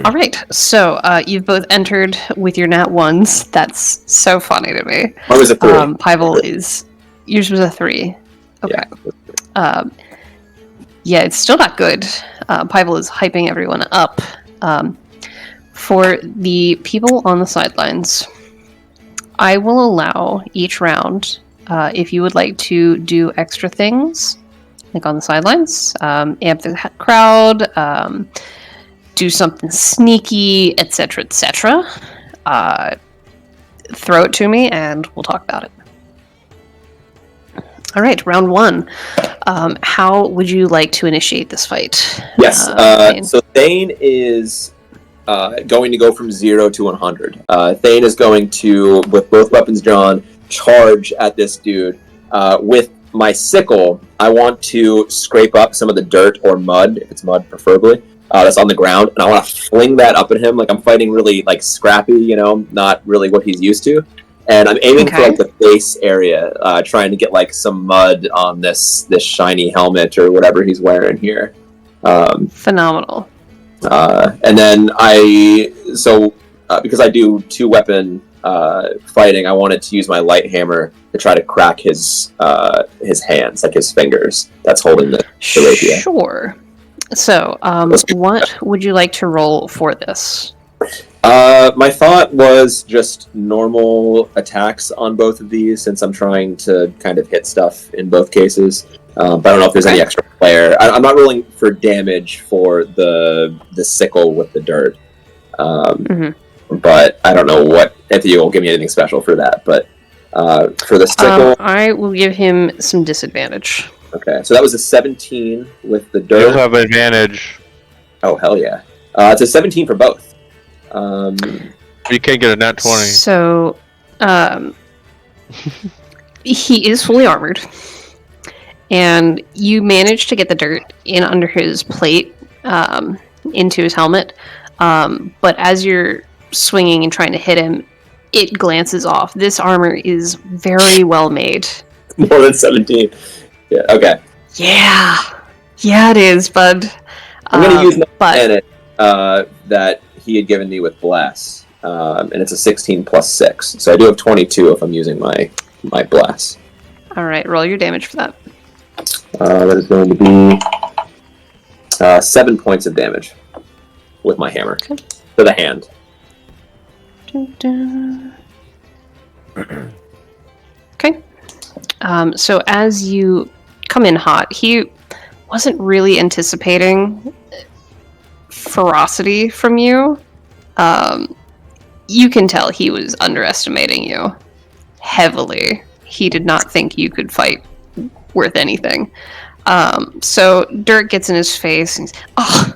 S2: All right. So you've both entered with your nat ones. That's so funny to me.
S4: What was a 3?
S2: Pivel is yours was a 3. Okay. Yeah, it's still not good. Pivel is hyping everyone up. For the people on the sidelines, I will allow each round, if you would like to do extra things, like on the sidelines, amp the crowd, do something sneaky, etc., etc. Throw it to me, and we'll talk about it. All right, round 1. How would you like to initiate this fight?
S4: Yes.
S2: Thane?
S4: So Thane is going to go from 0 to 100. Thane is going to, with both weapons drawn, charge at this dude. With my sickle, I want to scrape up some of the dirt or mud, if it's mud preferably, that's on the ground, and I want to fling that up at him like I'm fighting really like scrappy, you know, not really what he's used to. And I'm aiming for like the face area, trying to get like some mud on this shiny helmet or whatever he's wearing here.
S2: Phenomenal.
S4: And then because I do 2-weapon fighting, I wanted to use my light hammer to try to crack his hands, like his fingers that's holding the rapier.
S2: Sure. So, what would you like to roll for this?
S4: My thought was just normal attacks on both of these, since I'm trying to kind of hit stuff in both cases. But I don't know if there's any extra flair. I'm not rolling for damage for the sickle with the dirt. But I don't know if you will give me anything special for that. But for the sickle,
S2: I will give him some disadvantage.
S4: okay. So that was a 17 with the
S3: You'll
S4: dirt.
S3: have advantage.
S4: Oh hell yeah! It's a 17 for both.
S3: You can't get a nat 20.
S2: So, he is fully armored, and you manage to get the dirt in under his plate, into his helmet. But as you're swinging and trying to hit him, it glances off. This armor is very well made.
S4: More than 17. Yeah. Okay.
S2: Yeah, it is, bud.
S4: I'm gonna use my
S2: but
S4: planet that he had given me with Bless, and it's a 16 plus 6. So I do have 22 if I'm using my Bless.
S2: all right, roll your damage for that.
S4: That is going to be 7 points of damage with my hammer to the hand.
S2: Okay. So as you come in hot, he wasn't really anticipating ferocity from you. You can tell he was underestimating you heavily. He did not think you could fight worth anything. So dirt gets in his face and he's, oh,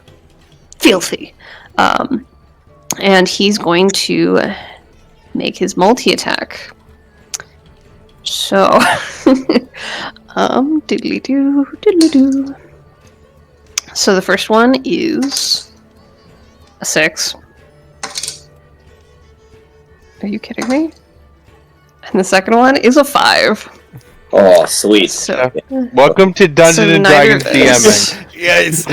S2: filthy. And he's going to make his multi-attack. So, diddly-doo. So the first one is a 6. Are you kidding me? And the second one is a 5.
S4: Oh, sweet.
S2: So,
S3: Welcome to Dungeons and
S2: neither
S3: Dragons
S2: of those-
S3: DMing.
S1: Yeah, it's.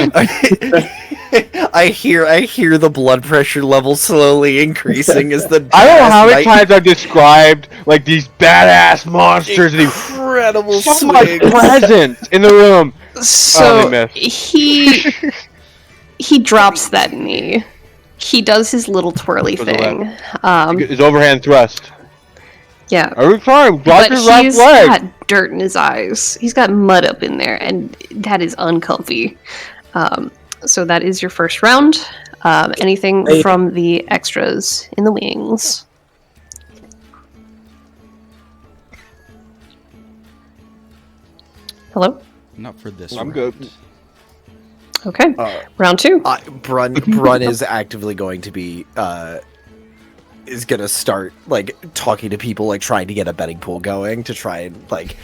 S1: I hear the blood pressure level slowly increasing as the.
S3: I don't know how many
S1: night-
S3: times I've described like these badass monsters and these
S1: Incredible
S3: so much
S1: swings.
S3: presence in the room.
S2: So
S3: they missed.
S2: he drops that knee. He does his little twirly
S3: Goes
S2: thing.
S3: His overhand thrust.
S2: Yeah.
S3: Every time, drop
S2: But
S3: your left
S2: he's
S3: leg.
S2: got dirt in his eyes. He's got mud up in there, and that is uncomfy. So that is your first round. Anything from the extras in the wings? Hello?
S5: Not for this.
S3: I'm
S5: round.
S3: good.
S2: Okay. Round 2.
S1: Brun is actively going to be is gonna start like talking to people, like trying to get a betting pool going to try and like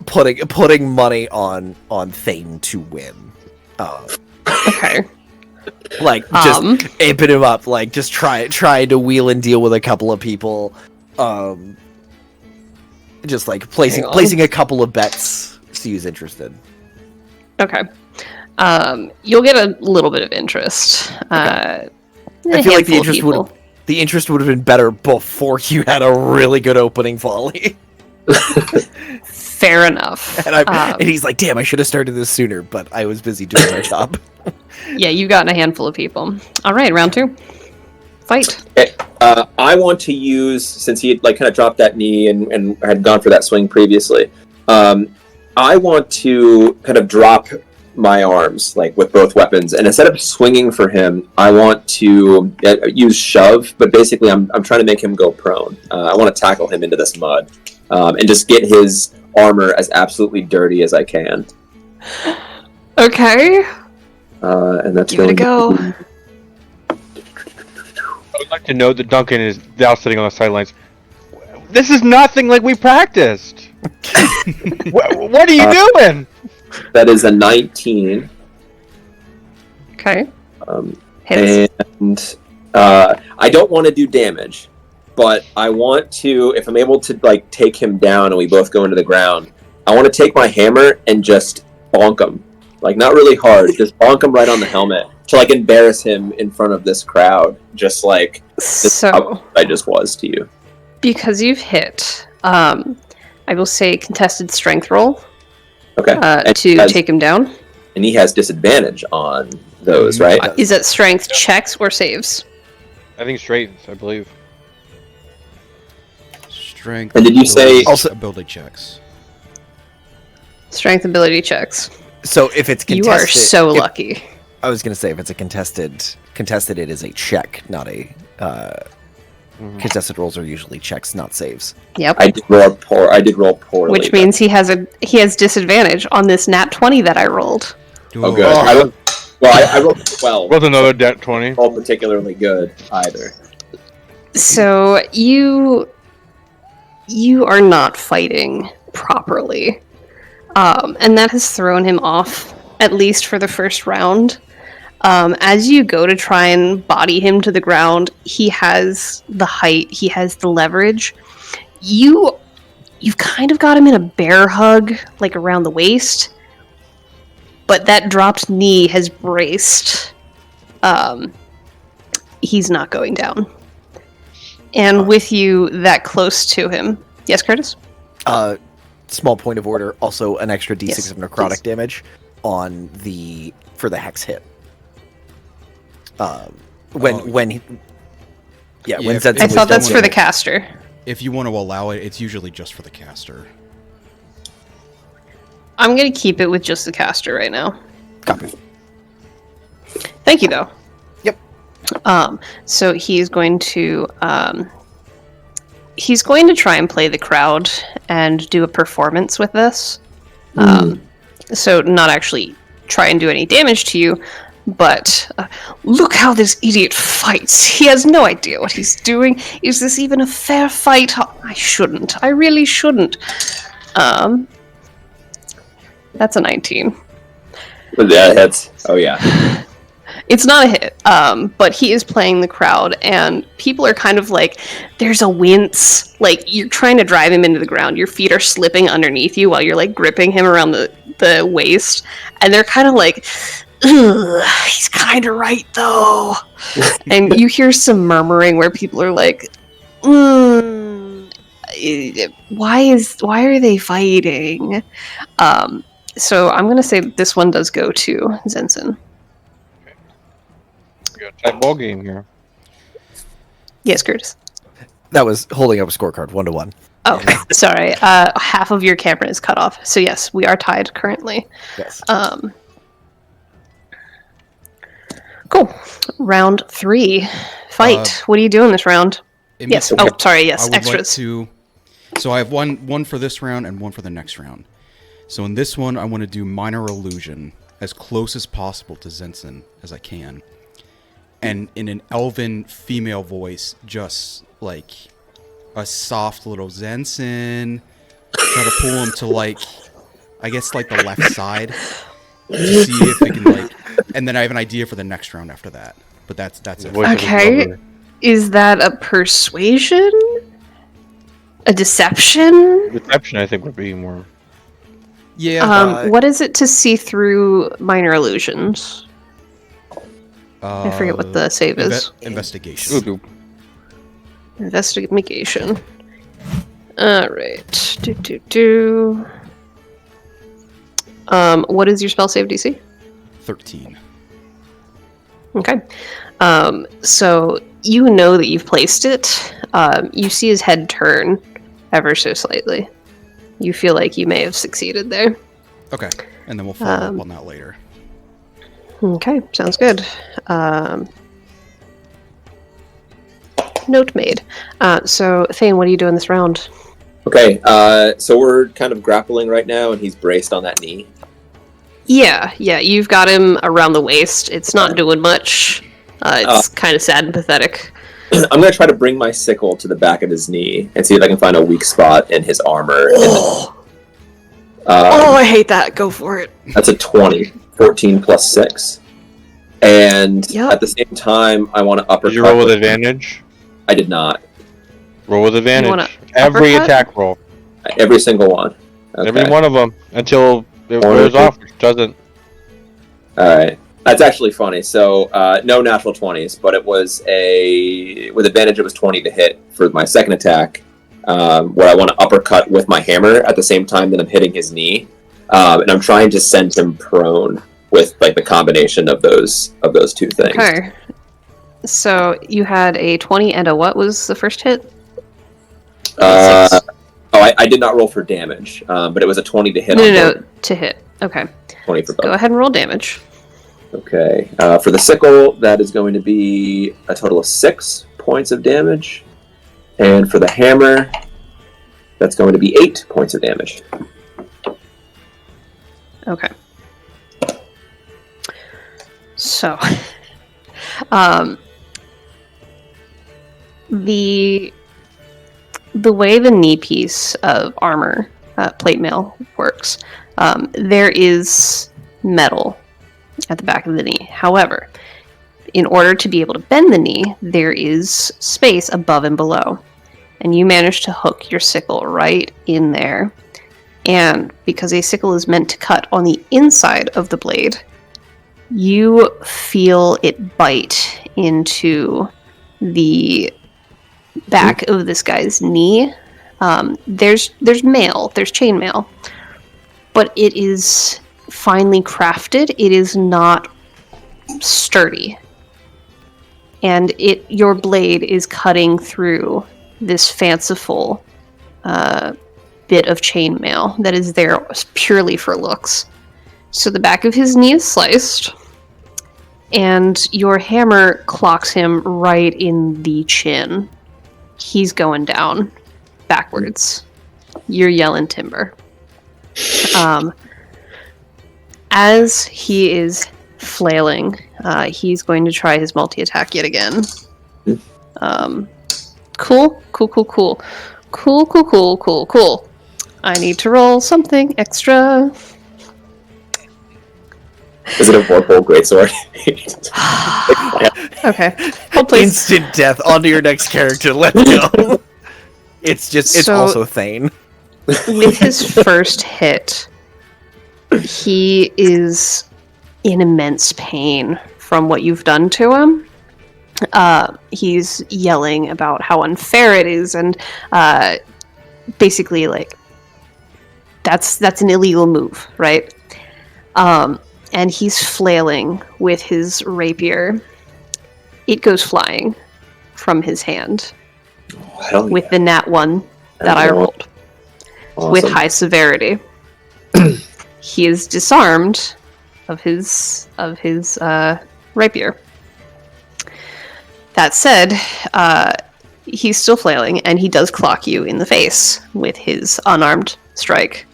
S1: putting money on Thane to win.
S2: Okay.
S1: Like just amping him up, like just trying to wheel and deal with a couple of people. Just like placing a couple of bets. See who's interested.
S2: Okay. You'll get a little bit of interest.
S1: I feel like the interest would have been better before you had a really good opening volley.
S2: Fair enough.
S1: And he's like, "Damn, I should have started this sooner, but I was busy doing my job."
S2: Yeah, you've gotten a handful of people. All right, round 2. Fight.
S4: Okay. I want to use, since he had like kind of dropped that knee and had gone for that swing previously. I want to kind of drop my arms like with both weapons, and instead of swinging for him, I want to use shove. But basically, I'm trying to make him go prone. I want to tackle him into this mud and just get his armor as absolutely dirty as I can.
S2: Okay.
S4: And that's
S2: Give it a go.
S3: I would like to know that Duncan is now sitting on the sidelines. This is nothing like we practiced. What are you doing?
S4: That is a 19.
S2: Okay. Hits.
S4: And I don't want to do damage, but I want to, if I'm able to like take him down and we both go into the ground, I want to take my hammer and just bonk him. Like, not really hard, just bonk him right on the helmet to like embarrass him in front of this crowd, just like this I just was to you.
S2: Because you've hit, I will say contested strength roll.
S4: Okay.
S2: To take him down.
S4: And he has disadvantage on those, right?
S2: Is that strength checks or saves?
S3: I think straight, I believe.
S5: Strength.
S4: And did you say
S5: also ability checks?
S2: Strength ability checks.
S1: So if it's contested,
S2: you are so lucky.
S1: I was gonna say if it's a contested, it is a check, not a. Contested rolls are usually checks, not saves.
S2: Yep.
S4: I did roll poorly.
S2: Which means he has disadvantage on this nat 20 that I rolled.
S4: Oh, good. I rolled 12.
S3: Was another nat 20.
S4: All particularly good either.
S2: So you are not fighting properly, and that has thrown him off, at least for the first round. As you go to try and body him to the ground, he has the height, he has the leverage. You've kind of got him in a bear hug, like around the waist, but that dropped knee has braced. He's not going down. And with you that close to him. Yes, Curtis?
S1: Small point of order, also an extra d6
S2: Yes,
S1: of necrotic
S2: please.
S1: damage for the hex hit. When Zenson
S2: I thought that's for the caster.
S5: If you want to allow it, it's usually just for the caster.
S2: I'm going to keep it with just the caster right now.
S1: Copy.
S2: Thank you, though.
S1: Yep.
S2: So he's going to try and play the crowd and do a performance with this. So not actually try and do any damage to you, but look how this idiot fights. He has no idea what he's doing. Is this even a fair fight? I shouldn't. I really shouldn't. That's a 19.
S4: That hits. Oh, yeah.
S2: It's not a hit, but he is playing the crowd, and people are kind of like, there's a wince. Like, you're trying to drive him into the ground. Your feet are slipping underneath you while you're, like, gripping him around the waist. And they're kind of like, ugh, he's kind of right, though. And you hear some murmuring where people are like, why are they fighting? So I'm going to say this one does go to Zenson.
S3: We got a tight ball game here.
S2: Yes, Curtis.
S1: That was holding up a scorecard, 1-1.
S2: Oh, sorry. Half of your camera is cut off. So yes, we are tied currently.
S1: Yes.
S2: Cool. Round 3. Fight. What are you doing this round? Yes. Oh, sorry. Yes.
S5: I would
S2: Extras.
S5: so I have one for this round and one for the next round. So in this one, I want to do Minor Illusion as close as possible to Zenson as I can. And in an elven female voice, just like a soft little Zenson. Try to pull him to like, I guess like the left side to see if it can like, and then I have an idea for the next round after that. But that's it.
S3: Voice of his
S2: Okay.
S3: mother.
S2: Is that a persuasion? A deception?
S3: Deception, I think, would be more.
S5: Yeah.
S2: What is it to see through minor illusions? I forget what the save is.
S5: Investigation.
S3: Ooh,
S2: Investigation. Alright. What is your spell save DC?
S5: 13.
S2: Okay. So you know that you've placed it. You see his head turn ever so slightly. You feel like you may have succeeded there.
S5: Okay. And then we'll follow up on that later.
S2: Okay, sounds good. Note made. So, Thane, what are you doing this round?
S4: Okay, so we're kind of grappling right now, and he's braced on that knee.
S2: Yeah, you've got him around the waist. It's not doing much. It's kind of sad and pathetic.
S4: I'm going to try to bring my sickle to the back of his knee and see if I can find a weak spot in his armor.
S2: I hate that. Go for it.
S4: That's a 20. 14 plus 6. And
S2: Yep.
S4: at the same time, I want to uppercut.
S3: Did you roll with advantage?
S4: I did not.
S3: Roll with advantage.
S2: wanna
S3: Every
S2: uppercut?
S3: attack roll.
S4: Every single one. Okay.
S3: Every one of them until it
S4: Or
S3: wears
S4: if it-
S3: off, which doesn't.
S4: Alright. That's actually funny. So, no natural 20s, but it was with advantage, it was 20 to hit for my second attack, where I want to uppercut with my hammer at the same time that I'm hitting his knee. And I'm trying to send him prone with like the combination of those two things.
S2: Okay. So, you had a 20 and a what was the first hit?
S4: I did not roll for damage, but it was a 20 to hit.
S2: No, to hit. Okay.
S4: 20 for both.
S2: Go ahead and roll damage.
S4: Okay. For the sickle, that is going to be a total of 6 points of damage. And for the hammer, that's going to be 8 points of damage.
S2: Okay. So, the way the knee piece of armor, plate mail, works, there is metal at the back of the knee. However, in order to be able to bend the knee, there is space above and below. And you manage to hook your sickle right in there. And because a sickle is meant to cut on the inside of the blade, you feel it bite into the back of this guy's knee. There's mail, there's chain mail, but it is finely crafted. It is not sturdy, and your blade is cutting through this fanciful bit of chainmail that is there purely for looks. So the back of his knee is sliced, and your hammer clocks him right in the chin. He's going down backwards. You're yelling timber. As he is flailing, he's going to try his multi-attack yet again. Cool. I need to roll something extra.
S4: Is it a Vorpal Greatsword?
S2: Okay. Hold please.
S1: Instant death onto your next character. Let's go. It's
S2: So-
S1: also Thane.
S2: With his first hit, he is in immense pain from what you've done to him. He's yelling about how unfair it is, and basically, like, that's an illegal move, right? And he's flailing with his rapier. It goes flying from his hand
S4: Hell
S2: with
S4: yeah.
S2: the nat 1 that I rolled.
S4: Awesome.
S2: With high severity. He is disarmed of his rapier. That said, he's still flailing, and he does clock you in the face with his unarmed strike.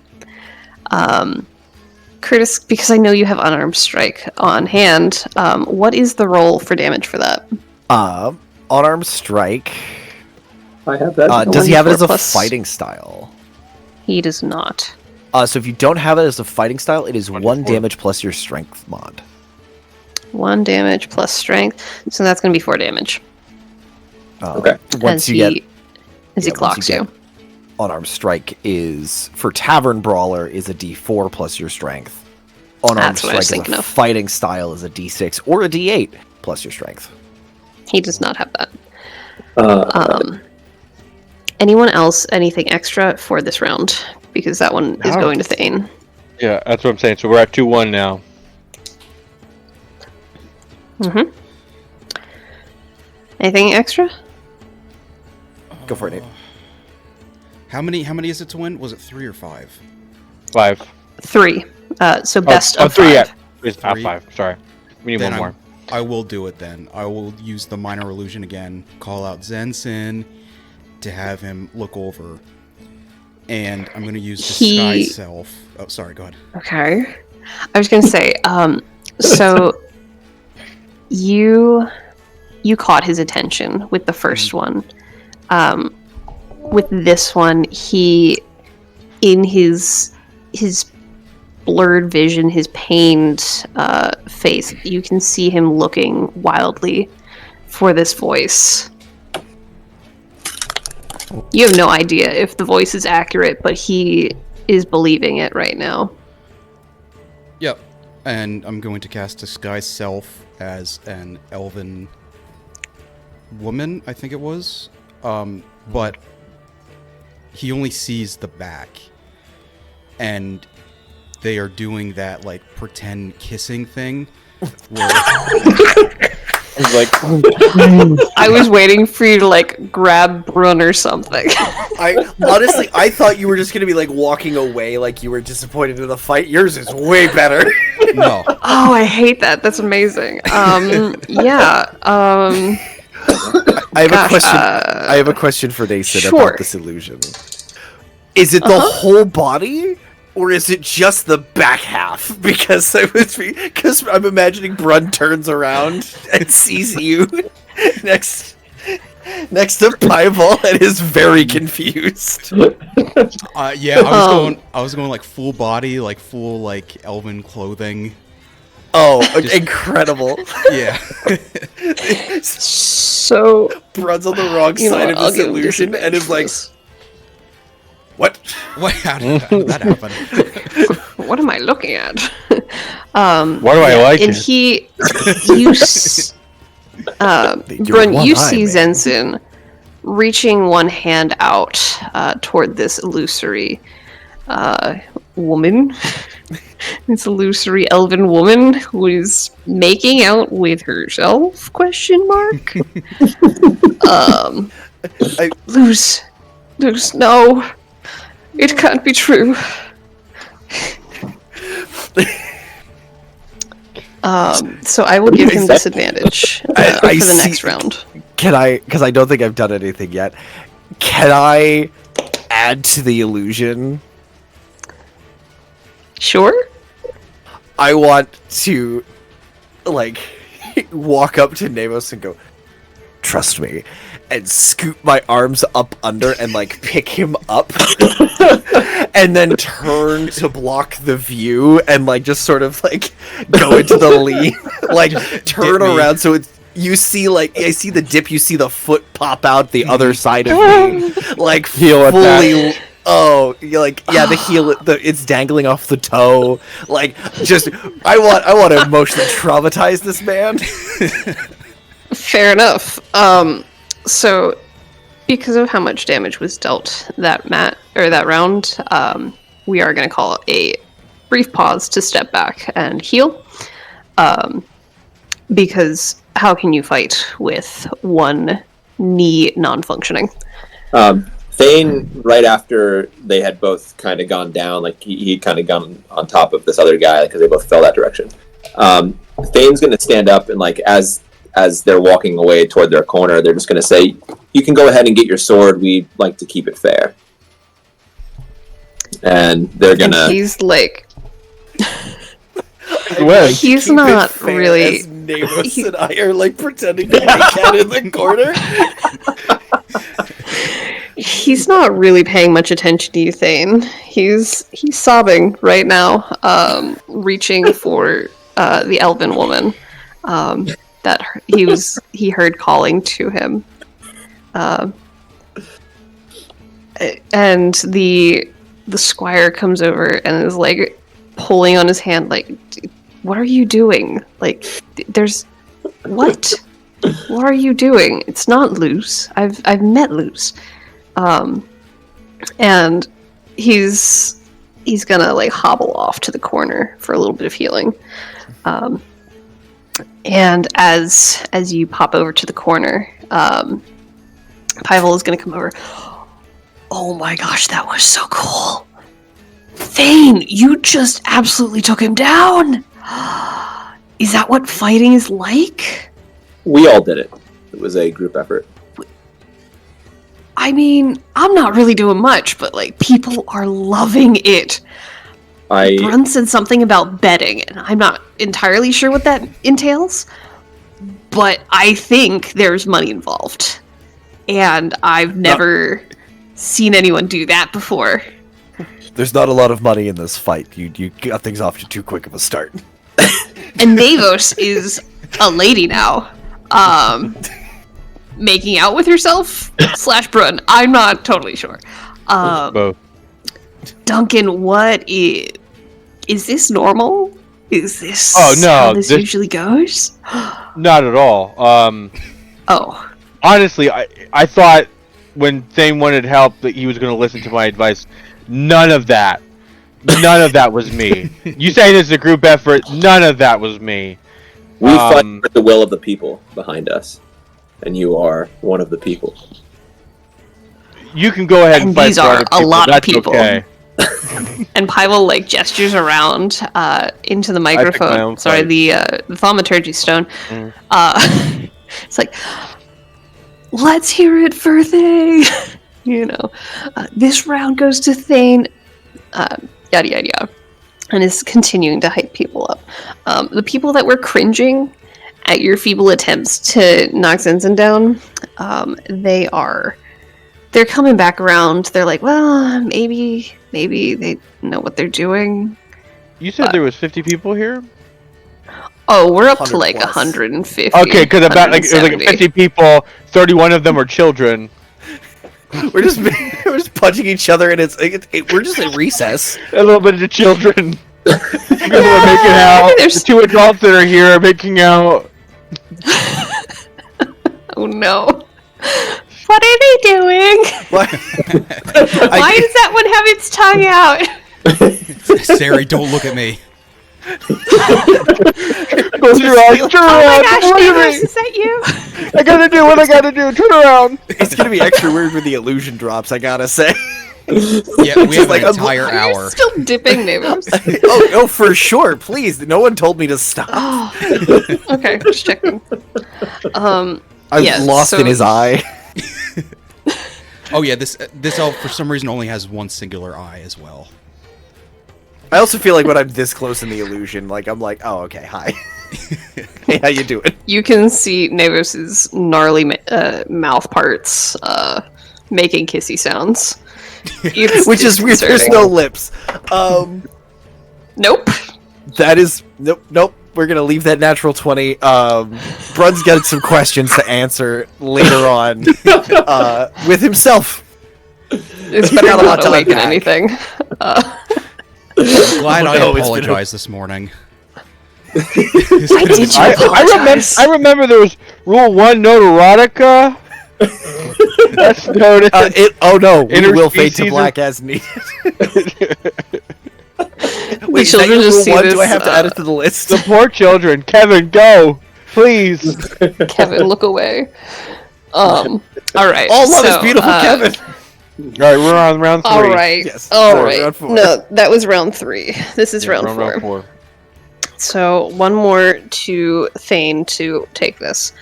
S2: Curtis, because I know you have unarmed strike on hand, what is the roll for damage for that?
S1: Unarmed strike.
S4: I have that.
S1: Does he have it as a
S2: 1d4
S1: fighting style?
S2: He does not.
S1: So if you don't have it as a fighting style, it is 1 damage plus your strength mod.
S2: 1 damage plus strength, so that's going to be 4 damage.
S4: Okay.
S1: Once
S2: As
S1: you
S2: he clocks you.
S1: unarmed strike is for Tavern Brawler is a D4 plus your strength. Unarmed
S2: That's what I was
S1: strike
S2: thinking
S1: as a
S2: of.
S1: fighting style is a D6 or a D8 plus your strength.
S2: He does not have that. Anyone else, anything extra for this round? Because that one is
S3: No.
S2: going to Thane.
S3: Yeah, that's what I'm saying. So we're at 2-1 now.
S2: Mm-hmm. Anything extra?
S1: Go for it, Nate.
S5: How many is it to win? Was it 3 or 5?
S3: 5.
S2: 3. So best of
S3: 3,
S2: 5.
S3: yeah. It's not
S5: Three.
S3: 5. Sorry. We need
S5: Then
S3: one more.
S5: I will do it then. I will use the minor illusion again, call out Zensin to have him look over. And I'm going to use disguise self. Oh, sorry, go ahead.
S2: Okay. I was going to say, so you caught his attention with the first one. With this one, he, in his blurred vision, his pained face, you can see him looking wildly for this voice. You have no idea if the voice is accurate, but he is believing it right now.
S5: Yep. And I'm going to cast disguise self as an elven woman, I think it was. But he only sees the back. And they are doing that, like, pretend kissing thing. Where
S3: Like,
S2: I was waiting for you to, like, grab Brun or something.
S1: I thought you were just gonna be like walking away, like you were disappointed in the fight. Yours is way better.
S5: no.
S2: Oh, I hate that. That's amazing. Yeah.
S1: I have
S2: Gosh,
S1: a question. I have a question for Nason
S2: sure.
S1: about this illusion. Is it the whole body, or is it just the back half? Because I'm imagining Brun turns around and sees you next to Pieball and is very confused.
S5: Yeah, I was going like full body, like full like elven clothing.
S1: Oh, incredible!
S5: Yeah.
S2: So,
S1: Brun's on the wrong
S2: you know
S1: side
S2: what,
S1: of
S2: I'll
S1: this
S2: give him
S1: illusion and is like,
S2: disadvantage
S1: "What?"
S5: What? How did that happen?
S2: for this. What am I looking at?
S3: why do I like
S2: and
S3: it?
S2: Brun,
S1: one
S2: you
S1: eye,
S2: see
S1: man.
S2: Zensin reaching one hand out toward this illusory woman. This illusory elven woman who is making out with herself? Question mark. Luz, no, it can't be true. So I will give him disadvantage
S1: I
S2: for the
S1: see-
S2: next round.
S1: Can I? Because I don't think I've done anything yet. Can I add to the illusion?
S2: Sure.
S1: I want to, like, walk up to Nemos and go, "Trust me," and scoop my arms up under and, like, pick him up. And then turn to block the view and, like, just sort of, like, go into the lean. Like, turn
S5: Dip me.
S1: around so it's. You see, like, I see the dip, you see the foot pop out the other side of me. Like,
S3: Heel
S1: fully. Oh, you're like, yeah, the heel, it's dangling off the toe. Like, just, I want to emotionally traumatize this man.
S2: Fair enough. So because of how much damage was dealt that round, we are going to call a brief pause to step back and heal. Because how can you fight with one knee non-functioning?
S4: Thane, right after they had both kind of gone down, like he'd kind of gone on top of this other guy because they both fell that direction. Thane's going to stand up and, like, as they're walking away toward their corner, they're just going to say, "You can go ahead and get your sword. We'd like to keep it fair." and they're
S2: And
S4: gonna.
S2: he's like,
S3: Well,
S2: he's
S1: Keep it
S2: not
S1: fair
S2: really.
S1: as Navos and I are like pretending to be a cat in the corner.
S2: He's not really paying much attention to you, Thane. He's sobbing right now, reaching for the elven woman that he heard calling to him, and the squire comes over and is like pulling on his hand, like, "What are you doing? Like, there's what? What are you doing? It's not Luce. I've met Luce." And he's gonna like hobble off to the corner for a little bit of healing. And as you pop over to the corner, Pyvel is gonna come over. Oh my gosh, that was so cool. Thane, you just absolutely took him down. Is that what fighting is like?
S4: We all did it. It was a group effort.
S2: I mean, I'm not really doing much, but like people are loving it. Brun said something about betting, and I'm not entirely sure what that entails, but I think there's money involved. And I've never seen anyone do that before.
S1: There's not a lot of money in this fight. You got things off to too quick of a start.
S2: And Navos is a lady now. Making out with herself / Brun. I'm not totally sure.
S3: both.
S2: Duncan, what is this normal? Is this
S3: no,
S2: how this usually goes?
S3: Not at all.
S2: Oh.
S3: Honestly, I thought when Thane wanted help that he was going to listen to my advice. None of that. None of that was me. You say this is a group effort. None of that was me.
S4: We fight with the will of the people behind us, and you are one of the people.
S3: You can go ahead and fight
S2: these
S3: for
S2: are
S3: other
S2: a
S3: people.
S2: lot of
S3: That's
S2: people.
S3: Okay.
S2: And Pyvel like gestures around into the
S3: my
S2: microphone.
S3: own
S2: Sorry,
S3: fight.
S2: the thaumaturgy stone. It's like, let's hear it for Thane. This round goes to Thane. Yada yada yada, and is continuing to hype people up. The people that were cringing at your feeble attempts to knock Zenzen down, they're coming back around. They're like, well, maybe they know what they're doing.
S3: You said there was 50 people here?
S2: Oh, we're up to
S1: 100
S2: like
S1: plus.
S2: 150.
S3: Okay, because about like it was like
S2: 170.
S3: 50 people, 31 of them are children.
S1: We're just punching each other, and we're just at recess.
S3: A little bit of the children. People are making out.
S2: There's-
S3: The two adults that are here are making out.
S2: Oh no. What are they doing?
S1: What?
S2: Why does that one have its tongue out?
S5: Sari, don't look at me.
S3: Go turn around. Turn
S2: Oh my
S3: around.
S2: gosh,
S3: Look at
S2: Navos,
S3: me.
S2: is that you?
S3: I gotta do what I gotta do. Turn around.
S1: It's gonna be extra weird when the illusion drops. I gotta say.
S5: Yeah, we have
S1: like,
S5: an entire
S2: Are you
S5: hour.
S2: still dipping, Navos?
S1: Oh, for sure. Please, no one told me to stop.
S2: Oh, okay, just checking.
S1: I'm
S2: yeah,
S1: lost
S2: so-
S1: in his eye.
S5: Oh yeah, this elf for some reason only has one singular eye as well.
S1: I also feel like when I'm this close in the illusion, like I'm like, oh, okay, hi. Hey, how you doing?
S2: You can see Navos's gnarly mouth parts making kissy sounds.
S1: Which is weird. There's
S2: disconcerting.
S1: no lips.
S2: Nope.
S1: That is nope. We're gonna leave that natural 20. Brun's got some questions to answer later on with himself.
S2: It's better
S1: Got a lot
S2: not
S1: to
S2: awaken
S1: unpack.
S2: anything.
S5: I'm glad I
S1: No, it's been
S5: apologized this morning.
S2: Why did you apologize?
S3: I remember there was rule 1, no erotica. That's noted.
S1: Oh no, we will fade to
S3: Interspecies
S1: black as needed.
S2: The
S1: Is that
S2: children
S1: your
S2: just
S1: rule
S2: see
S1: one?
S2: this.
S1: Do I have to add it to the list?
S3: The poor children. Kevin, go. Please.
S2: Kevin, look away. All right.
S1: All love is
S2: so,
S1: beautiful, Kevin.
S3: Alright, we're on round 3.
S2: All right.
S1: Yes.
S2: All
S1: Sorry,
S2: right.
S1: round 4.
S2: No, that was round 3. This is
S3: Yeah,
S2: round
S3: we're on
S2: 4.
S3: round 4.
S2: So one more to Thane to take this.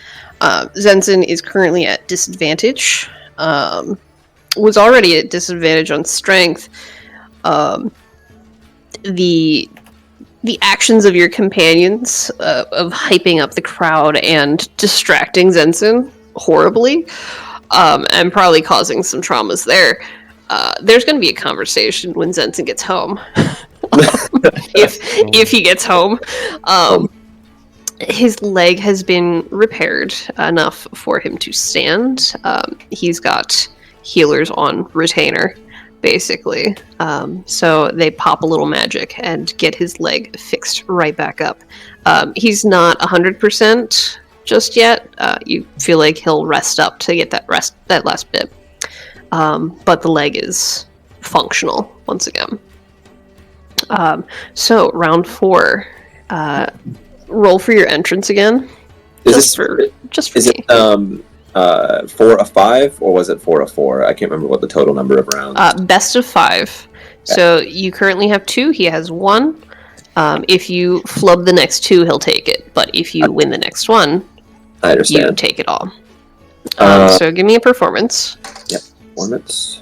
S2: Zenzen is currently at disadvantage. Was already at disadvantage on strength. The actions of your companions of hyping up the crowd and distracting Zenson horribly, and probably causing some traumas there. There's going to be a conversation when Zenson gets home, if he gets home. His leg has been repaired enough for him to stand. He's got healers on retainer, basically. So they pop a little magic and get his leg fixed right back up. He's not 100% just yet. You feel like he'll rest up to get that last bit. But the leg is functional once again. So round 4. Roll for your entrance again.
S4: Is
S2: it
S4: 4 of 5 or was it 4 of 4? I can't remember what the total number of rounds.
S2: Best of 5. Okay. So you currently have 2. He has 1. If you flub the next 2, he'll take it. But if you win the next one,
S4: I understand.
S2: You take it all. So give me a performance.
S4: Yep, performance.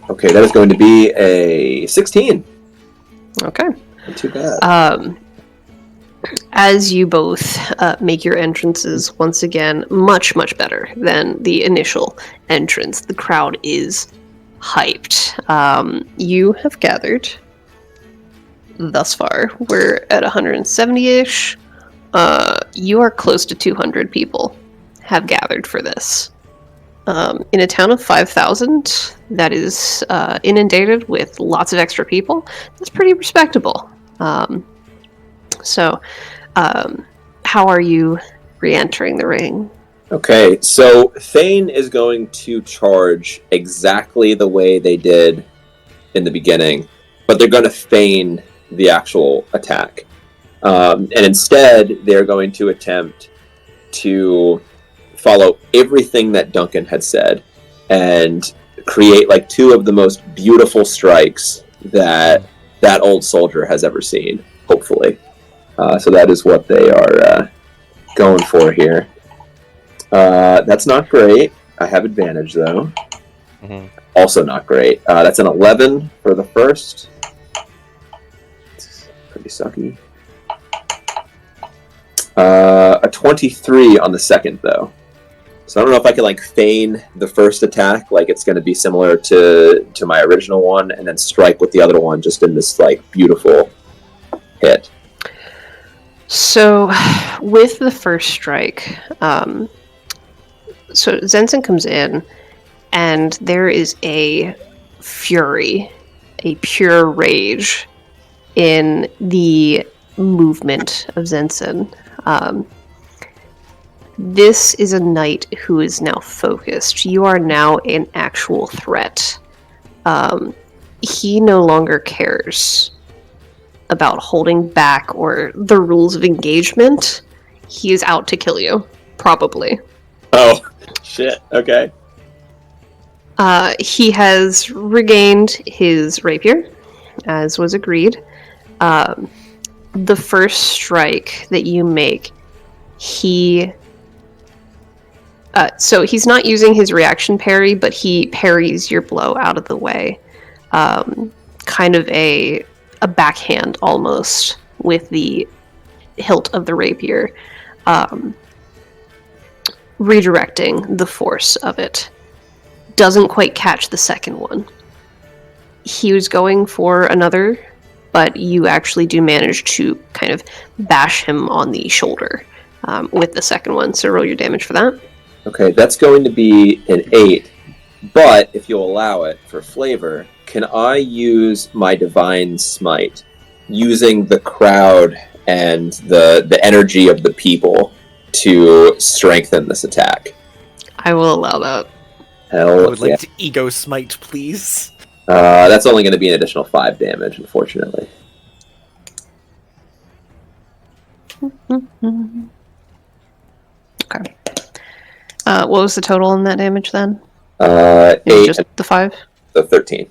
S4: Okay, that is going to be a 16.
S2: Okay.
S4: Not too bad.
S2: As you both make your entrances once again much, much better than the initial entrance, the crowd is hyped. You have gathered thus far. We're at 170-ish. You are close to 200 people have gathered for this. In a town of 5,000 that is inundated with lots of extra people, that's pretty respectable. So, how are you re-entering the ring?
S4: Okay, so Thane is going to charge exactly the way they did in the beginning, but they're going to feign the actual attack. And instead, they're going to attempt to follow everything that Duncan had said and create like 2 of the most beautiful strikes that old soldier has ever seen, hopefully. So that is what they are going for here. That's not great. I have advantage, though. Mm-hmm. Also not great. That's an 11 for the first. It's pretty sucky. A 23 on the second, though. So I don't know if I can like feign the first attack, like it's going to be similar to my original one, and then strike with the other one just in this like beautiful hit.
S2: So, with the first strike, so Zenson comes in, and there is a fury, a pure rage in the movement of Zenson. This is a knight who is now focused. You are now an actual threat. He no longer cares about holding back or the rules of engagement. He is out to kill you, probably.
S4: Oh, shit. Okay.
S2: He has regained his rapier, as was agreed. The first strike that you make, so he's not using his reaction parry, but he parries your blow out of the way. Kind of a backhand almost with the hilt of the rapier, redirecting the force of it. Doesn't quite catch the second one. He was going for another, but you actually do manage to kind of bash him on the shoulder with the second one. So roll your damage for that.
S4: Okay, that's going to be an 8, but if you'll allow it for flavor, can I use my Divine Smite, using the crowd and the energy of the people to strengthen this attack?
S2: I will allow that.
S4: Hell,
S1: I would like to Ego Smite, please.
S4: That's only going to be an additional 5 damage, unfortunately.
S2: Okay. What was the total in that damage then?
S4: 8.
S2: Just the 5?
S4: So 13.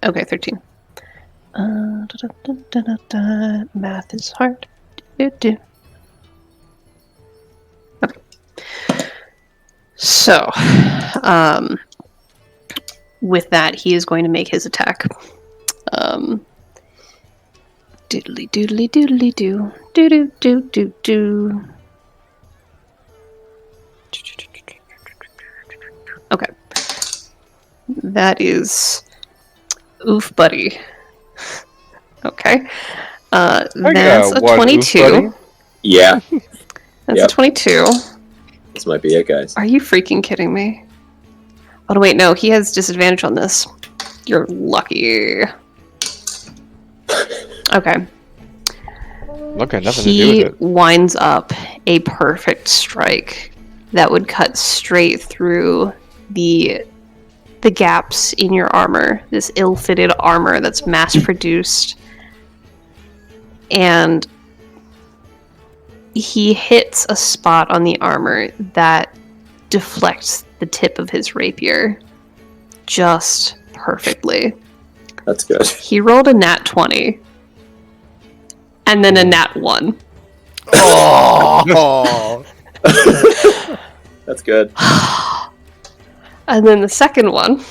S2: Okay, 13. Math is hard. Okay. So, with that, he is going to make his attack. Doodly doodly doodly doo. Doo doo doo doo doo. Okay. That is oof, buddy. Okay. That's a
S3: one,
S2: 22.
S3: oof, buddy.
S4: Yeah,
S2: That's
S4: Yep.
S2: a 22.
S4: this might be it, guys.
S2: Are you freaking kidding me? Oh, wait, no. He has disadvantage on this. You're lucky. Okay.
S3: Okay, nothing to do
S2: He
S3: with it.
S2: winds up a perfect strike that would cut straight through the gaps in your armor, this ill-fitted armor that's mass-produced. And he hits a spot on the armor that deflects the tip of his rapier just perfectly.
S4: That's good.
S2: He rolled a nat 20. And then a nat 1.
S1: Oh,
S4: That's good.
S2: And then the second one,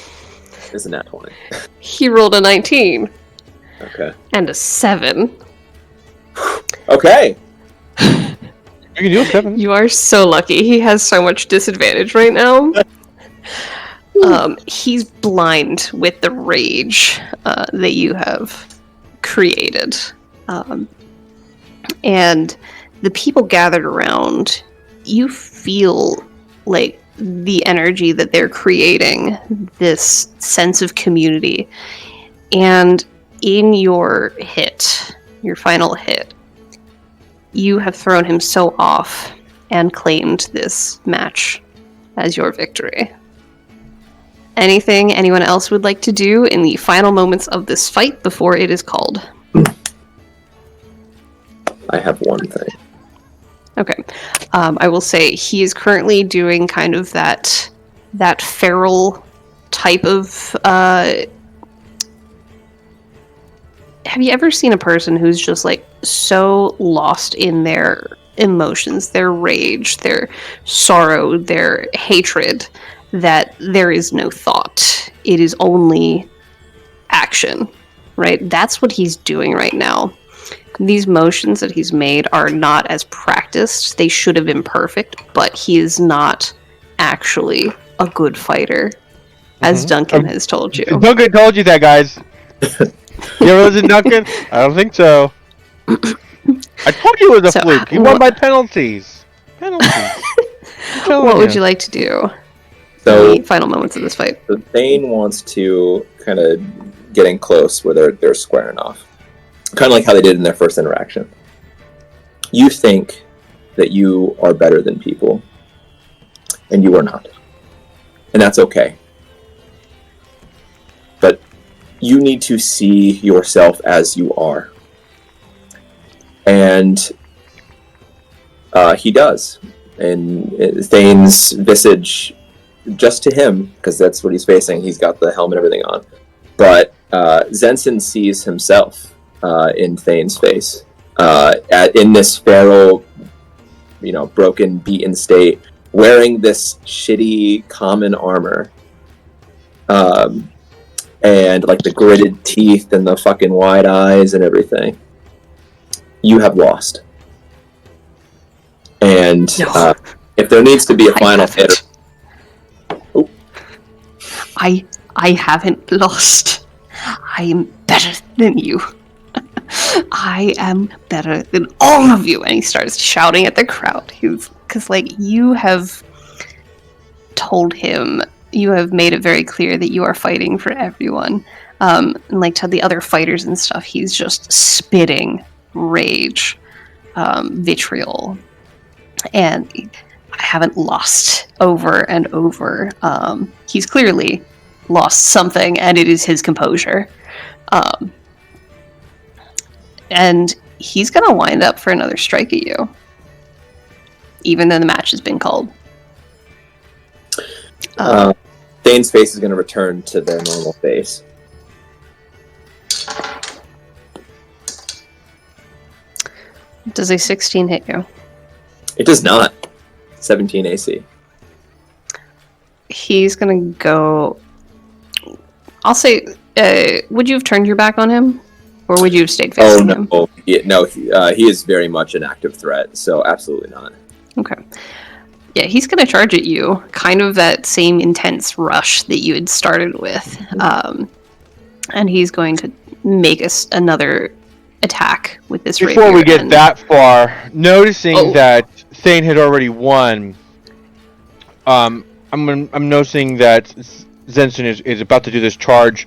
S4: Isn't that 20?
S2: he rolled a 19
S4: Okay.
S2: and a 7.
S4: Okay.
S3: You can do a 7.
S2: You are so lucky. He has so much disadvantage right now. He's blind with the rage that you have created. And the people gathered around, you feel like the energy that they're creating, this sense of community. And in your hit, your final hit, you have thrown him so off and claimed this match as your victory. Anything anyone else would like to do in the final moments of this fight before it is called?
S4: I have one thing.
S2: Okay. I will say he is currently doing kind of that feral type of... Have you ever seen a person who's just like so lost in their emotions, their rage, their sorrow, their hatred, that there is no thought? It is only action, right? That's what he's doing right now. These motions that he's made are not as practiced. They should have been perfect, but he is not actually a good fighter, as Duncan has told you.
S3: Duncan told you that, guys. You ever listen, Duncan? I don't think so. I told you it was a
S2: So,
S3: fluke. You won by penalties. Penalties.
S2: What would you like to do in
S4: So,
S2: the final moments of this fight?
S4: so Thane wants to kind of get in close where they're squaring off. Kind of like how they did in their first interaction. You think that you are better than people, and you are not. And that's okay. But you need to see yourself as you are. And he does. And Thane's visage, just to him, because that's what he's facing, he's got the helmet and everything on. But Zenson sees himself in Thane's face. In this feral, broken, beaten state, wearing this shitty common armor. And like the gritted teeth and the fucking wide eyes and everything. You have lost. And
S2: No.
S4: if there needs to be a
S2: I
S4: final
S2: haven't.
S4: hit. Oh.
S2: I haven't lost. I am better than you. I am better than all of you. And he starts shouting at the crowd. Because, you have told him, you have made it very clear that you are fighting for everyone. And to the other fighters and stuff, he's just spitting rage, vitriol. And I haven't lost over and over. He's clearly lost something, and it is his composure. And he's going to wind up for another strike at you, even though the match has been called.
S4: Thane's face is going to return to their normal face.
S2: Does a 16 hit you?
S4: It does not. 17 AC.
S2: He's going to go I'll say, would you have turned your back on him? Or would you have stayed
S4: Oh
S2: facing him?
S4: no, he is very much an active threat. So absolutely not.
S2: Okay. Yeah, he's going to charge at you, kind of that same intense rush that you had started with. And he's going to make us another attack with this rapier.
S3: Before we get that far, noticing that Thane had already won, I'm noticing that Zenson is about to do this charge.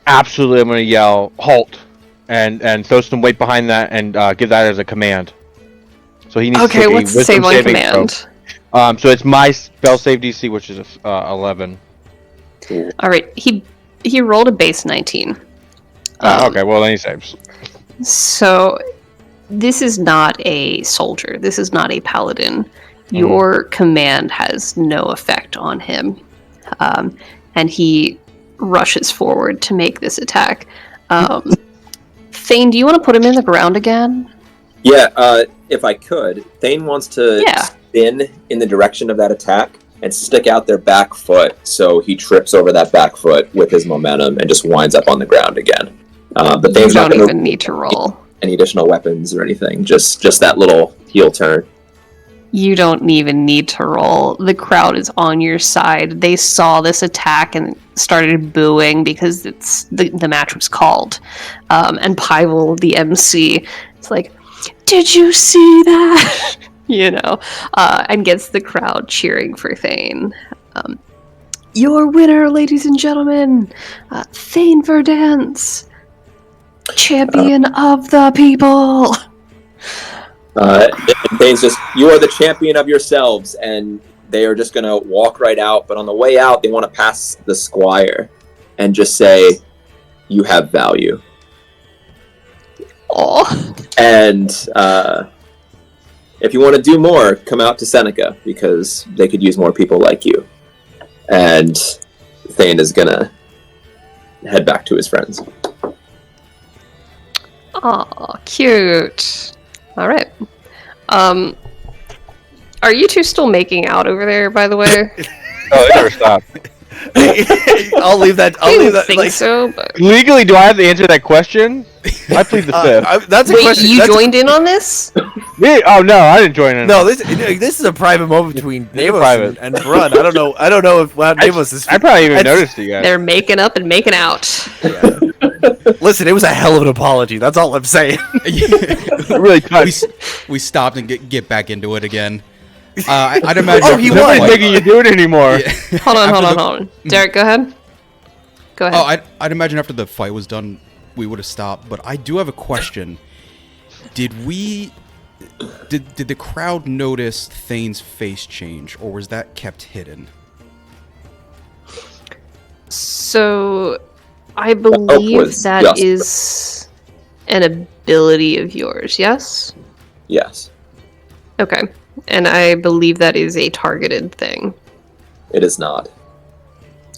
S3: Absolutely, I'm going to yell, halt, and throw some weight behind that and give that as a command. So he needs to take a
S2: what's the
S3: wisdom
S2: save on
S3: saving
S2: command?
S3: throw. So it's my spell save DC, which is 11.
S2: All right, he rolled a base 19.
S3: Okay, well then he saves.
S2: So this is not a soldier. This is not a paladin. Your command has no effect on him, and he rushes forward to make this attack. Thane, do you want to put him in the ground again?
S4: Yeah, if I could. Thane wants to spin in the direction of that attack and stick out their back foot so he trips over that back foot with his momentum and just winds up on the ground again. But
S2: You
S4: Thane's not
S2: don't
S4: going
S2: even need to roll.
S4: any additional weapons or anything. Just that little heel turn.
S2: You don't even need to roll. The crowd is on your side. They saw this attack and started booing because the match was called. And Pyvel, the MC, is like, "Did you see that?" And gets the crowd cheering for Thane. Your winner, ladies and gentlemen, Thane Verdance, champion of the people.
S4: And Thane's just, you are the champion of yourselves, and they are just going to walk right out. But on the way out, they want to pass the squire and just say, "You have value."
S2: Oh.
S4: And if you want to do more, come out to Seneca, because they could use more people like you. And Thane is going to head back to his friends.
S2: Aw, cute. All right. Are you two still making out over there, by the way?
S3: Oh, they never stop.
S1: I'll leave that.
S2: I didn't think so, but...
S3: Legally, do I have to answer that question? I plead the fifth.
S1: That's a
S2: Wait,
S1: question.
S2: you joined in on this?
S3: Me? Oh no, I didn't join in.
S1: No, this is a private moment between Navos
S3: private.
S1: and Brun. I don't know if Navos is.
S3: I probably even noticed you guys.
S2: They're making up and making out.
S1: Yeah. Listen, it was a hell of an apology. That's all I'm saying.
S3: Really cut.
S5: we stopped and get back into it again. I'd imagine.
S1: Oh, he won.
S3: Nobody's making you do it anymore.
S5: Yeah.
S2: Hold on. Derek, go ahead. Go ahead.
S5: Oh, I'd imagine after the fight was done, we would have stopped. But I do have a question. Did the crowd notice Thane's face change, or was that kept hidden?
S2: So, I believe that
S4: just-
S2: is an ability of yours, yes?
S4: Yes,
S2: Okay. And I believe that is a targeted thing.
S4: it is not.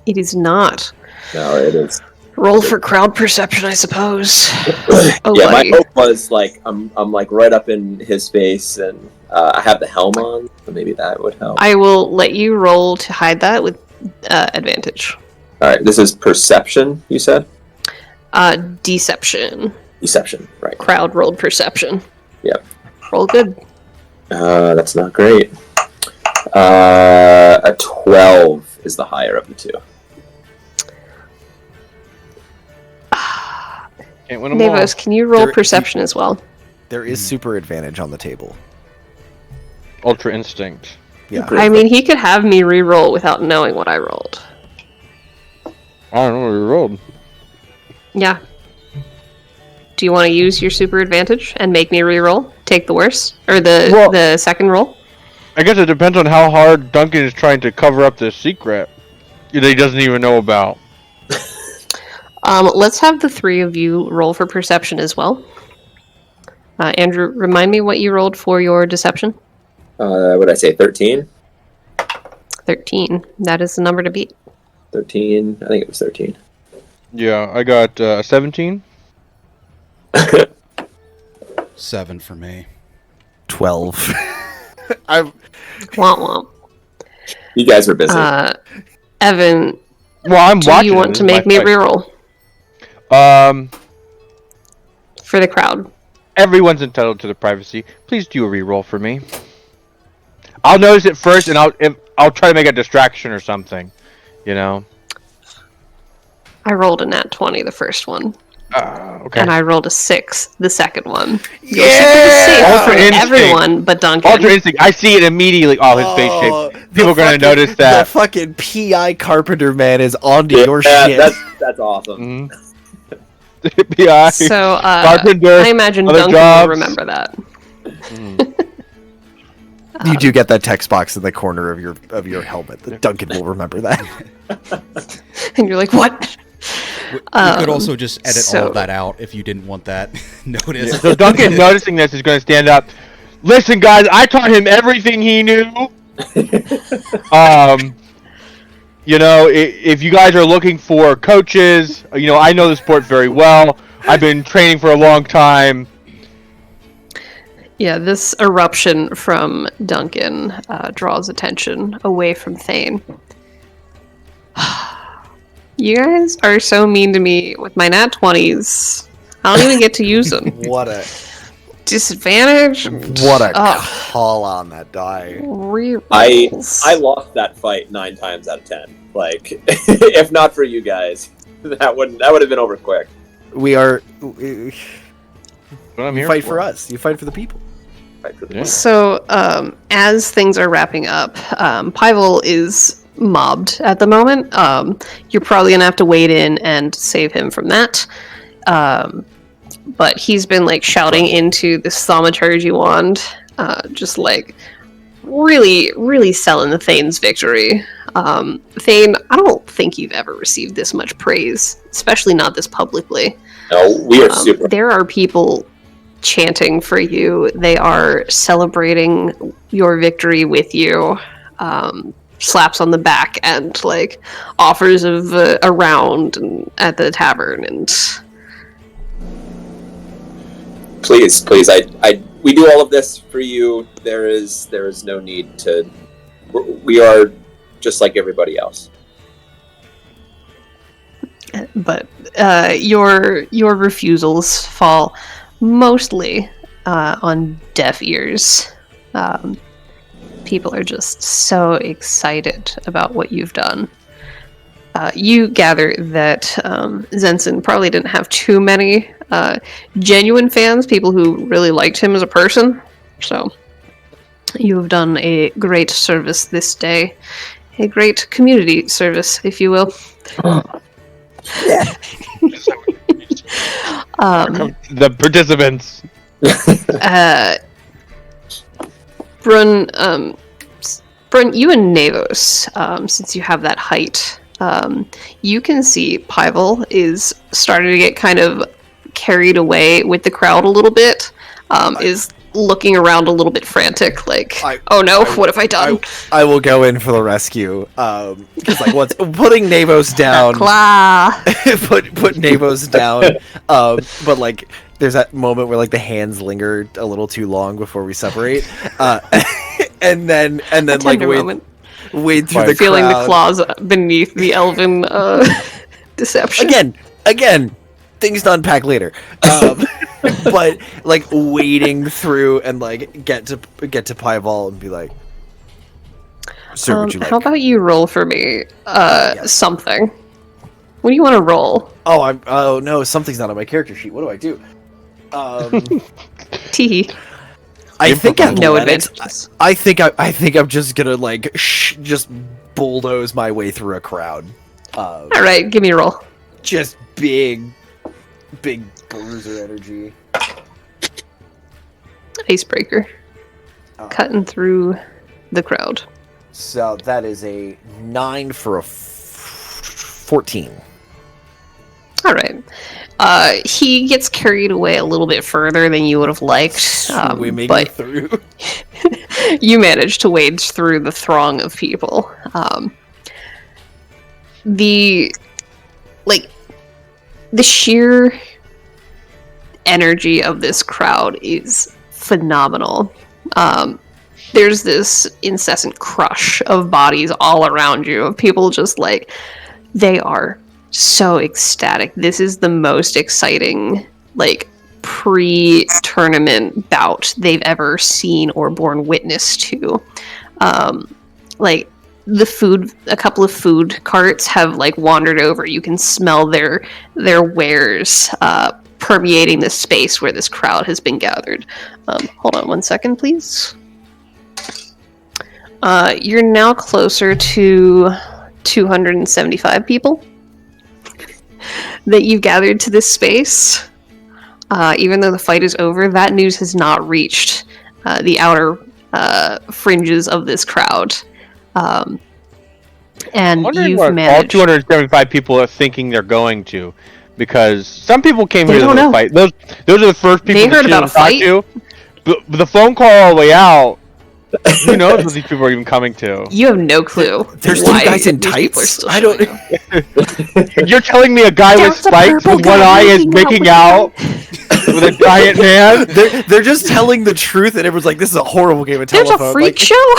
S2: It is not.
S4: No, it is.
S2: Roll for crowd perception, I suppose. Oh,
S4: Yeah,
S2: buddy.
S4: my hope was like I'm like right up in his face, and I have the helm on, so maybe that would help.
S2: I will let you roll to hide that with advantage.
S4: All right, this is perception. You said
S2: Deception.
S4: deception, right?
S2: Crowd rolled perception.
S4: Yep.
S2: Roll good.
S4: That's not great. A 12 is the higher of the two.
S3: Can't win them all.
S2: Navos, can you roll
S1: There-
S2: perception as well?
S1: There is super advantage on the table.
S3: Ultra instinct.
S1: Yeah.
S2: I mean, he could have me re-roll without knowing what I rolled.
S3: I don't know what you rolled.
S2: Yeah. Do you want to use your super advantage and make me re-roll? Take the worst? Or the second roll?
S3: I guess it depends on how hard Duncan is trying to cover up this secret that he doesn't even know about.
S2: Let's have the three of you roll for perception as well. Andrew, remind me what you rolled for your deception.
S4: What did I say? 13?
S2: 13. That is the number to beat.
S4: 13? I think it was 13.
S3: Yeah, I got 17.
S5: 7 for me.
S1: 12. I'm
S2: Womp womp.
S4: You guys were busy.
S2: Evan,
S3: Well, I'm
S2: Do
S3: watching.
S2: you want
S3: This
S2: to
S3: is my
S2: make me
S3: fight.
S2: reroll for the crowd?
S3: Everyone's entitled to their privacy. Please do a reroll for me. I'll notice it first, and I'll try to make a distraction or something. You know.
S2: I rolled a nat 20, the first one,
S3: Okay.
S2: and I rolled a 6, the second one.
S1: Yeah!
S3: Ultra
S2: From
S3: instinct.
S2: everyone but Duncan.
S3: Ultra instinct. I see it immediately. Oh, his face shape. People are gonna notice
S1: The
S3: that.
S1: fucking PI Carpenter man is onto your
S4: Yeah,
S1: shit.
S4: that's awesome.
S3: PI.
S2: So,
S3: Carpenter.
S2: I imagine
S3: other
S2: Duncan
S3: jobs.
S2: will remember that.
S1: You do get that text box in the corner of your helmet. That Duncan will remember that.
S2: And you're like, what?
S5: We could also just edit all
S2: so-
S5: of that out if you didn't want that noticed.
S3: So Duncan, noticing this, is going to stand up. Listen, guys, I taught him everything he knew. You know, if you guys are looking for coaches, you know, I know the sport very well. I've been training for a long time.
S2: Yeah, this eruption from Duncan draws attention away from Thane. You guys are so mean to me with my nat 20s. I don't even get to use them.
S1: What a
S2: Disadvantage?
S1: call on that die.
S4: I
S2: Rerolls.
S4: lost that fight 9 times out of 10. Like, if not for you guys, that would have been over quick.
S1: We are.
S3: What I'm
S1: You
S3: here
S1: fight for us. You fight for the people.
S4: Fight for the
S3: Yeah.
S2: So, as things are wrapping up, Pyvel is mobbed at the moment. You're probably gonna have to wade in and save him from that. But he's been like shouting into this thaumaturgy wand, just like really, really selling the Thane's victory. Thane, I don't think you've ever received this much praise, especially not this publicly.
S4: No, we are super.
S2: There are people chanting for you. They are celebrating your victory with you. Slaps on the back and like offers of a round at the tavern and
S4: Please, we do all of this for you. There is no need to. We are just like everybody else.
S2: but your refusals fall mostly on deaf ears. People are just so excited about what you've done. You gather that Zenson probably didn't have too many genuine fans, people who really liked him as a person. So you have done a great service this day. A great community service, if you will.
S3: The participants.
S2: Brun, you and Navos, since you have that height, you can see Pyvel is starting to get kind of carried away with the crowd a little bit. Is looking around a little bit frantic, like, oh no, what have I done?
S1: I will go in for the rescue. Because like once putting Navos down, put Navos down. But like there's that moment where like the hands linger a little too long before we separate. And then like wade through the
S2: feeling
S1: crowd.
S2: the claws beneath the elven deception.
S1: Again, things to unpack later. But like wading through and like get to Pyval and be like, sir, would you like?
S2: How about you roll for me something? What do you want to roll?
S1: Oh no, something's not on my character sheet. What do I do?
S2: Tee.
S1: I think I'm
S2: no advantages.
S1: I think I'm just gonna like just bulldoze my way through a crowd.
S2: All right, give me a roll.
S1: Just big bruiser energy.
S2: Icebreaker. Cutting through the crowd.
S1: So that is a 9 for a 14.
S2: All right. He gets carried away a little bit further than you would have liked.
S1: Swimming
S2: but
S1: through.
S2: you manage to wade through the throng of people. The sheer energy of this crowd is phenomenal. There's this incessant crush of bodies all around you, of people just like They are so ecstatic. This is the most exciting, like, pre-tournament bout they've ever seen or borne witness to. Like, a couple of food carts have, like, wandered over. You can smell their wares permeating the space where this crowd has been gathered. Hold on one second, please. You're now closer to 275 people that you've gathered to this space. Even though the fight is over, that news has not reached the outer fringes of this crowd. And you've managed...
S3: all 275 people are thinking they're going to, because some people came here to
S2: don't know.
S3: fight. Those are the first people
S2: They heard about a fight.
S3: But the phone call all the way out, who knows what these people are even coming to?
S2: You have no clue.
S1: There's
S2: why
S1: two guys in
S2: these people are
S1: tights.
S2: still
S1: I don't.
S2: showing up.
S3: You're telling me a guy with
S2: There's a
S3: spikes
S2: purple
S3: with one
S2: guy
S3: eye is
S2: making out
S3: making
S2: with
S3: out with a giant man?
S1: They're just telling the truth, and everyone's like, "This is a horrible game of
S2: There's
S1: telephone."
S2: a freak show.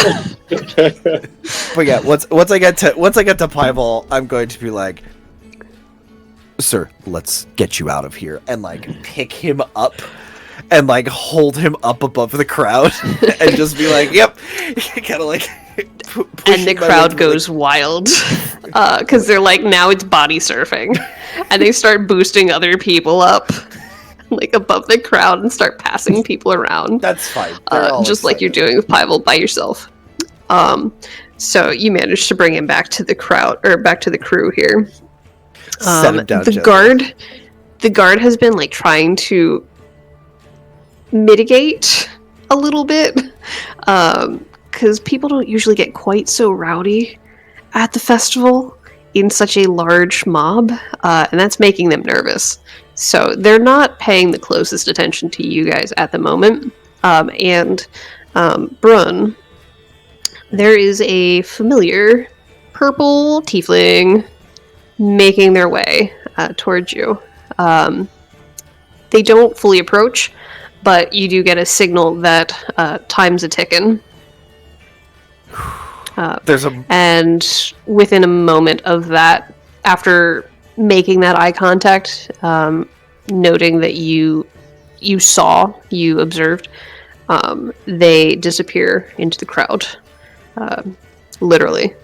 S1: But yeah, once I get to Pieball, I'm going to be like, "Sir, let's get you out of here," and like pick him up and like hold him up above the crowd and just be like, "Yep," kind of like.
S2: And the crowd goes wild because they're like, now it's body surfing, and they start boosting other people up like above the crowd and start passing people around.
S1: That's fine.
S2: Just like you're doing with Piebald by yourself. So you managed to bring him back to the crowd, or back to the crew here.
S1: Set him down,
S2: the guard has been like trying to mitigate a little bit, because people don't usually get quite so rowdy at the festival in such a large mob, and that's making them nervous. So they're not paying the closest attention to you guys at the moment. Brun, there is a familiar purple tiefling making their way towards you. They don't fully approach, but you do get a signal that time's a ticking. And within a moment of that, after making that eye contact, noting that you observed, they disappear into the crowd. Literally.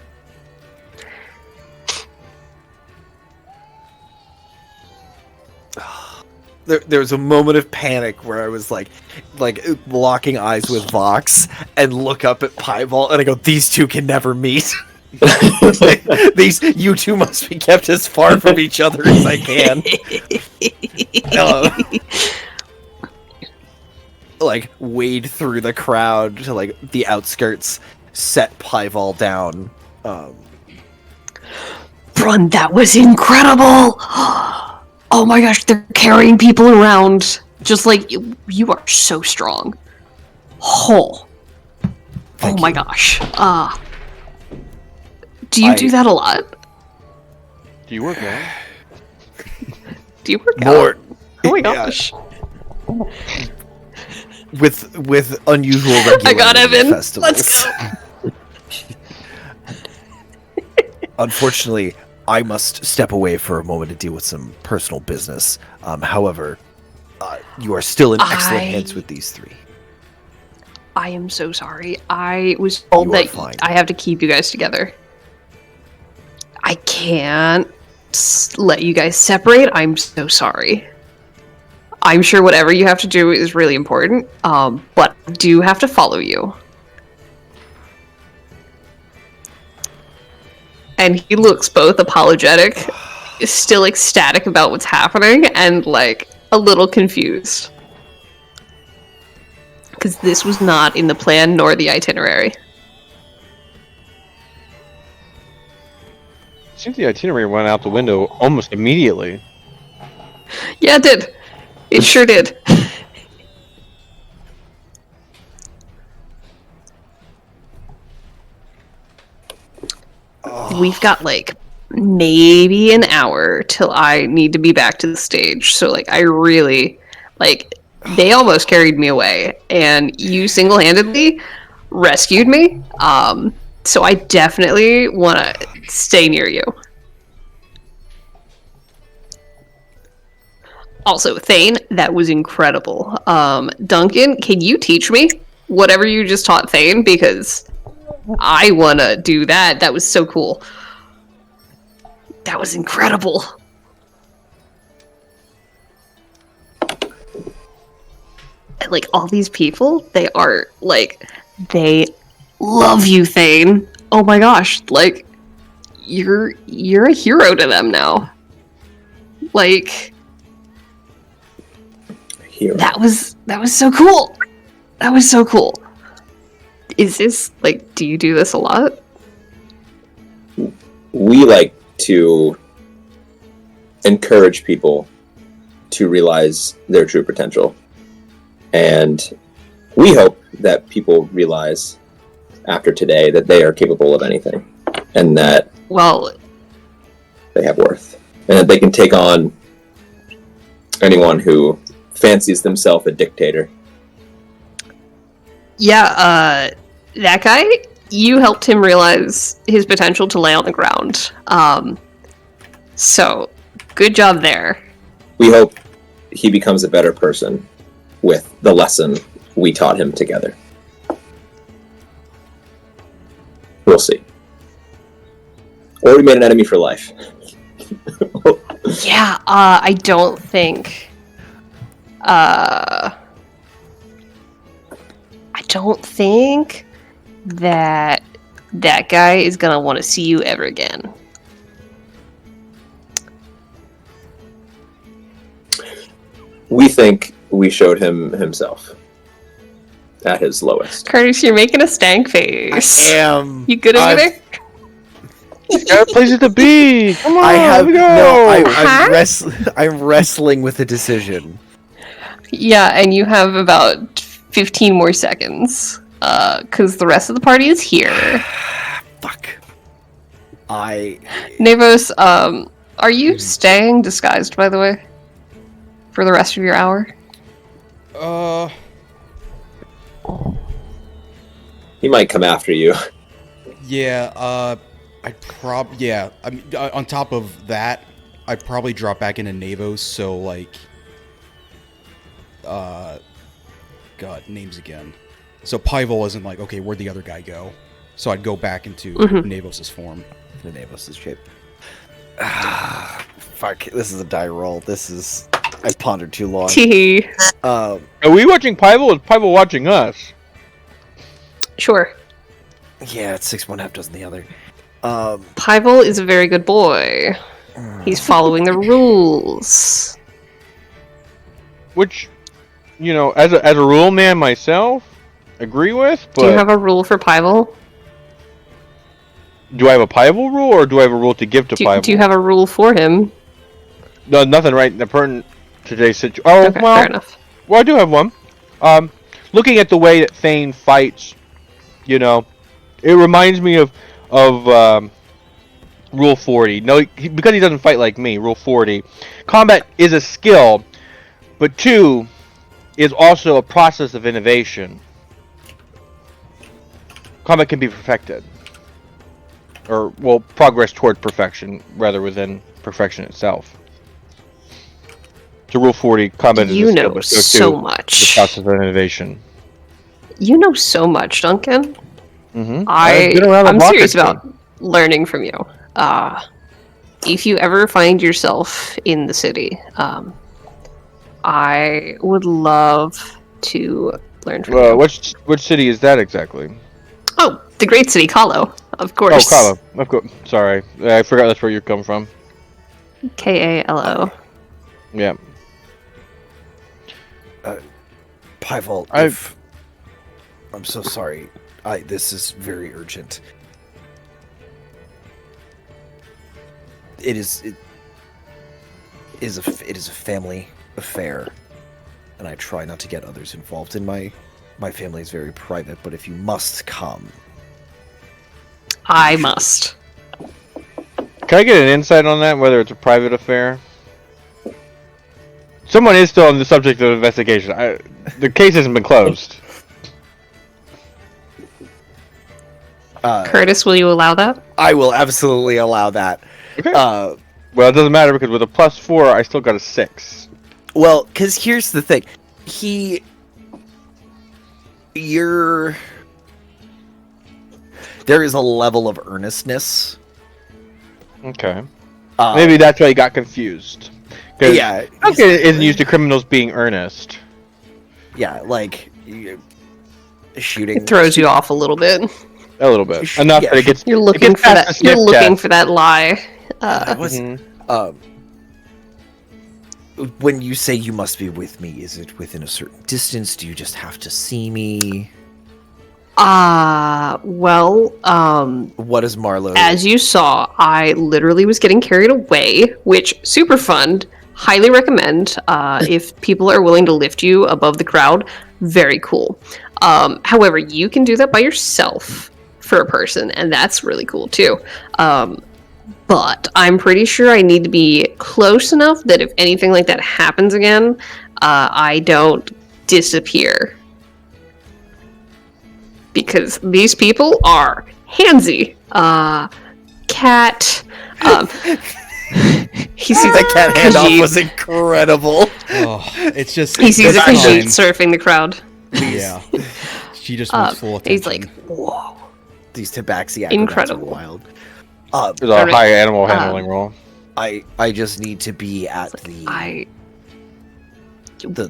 S1: There was a moment of panic where I was like locking eyes with Vox and look up at Piebald and I go, "These two can never meet. You two must be kept as far from each other as I can." Like wade through the crowd to like the outskirts, set Piebald down.
S2: Brun, that was incredible! Oh my gosh, they're carrying people around. Just like, you are so strong. Oh my gosh. Do you do that a lot?
S3: Do you work out?
S2: Do you work
S1: More.
S2: out? Oh my gosh.
S1: With unusual regularity.
S2: I got Evan.
S1: Festivals.
S2: Let's go.
S1: Unfortunately, I must step away for a moment to deal with some personal business. However, you are still in excellent hands with these three.
S2: I am so sorry. I was told that I have to keep you guys together. I can't let you guys separate. I'm so sorry. I'm sure whatever you have to do is really important, but I do have to follow you. And he looks both apologetic, still ecstatic about what's happening, and like a little confused. Because this was not in the plan nor the itinerary.
S3: Seems the itinerary went out the window almost immediately.
S2: Yeah, it did. It sure did. We've got like maybe an hour till I need to be back to the stage. So like I really like they almost carried me away and you single-handedly rescued me. So I definitely want to stay near you. Also, Thane, that was incredible. Duncan, can you teach me whatever you just taught Thane? Because I want to do that. That was so cool. That was incredible. And, like, all these people, they love you, Thane. Oh my gosh, like, you're a hero to them now. Like,
S4: Hero.
S2: that was so cool. That was so cool. Is this, like, do you do this a lot?
S4: We like to encourage people to realize their true potential. And we hope that people realize after today that they are capable of anything and that
S2: Well,
S4: they have worth and that they can take on anyone who fancies themselves a dictator.
S2: yeah, that guy, you helped him realize his potential to lay on the ground. So, good job there.
S4: We hope he becomes a better person with the lesson we taught him together. We'll see. Or we made an enemy for life.
S2: Yeah, I don't think... I don't think that guy is gonna want to see you ever again.
S4: We think we showed him himself at his lowest.
S2: Curtis, you're making a stank face.
S1: I am.
S2: You good over there?
S3: Got places to be. Come on,
S1: I have
S3: let's go.
S1: no.
S2: Huh?
S1: I'm wrestling with a decision.
S2: Yeah, and you have about 15 more seconds. Because the rest of the party is here.
S1: Fuck.
S2: Navos, are you staying disguised, by the way? For the rest of your hour?
S4: He might come after you.
S5: Yeah, yeah. I mean, on top of that, I'd probably drop back into Navos, so, like... God, names again. So Pyval isn't like, okay, where'd the other guy go? So I'd go back into Navos' form.
S1: The Navos' shape. Fuck, this is a die roll. I pondered too long.
S2: Tee.
S3: Are we watching Pyval or is Pyval watching us?
S2: Sure.
S1: Yeah, it's 6 one half dozen the other.
S2: Pyval is a very good boy. He's following the rules.
S3: Which, you know, as a rule man myself, agree with, but...
S2: Do you have a rule for Pyval?
S3: Do I have a Pyval rule, or do I have a rule to give to Pyval?
S2: Do you have a rule for him?
S3: No, nothing right in the pertinent today's situation. Oh,
S2: Okay,
S3: well,
S2: fair enough.
S3: well, I do have one. Looking at the way that Thane fights, you know, it reminds me of Rule 40. No, because he doesn't fight like me, Rule 40. Combat is a skill, but 2 is also a process of innovation. Combat can be perfected. Or, well, progress toward perfection, rather than perfection itself. So Rule 40, combat is a skill, but
S2: so
S3: the
S2: much.
S3: process of innovation.
S2: You know so much, Duncan.
S3: Mm-hmm.
S2: I'm serious about learning from you. If you ever find yourself in the city, I would love to learn from you.
S3: Which city is that exactly?
S2: Oh, the great city, Kahlo, of course.
S3: Oh, Kahlo. Of course. Sorry, I forgot that's where you come from.
S2: Kalo.
S3: Yeah.
S1: Pyval, I'm so sorry. This is very urgent. It is a family affair, and I try not to get others involved. And my family is very private, but if you must come,
S2: I must.
S3: Can I get an insight on that? Whether it's a private affair? Someone is still on the subject of investigation. The case hasn't been closed.
S2: Curtis, will you allow that?
S1: I will absolutely allow that.
S3: Okay. Well, it doesn't matter because with a +4, I still got a 6.
S1: Well, because here's the thing. There is a level of earnestness.
S3: Okay. Maybe that's why he got confused.
S1: Yeah.
S3: Okay, isn't used to criminals being earnest.
S1: Yeah, like shooting.
S2: It throws you off a little bit.
S3: A little bit. Enough that it gets.
S2: You're looking for that. You're looking for that lie.
S1: When you say you must be with me, is it within a certain distance? Do you just have to see me?
S2: Well,
S1: what is Marlowe?
S2: as you saw, I literally was getting carried away, which super fun. Highly recommend. If people are willing to lift you above the crowd, very cool. However, you can do that by yourself for a person, and that's really cool too. But I'm pretty sure I need to be close enough that if anything like that happens again, I don't disappear. Because these people are handsy. Cat. He sees
S1: that cat handoff was incredible.
S5: Oh, it's just
S2: he sees a
S5: fine.
S2: Khajiit surfing the crowd.
S5: Yeah, she just wants full attention.
S2: He's like, whoa.
S1: These tabaxi acrobats
S2: Incredible.
S1: are wild.
S3: It's a high animal handling roll.
S1: I just need to be at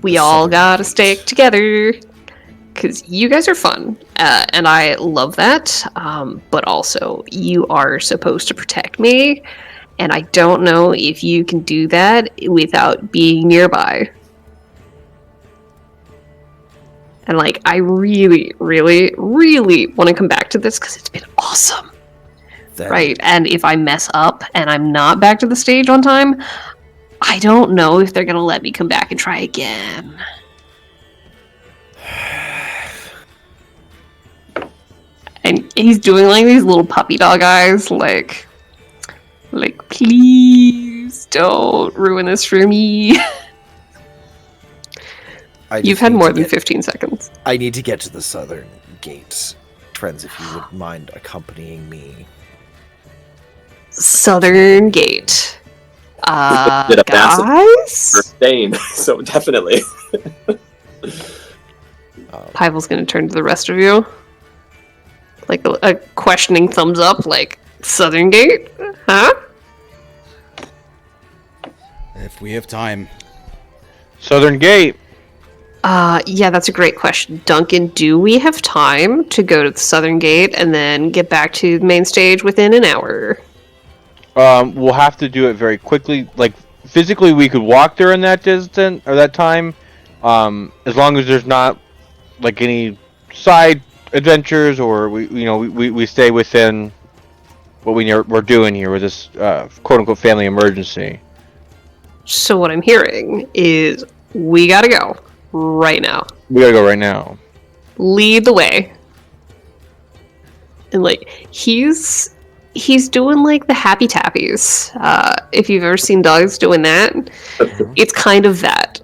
S2: we all gotta stick together. Because you guys are fun, and I love that, but also, you are supposed to protect me, and I don't know if you can do that without being nearby. And, like, I really, really, really want to come back to this, because it's been awesome. Right, and if I mess up, and I'm not back to the stage on time, I don't know if they're gonna let me come back and try again. And he's doing like these little puppy dog eyes, like please don't ruin this for me. You've had more than 15 seconds.
S1: I need to get to the southern gate. Friends, if you would mind accompanying me.
S2: Southern gate.
S4: Did a massive
S2: Guys?
S4: for Thane, so definitely.
S2: Pivel's gonna turn to the rest of you. Like a questioning thumbs up, like, Southern Gate? Huh?
S5: If we have time.
S3: Southern Gate.
S2: Yeah, that's a great question. Duncan, do we have time to go to the Southern Gate and then get back to the main stage within an hour?
S3: We'll have to do it very quickly. Like, physically we could walk there in that distance, or that time, as long as there's not, like, any side adventures, or we stay within what we're doing here with this quote-unquote family emergency.
S2: So what I'm hearing is we gotta go right now.
S3: We gotta go right now.
S2: Lead the way. And like he's doing like the happy tappies. If you've ever seen dogs doing that, it's kind of that.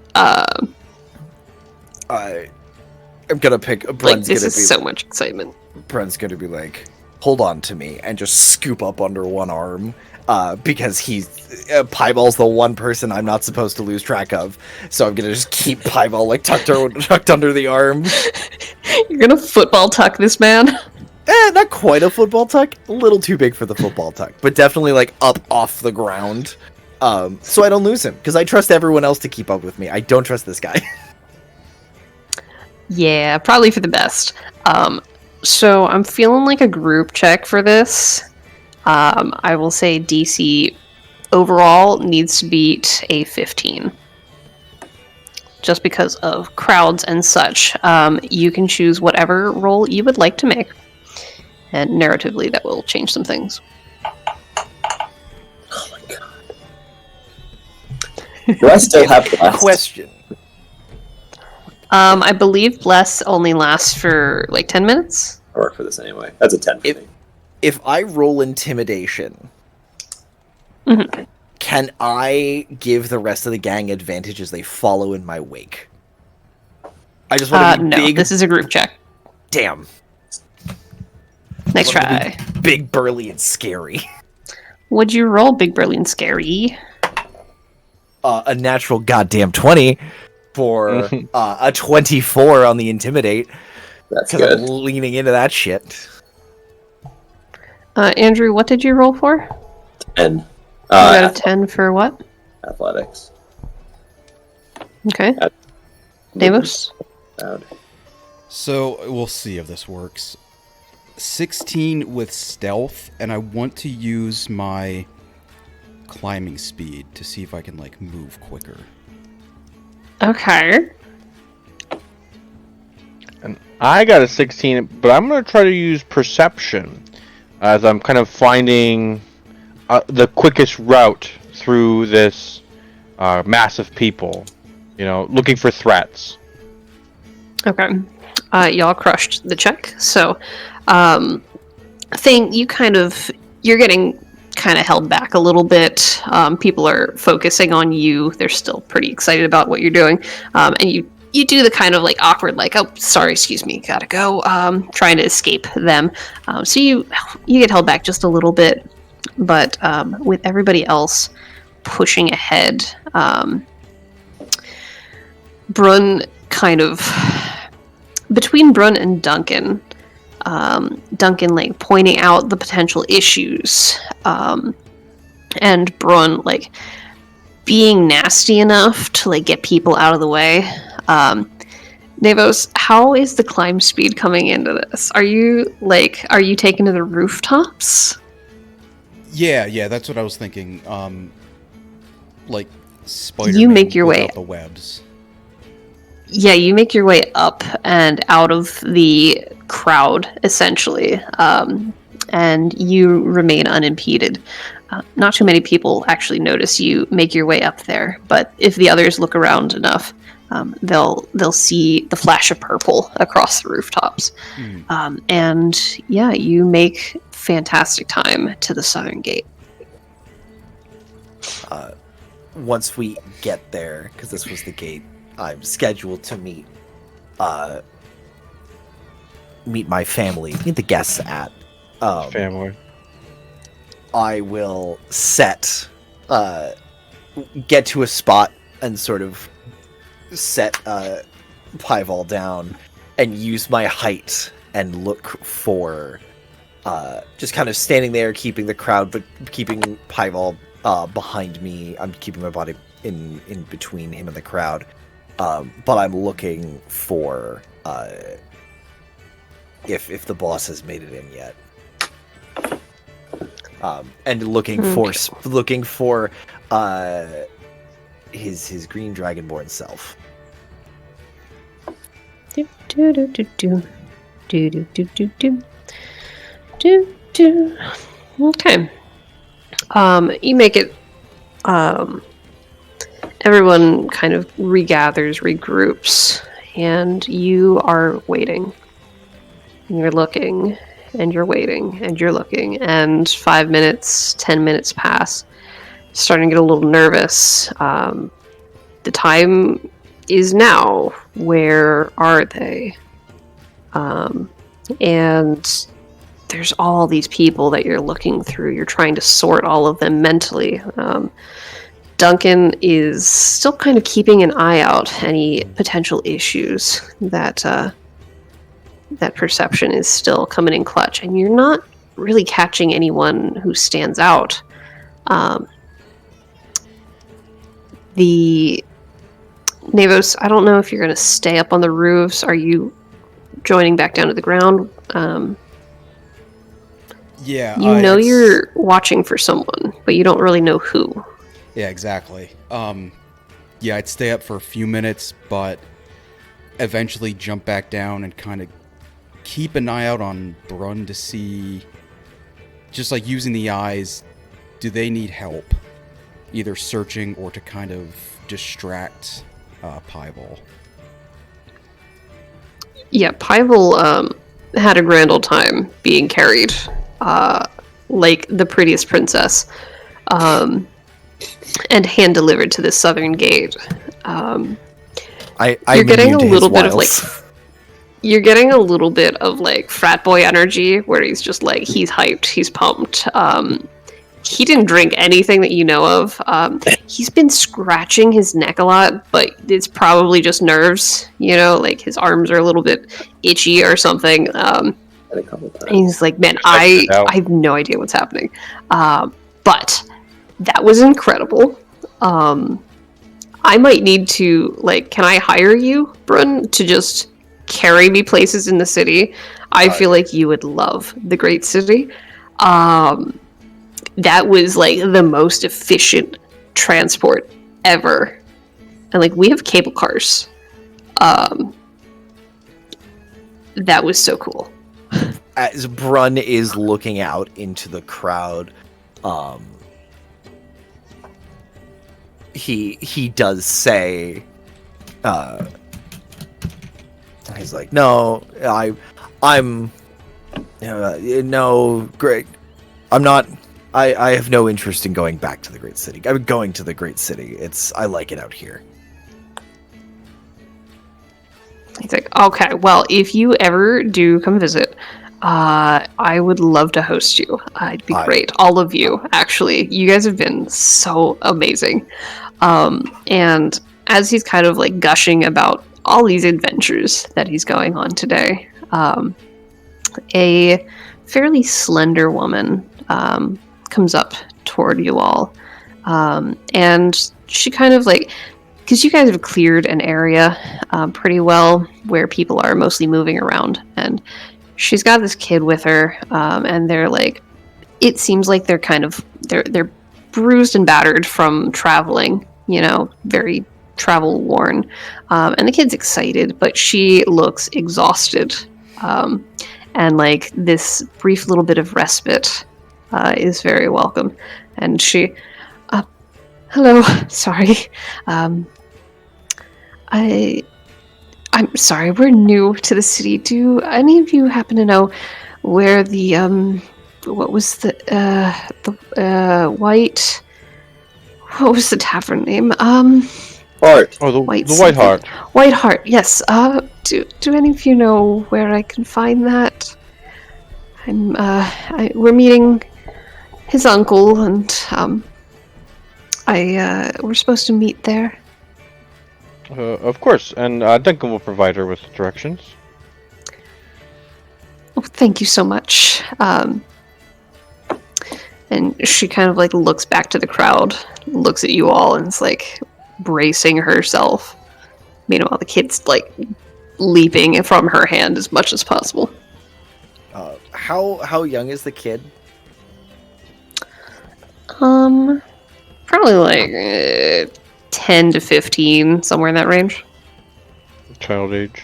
S1: I'm gonna pick.
S2: Like, this is so much excitement.
S1: Bren's gonna be like, hold on to me, and just scoop up under one arm, because Piebald's the one person I'm not supposed to lose track of. So I'm gonna just keep Piebald like tucked under the arm.
S2: You're gonna football tuck this man?
S1: Not quite a football tuck. A little too big for the football tuck, but definitely like up off the ground, so I don't lose him. Because I trust everyone else to keep up with me. I don't trust this guy.
S2: Yeah, probably for the best. So I'm feeling like a group check for this. I will say DC overall needs to beat a 15. Just because of crowds and such. You can choose whatever role you would like to make. And narratively, that will change some things.
S4: Oh my god. Do I still have Bless?
S1: Question.
S2: I believe Bless only lasts for like 10 minutes.
S4: I work for this anyway. That's a 10 for me.
S1: If I roll intimidation, can I give the rest of the gang advantage as they follow in my wake? I just want to be
S2: no,
S1: big.
S2: this is a group check.
S1: Damn.
S2: Next try.
S1: Big, burly, and scary.
S2: Would you roll big, burly, and scary?
S1: a natural goddamn 20 for a 24 on the Intimidate.
S4: That's
S1: Because
S4: good.
S1: I'm leaning into that shit.
S2: Andrew, what did you roll for?
S4: And
S2: You got a 10 for what?
S4: athletics.
S2: Okay. Davos?
S4: Proud.
S5: So we'll see if this works. 16 with stealth, and I want to use my climbing speed to see if I can like move quicker.
S2: Okay.
S3: And I got a 16, but I'm going to try to use perception as I'm kind of finding the quickest route through this mass of people. You know, looking for threats.
S2: Okay. Y'all crushed the check. So, Thing, you're getting kind of held back a little bit. People are focusing on you. They're still pretty excited about what you're doing. And you do the kind of like awkward, like, oh, sorry, excuse me, gotta go, trying to escape them. So you get held back just a little bit. But with everybody else pushing ahead, Brun kind of... Between Brun and Duncan, Duncan like pointing out the potential issues, and Brun like being nasty enough to like get people out of the way. Navos, how is the climb speed coming into this? Are you taken to the rooftops?
S5: Yeah, that's what I was thinking. Like Spider-Man.
S2: You make your way
S5: without the webs.
S2: Yeah, you make your way up and out of the crowd, essentially, and you remain unimpeded. Not too many people actually notice you make your way up there, but if the others look around enough, they'll see the flash of purple across the rooftops. And yeah, you make fantastic time to the southern gate.
S1: Once we get there, because this was the gate I'm scheduled to meet my family, meet the guests at.
S3: Family.
S1: I will get to a spot and sort of set Pival down and use my height and look for just kind of standing there, keeping the crowd, but keeping Pival behind me. I'm keeping my body in between him and the crowd. But I'm looking for if the boss has made it in yet, and looking for his green dragonborn self.
S2: Okay. You make it. Everyone kind of regathers, regroups, and you are waiting. You're looking, and you're waiting, and you're looking, and 5 minutes, 10 minutes pass. Starting to get a little nervous. The time is now. Where are they? And there's all these people that you're looking through. You're trying to sort all of them mentally. Duncan is still kind of keeping an eye out any potential issues. That perception is still coming in clutch, and you're not really catching anyone who stands out. The Navos, I don't know if you're going to stay up on the roofs. Are you joining back down to the ground?
S5: Yeah,
S2: you're watching for someone, but you don't really know who.
S5: Yeah, exactly. Yeah, I'd stay up for a few minutes, but eventually jump back down and kind of keep an eye out on Brun to see, just like using the eyes, do they need help? Either searching or to kind of distract Pival. Yeah,
S2: Pival had a grand old time being carried like the prettiest princess. And hand delivered to the southern gate. You're getting a little bit of like, you're getting a little bit of like frat boy energy, where he's just like, he's hyped, he's pumped, he didn't drink anything that you know of. He's been scratching his neck a lot, but it's probably just nerves. You know, like his arms are a little bit itchy or something. And he's like, man, I have no idea what's happening. But that was incredible. I might need to, like, can I hire you, Brun, to just carry me places in the city? I feel like you would love the Great City. That was, like, the most efficient transport ever. And, like, we have cable cars. That was so cool.
S1: As Brun is looking out into the crowd, he does say, he's like, no, I'm no, great. I'm not. I have no interest in going back to the Great City. I'm going to the Great City. I like it out here.
S2: He's like, okay, well, if you ever do come visit, I would love to host you. It'd be great. All of you, actually. You guys have been so amazing. And as he's kind of like gushing about all these adventures that he's going on today, a fairly slender woman comes up toward you all. And she kind of like, because you guys have cleared an area pretty well where people are mostly moving around, and she's got this kid with her, and they're like, it seems like they're kind of they're bruised and battered from traveling, you know, very travel worn, and the kid's excited, but she looks exhausted, and like this brief little bit of respite is very welcome. And she, hello, sorry, I'm sorry, we're new to the city. Do any of you happen to know where the what was the white, what was the tavern name?
S4: Hart.
S3: Oh, the
S2: White
S3: White Hart.
S2: White Hart, yes. Do any of you know where I can find that? We're meeting his uncle, and we're supposed to meet there.
S3: Of course, and Duncan will provide her with directions.
S2: Oh, thank you so much. And she kind of like looks back to the crowd, looks at you all, and is like bracing herself. Meanwhile, the kid's like leaping from her hand as much as possible.
S1: How young is the kid?
S2: Probably like 10 to 15, somewhere in that range.
S3: Child age.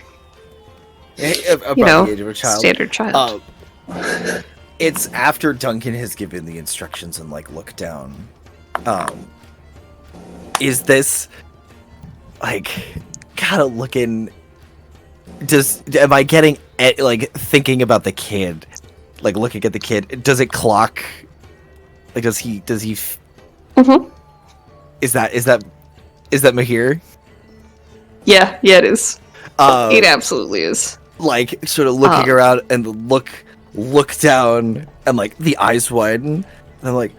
S1: About
S2: You know,
S1: the age of a child.
S2: standard child.
S1: It's after Duncan has given the instructions and like look down. Is this like kind of looking? Am I getting like thinking about the kid? Like looking at the kid, does it clock? Like does he?
S2: Mm-hmm.
S1: Is that Mahir?
S2: Yeah, it is. It
S1: It
S2: absolutely is.
S1: like sort of looking around and look down and like the eyes widen and I'm like,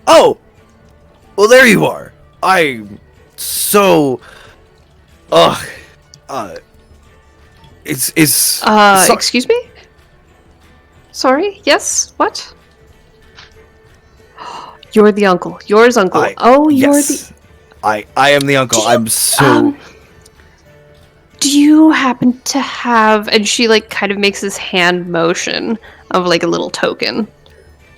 S1: oh, well there you are. I'm so it's
S2: excuse me? Sorry? Yes? What? You're the uncle. Yours uncle.
S1: Yes. I am the uncle. I'm so
S2: do you happen to have, and she like kind of makes this hand motion of like a little token.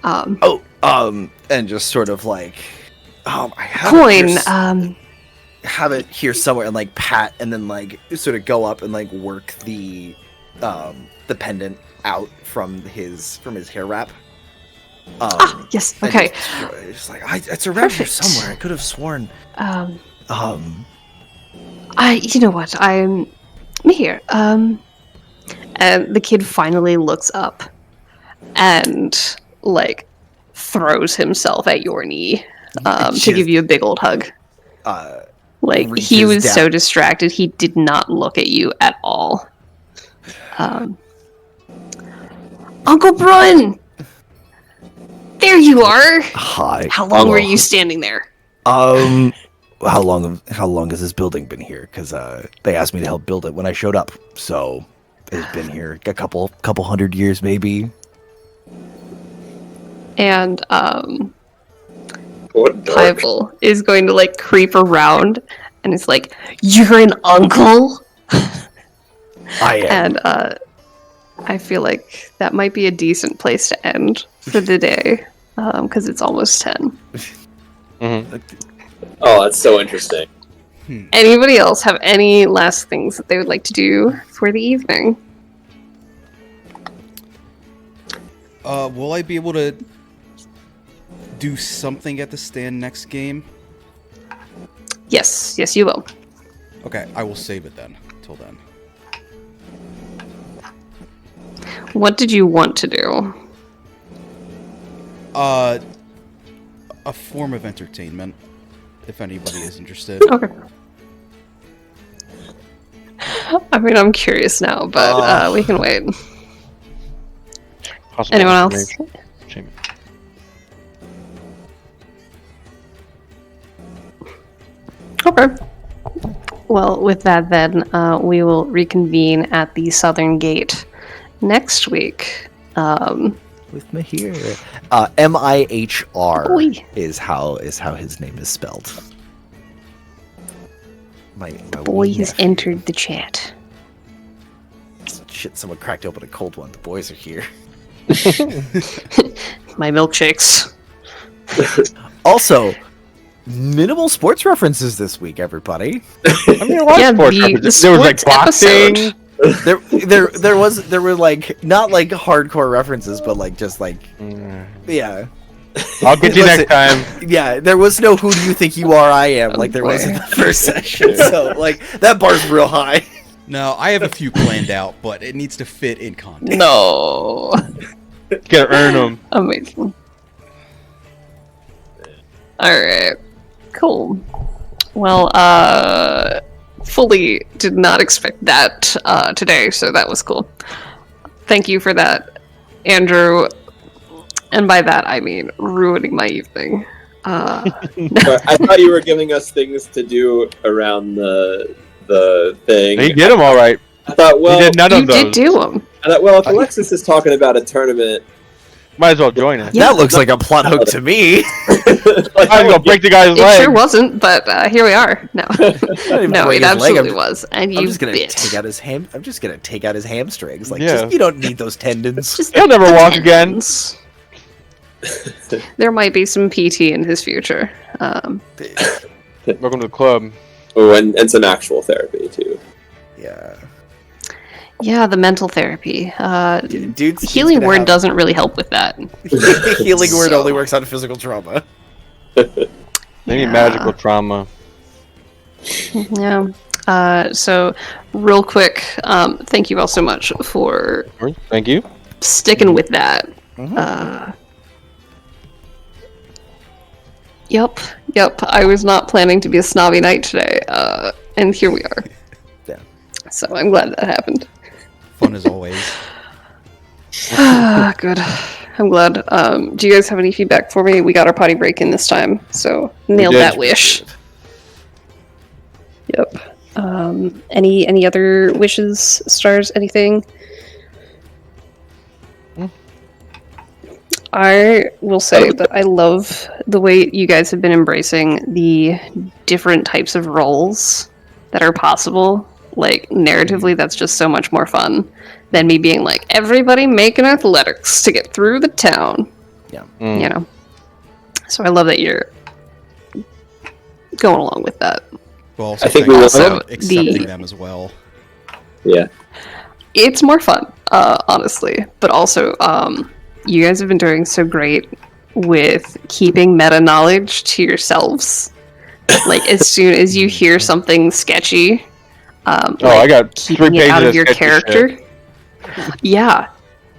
S1: And just sort of like I have
S2: coin.
S1: it here, have it here somewhere and like pat and then like sort of go up and like work the pendant out from his hair wrap.
S2: Yes. Okay.
S1: It's like it's around here
S2: Perfect.
S1: somewhere. I could have sworn.
S2: You know what? I'm here. And the kid finally looks up and like throws himself at your knee to give you a big old hug. Like he was so distracted, he did not look at you at all. Uncle Brun, There you are.
S1: Hi.
S2: How long were you standing there?
S1: How long has this building been here? Because they asked me to help build it when I showed up. So it's been here a couple 100 years, maybe.
S2: And
S4: What dark.
S2: Pivel is going to like creep around, and it's like, "You're an uncle."
S1: I am.
S2: And I feel like that might be a decent place to end for the day, because it's almost 10.
S4: Oh, that's so interesting.
S2: Anybody else have any last things that they would like to do for the evening?
S5: Will I be able to do something at the stand next game?
S2: Yes, you will.
S5: Okay, I will save it then. Till then.
S2: What did you want to do?
S5: A form of entertainment, if anybody is interested.
S2: Okay. I mean, I'm curious now, but we can wait.
S3: Possible
S2: Anyone else?
S3: information.
S2: Okay. Well, with that then, we will reconvene at the Southern Gate next week.
S1: With Mahir. M-I-H-R
S2: Boy.
S1: is how his name is spelled. My
S2: Boy
S1: wee
S2: has
S1: nephew.
S2: entered the chat.
S1: Shit, someone cracked open a cold one. The boys are here.
S2: My milkshakes.
S1: Also, minimal sports references this week, everybody.
S3: I mean, a lot
S2: Yeah,
S3: of sports
S2: the
S3: references. There was like
S2: sports
S3: boxing.
S2: episode.
S1: There were like not like hardcore references, but like just like yeah.
S3: I'll get you
S1: Listen,
S3: next time.
S1: Yeah, there was no "Who do you think you are? I am" like there was in the first session. So like that bar's real high.
S5: No, I have a few planned out, but it needs to fit in context.
S2: No.
S3: Gotta earn them.
S2: Amazing. Alright. Cool. Well, fully did not expect that today, so that was cool. Thank you for that, Andrew. And by that, I mean ruining my evening.
S4: But I thought you were giving us things to do around the thing.
S3: He did them all right.
S4: I thought, well,
S3: He did none
S2: You
S3: of those.
S2: did do them.
S4: I thought, well, if Alexis is talking about a tournament,
S3: Might as well join it.
S2: Yeah.
S1: That looks like a plot hook to me.
S4: like,
S3: Might as well break the guy's
S2: It
S3: leg.
S2: sure wasn't, but here we are. No,
S1: even
S2: no,
S1: break
S2: it
S1: his leg,
S2: absolutely
S1: I'm-
S2: was. And you
S1: I'm just gonna
S2: bit.
S1: take out his I'm just gonna take out his hamstrings. Like,
S3: Yeah.
S1: just, you don't need those tendons.
S2: Just
S3: He'll never
S2: the
S3: walk again.
S2: tendons. There might be some PT in his future.
S3: Welcome to the club.
S4: oh, and some actual therapy too.
S1: Yeah.
S2: Yeah, the mental therapy.
S1: Dude's
S2: Healing
S1: gonna
S2: word
S1: have-
S2: doesn't really help with that.
S1: Healing word
S2: So-
S1: only works on physical trauma.
S3: They need
S2: Yeah.
S3: magical trauma.
S2: Yeah. So, real quick, thank you all so much for
S3: Thank you.
S2: sticking with that. Yep. I was not planning to be a snobby knight today, and here we are.
S1: Yeah.
S2: So I'm glad that happened.
S5: Fun as always.
S2: Good. I'm glad. Do you guys have any feedback for me? We got our potty break in this time, so nailed
S3: did.
S2: that wish. Yep. Any other wishes, stars, anything? I will say that I love the way you guys have been embracing the different types of roles that are possible. Like, narratively, that's just so much more fun than me being like, everybody make an athletics to get through the town.
S1: Yeah.
S2: You know? So I love that you're going along with that.
S5: Well, also
S4: I think
S5: thank
S4: we
S5: you
S4: will-
S5: for
S2: Also,
S5: accepting
S2: the-
S5: them as well.
S4: Yeah.
S2: It's more fun, honestly. But also, you guys have been doing so great with keeping meta knowledge to yourselves. Like, as soon as you hear something sketchy,
S3: I got 3
S2: keeping it
S3: pages
S2: out of your
S3: sketchy
S2: character.
S3: shit.
S2: Yeah.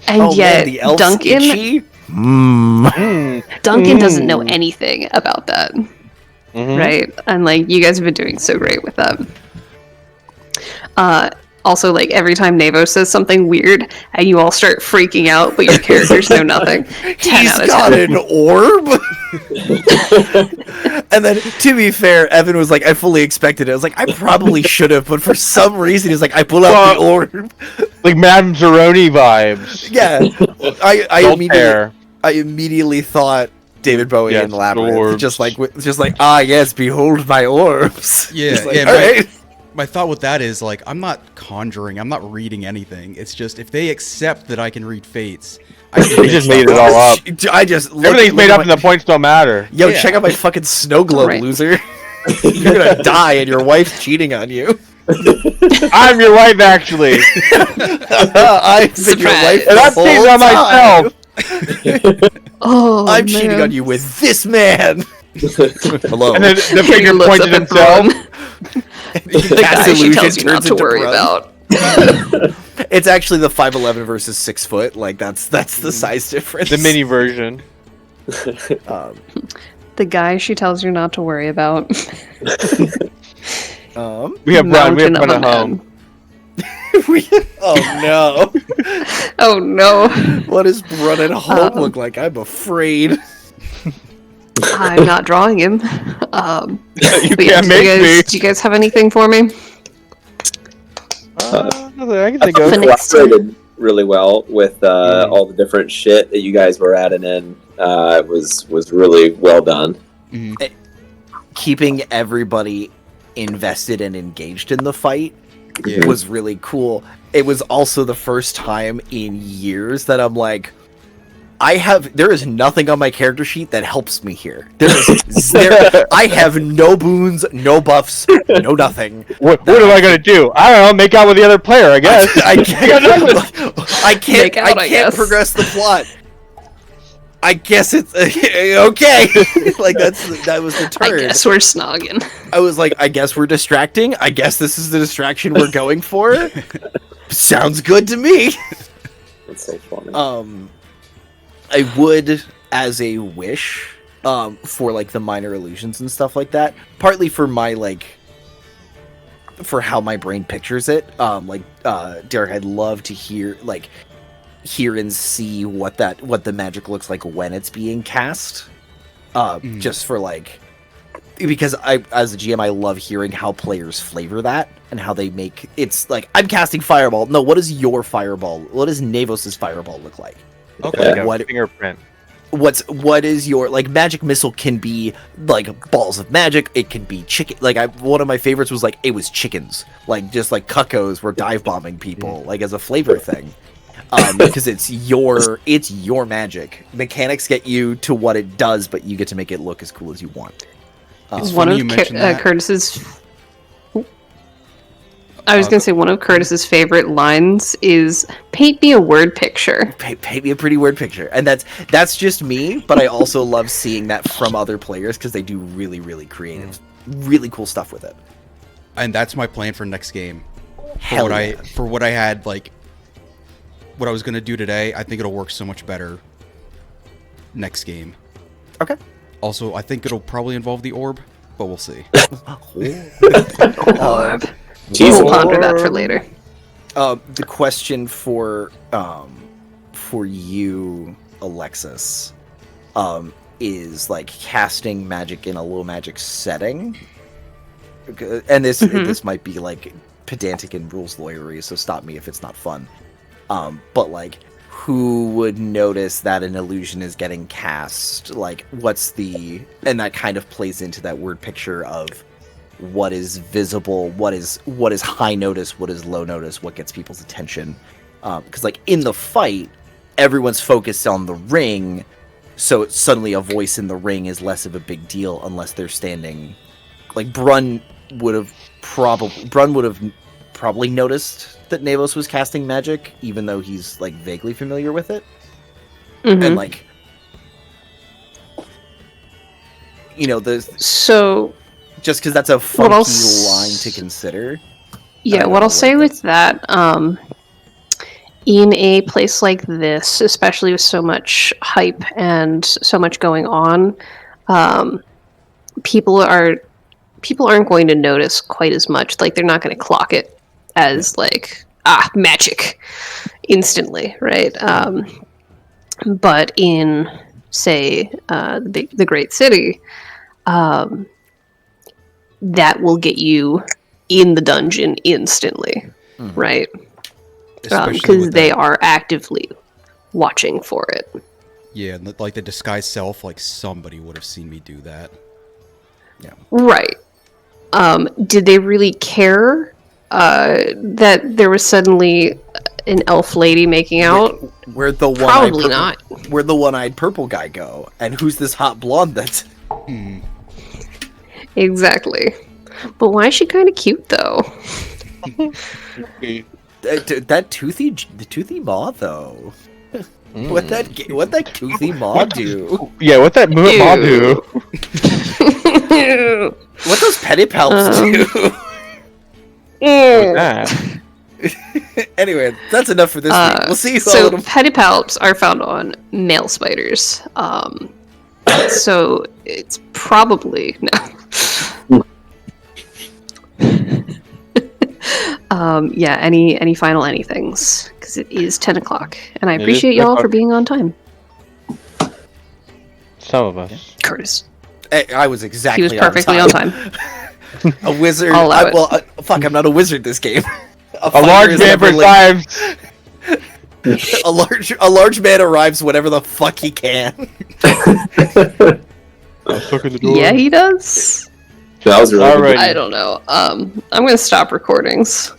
S2: And
S1: Oh
S2: yet,
S1: man, the elf's
S2: Duncan
S1: itchy?
S2: Duncan doesn't know anything about that.
S3: Mhm.
S2: Right? And like, you guys have been doing so great with that. Also, like, every time Navo says something weird, and you all start freaking out, but your characters know nothing. 10
S1: He's
S2: out of
S1: got
S2: 10.
S1: an orb. And then, to be fair, Evan was like, I fully expected it. I was like, I probably should have, but for some reason, he's like, I pull out the orb.
S3: Like Madame Zeroni vibes.
S1: Yeah,
S3: Voltaire.
S1: I immediately thought David Bowie
S3: Yes,
S1: and Labyrinth,
S3: orbs.
S1: just like yes, behold my orbs.
S5: Yeah,
S1: Just like,
S5: yeah.
S1: all right.
S5: My thought with that is like I'm not conjuring, I'm not reading anything. It's just if they accept that I can read fates, I can
S3: He
S5: make
S3: just
S5: stuff
S3: made it all up.
S1: I just
S3: Everything's made up and the points don't matter.
S1: Yo,
S5: Yeah.
S1: check out my fucking snow globe,
S2: Right.
S1: loser. You're gonna die, and your wife's cheating on you.
S3: I'm your wife, actually.
S1: I've been your wife,
S3: And I'm
S1: the
S3: cheating on
S1: whole time.
S3: myself.
S2: Oh,
S1: I'm cheating
S2: man.
S1: on you with this man. Hello.
S3: And then the
S2: He
S3: figure
S2: looks
S3: points
S2: up
S3: at
S2: at
S3: himself.
S2: Thrawn. The guy she tells you not to worry about.
S1: It's actually the 5'11" versus 6 foot. Like that's the size difference.
S3: The mini version.
S2: The guy she tells you not to worry about.
S3: We have Brian. We have
S2: Mountain of
S3: Brian
S2: a
S3: at home.
S2: man.
S1: Oh no!
S2: Oh no.
S1: What does Brun at home look like? I'm afraid.
S2: I'm not drawing him.
S3: You
S2: But yeah,
S3: can't make me.
S2: do you guys have anything for me?
S3: Nothing I can think
S2: The
S3: of.
S2: next-
S4: Collaborated really well with all the different shit that you guys were adding in. It was really well done.
S1: Keeping everybody invested and engaged in the fight
S5: Yeah.
S1: was really cool. It was also the first time in years that I'm like, there is nothing on my character sheet that helps me here. I have no boons, no buffs, no nothing.
S3: What am I gonna do? I don't know. Make out with the other player, I guess.
S1: I can't
S2: Make out, I guess.
S1: progress the plot. I guess it's okay. Like that was the
S2: I
S1: turn.
S2: guess we're snogging.
S1: I was like, I guess we're distracting. I guess this is the distraction we're going for. Sounds good to me.
S4: That's so funny.
S1: I would, as a wish, for like the minor illusions and stuff like that. Partly for my for how my brain pictures it. Derek, I'd love to hear and see what the magic looks like when it's being cast. Just for because as a GM, I love hearing how players flavor that and how they make it's like I'm casting fireball. No, what is your fireball? What does Navos's fireball look like?
S5: Okay.
S3: Like a
S1: What-
S3: fingerprint.
S1: What is your magic missile can be like balls of magic, it can be chicken one of my favorites was it was chickens, just like cuckoos were dive bombing people as a flavor thing. Because it's your magic. Mechanics get you to what it does, but you get to make it look as cool as you want.
S5: It's
S2: One
S5: funny
S2: of
S5: you mentioned that.
S2: Curtis's. I was gonna say one of Curtis's favorite lines is "Paint me a word picture."
S1: Paint me a pretty word picture, and that's just me. But I also love seeing that from other players because they do really, really creative, really cool stuff with it.
S5: And that's my plan for next game.
S1: Hell yeah.
S5: For what I had what I was gonna do today, I think it'll work so much better next game.
S1: Okay.
S5: Also, I think it'll probably involve the orb, but we'll see.
S2: We'll ponder that for later.
S1: The question for you, Alexis, is casting magic in a low magic setting, and this might be pedantic and rules lawyery, so stop me if it's not fun. But who would notice that an illusion is getting cast? And that kind of plays into that word picture of what is visible, what is high notice, what is low notice, what gets people's attention. Because in the fight, everyone's focused on the ring, so suddenly a voice in the ring is less of a big deal unless they're standing. Brun would have probably noticed that Navos was casting magic, even though he's vaguely familiar with it.
S2: Mhm.
S1: And
S2: So
S1: just because that's a funky
S2: What else-
S1: line to consider.
S2: yeah,
S1: don't
S2: what
S1: know
S2: I'll say
S1: what
S2: with that, in a place like this, especially with so much hype and so much going on, people aren't going to notice quite as much. They're not going to clock it as like magic instantly, right? But in say the great city, that will get you in the dungeon instantly, right?
S5: Especially
S2: Because
S5: with
S2: they
S5: that-
S2: are actively watching for it.
S5: Yeah, and like the disguised self, like somebody would have seen me do that.
S2: Right. Did they really care that there was suddenly an elf lady making out?
S1: Where'd the
S2: Probably not.
S1: Where'd the one-eyed purple guy go? And who's this hot blonde that's...
S2: Exactly. But why is she kind of cute though?
S1: that toothy maw though? What that toothy maw do?
S3: Yeah, what that maw do?
S1: What those pedipalps do?
S3: That.
S1: Anyway, that's enough for this week. We'll see you all
S2: So
S1: in a...
S2: pedipalps are found on male spiders. So it's probably no. Yeah. Any final anythings? Because it is 10 o'clock, and I
S3: It is
S2: appreciate
S3: 10
S2: y'all
S3: o'clock.
S2: for being on time.
S3: Some of us.
S2: Curtis,
S1: I was exactly
S2: he was perfectly on time.
S1: A wizard.
S2: I'll allow it.
S1: Fuck, I'm not a wizard this game.
S3: A
S1: fighter
S3: large
S1: is
S3: man
S1: never late.
S3: revives.
S1: A large man arrives whenever the fuck he can.
S3: I'm stuck in the door.
S2: Yeah, he does.
S4: That was really
S3: All
S4: good.
S3: right.
S2: I don't know. I'm gonna stop recordings.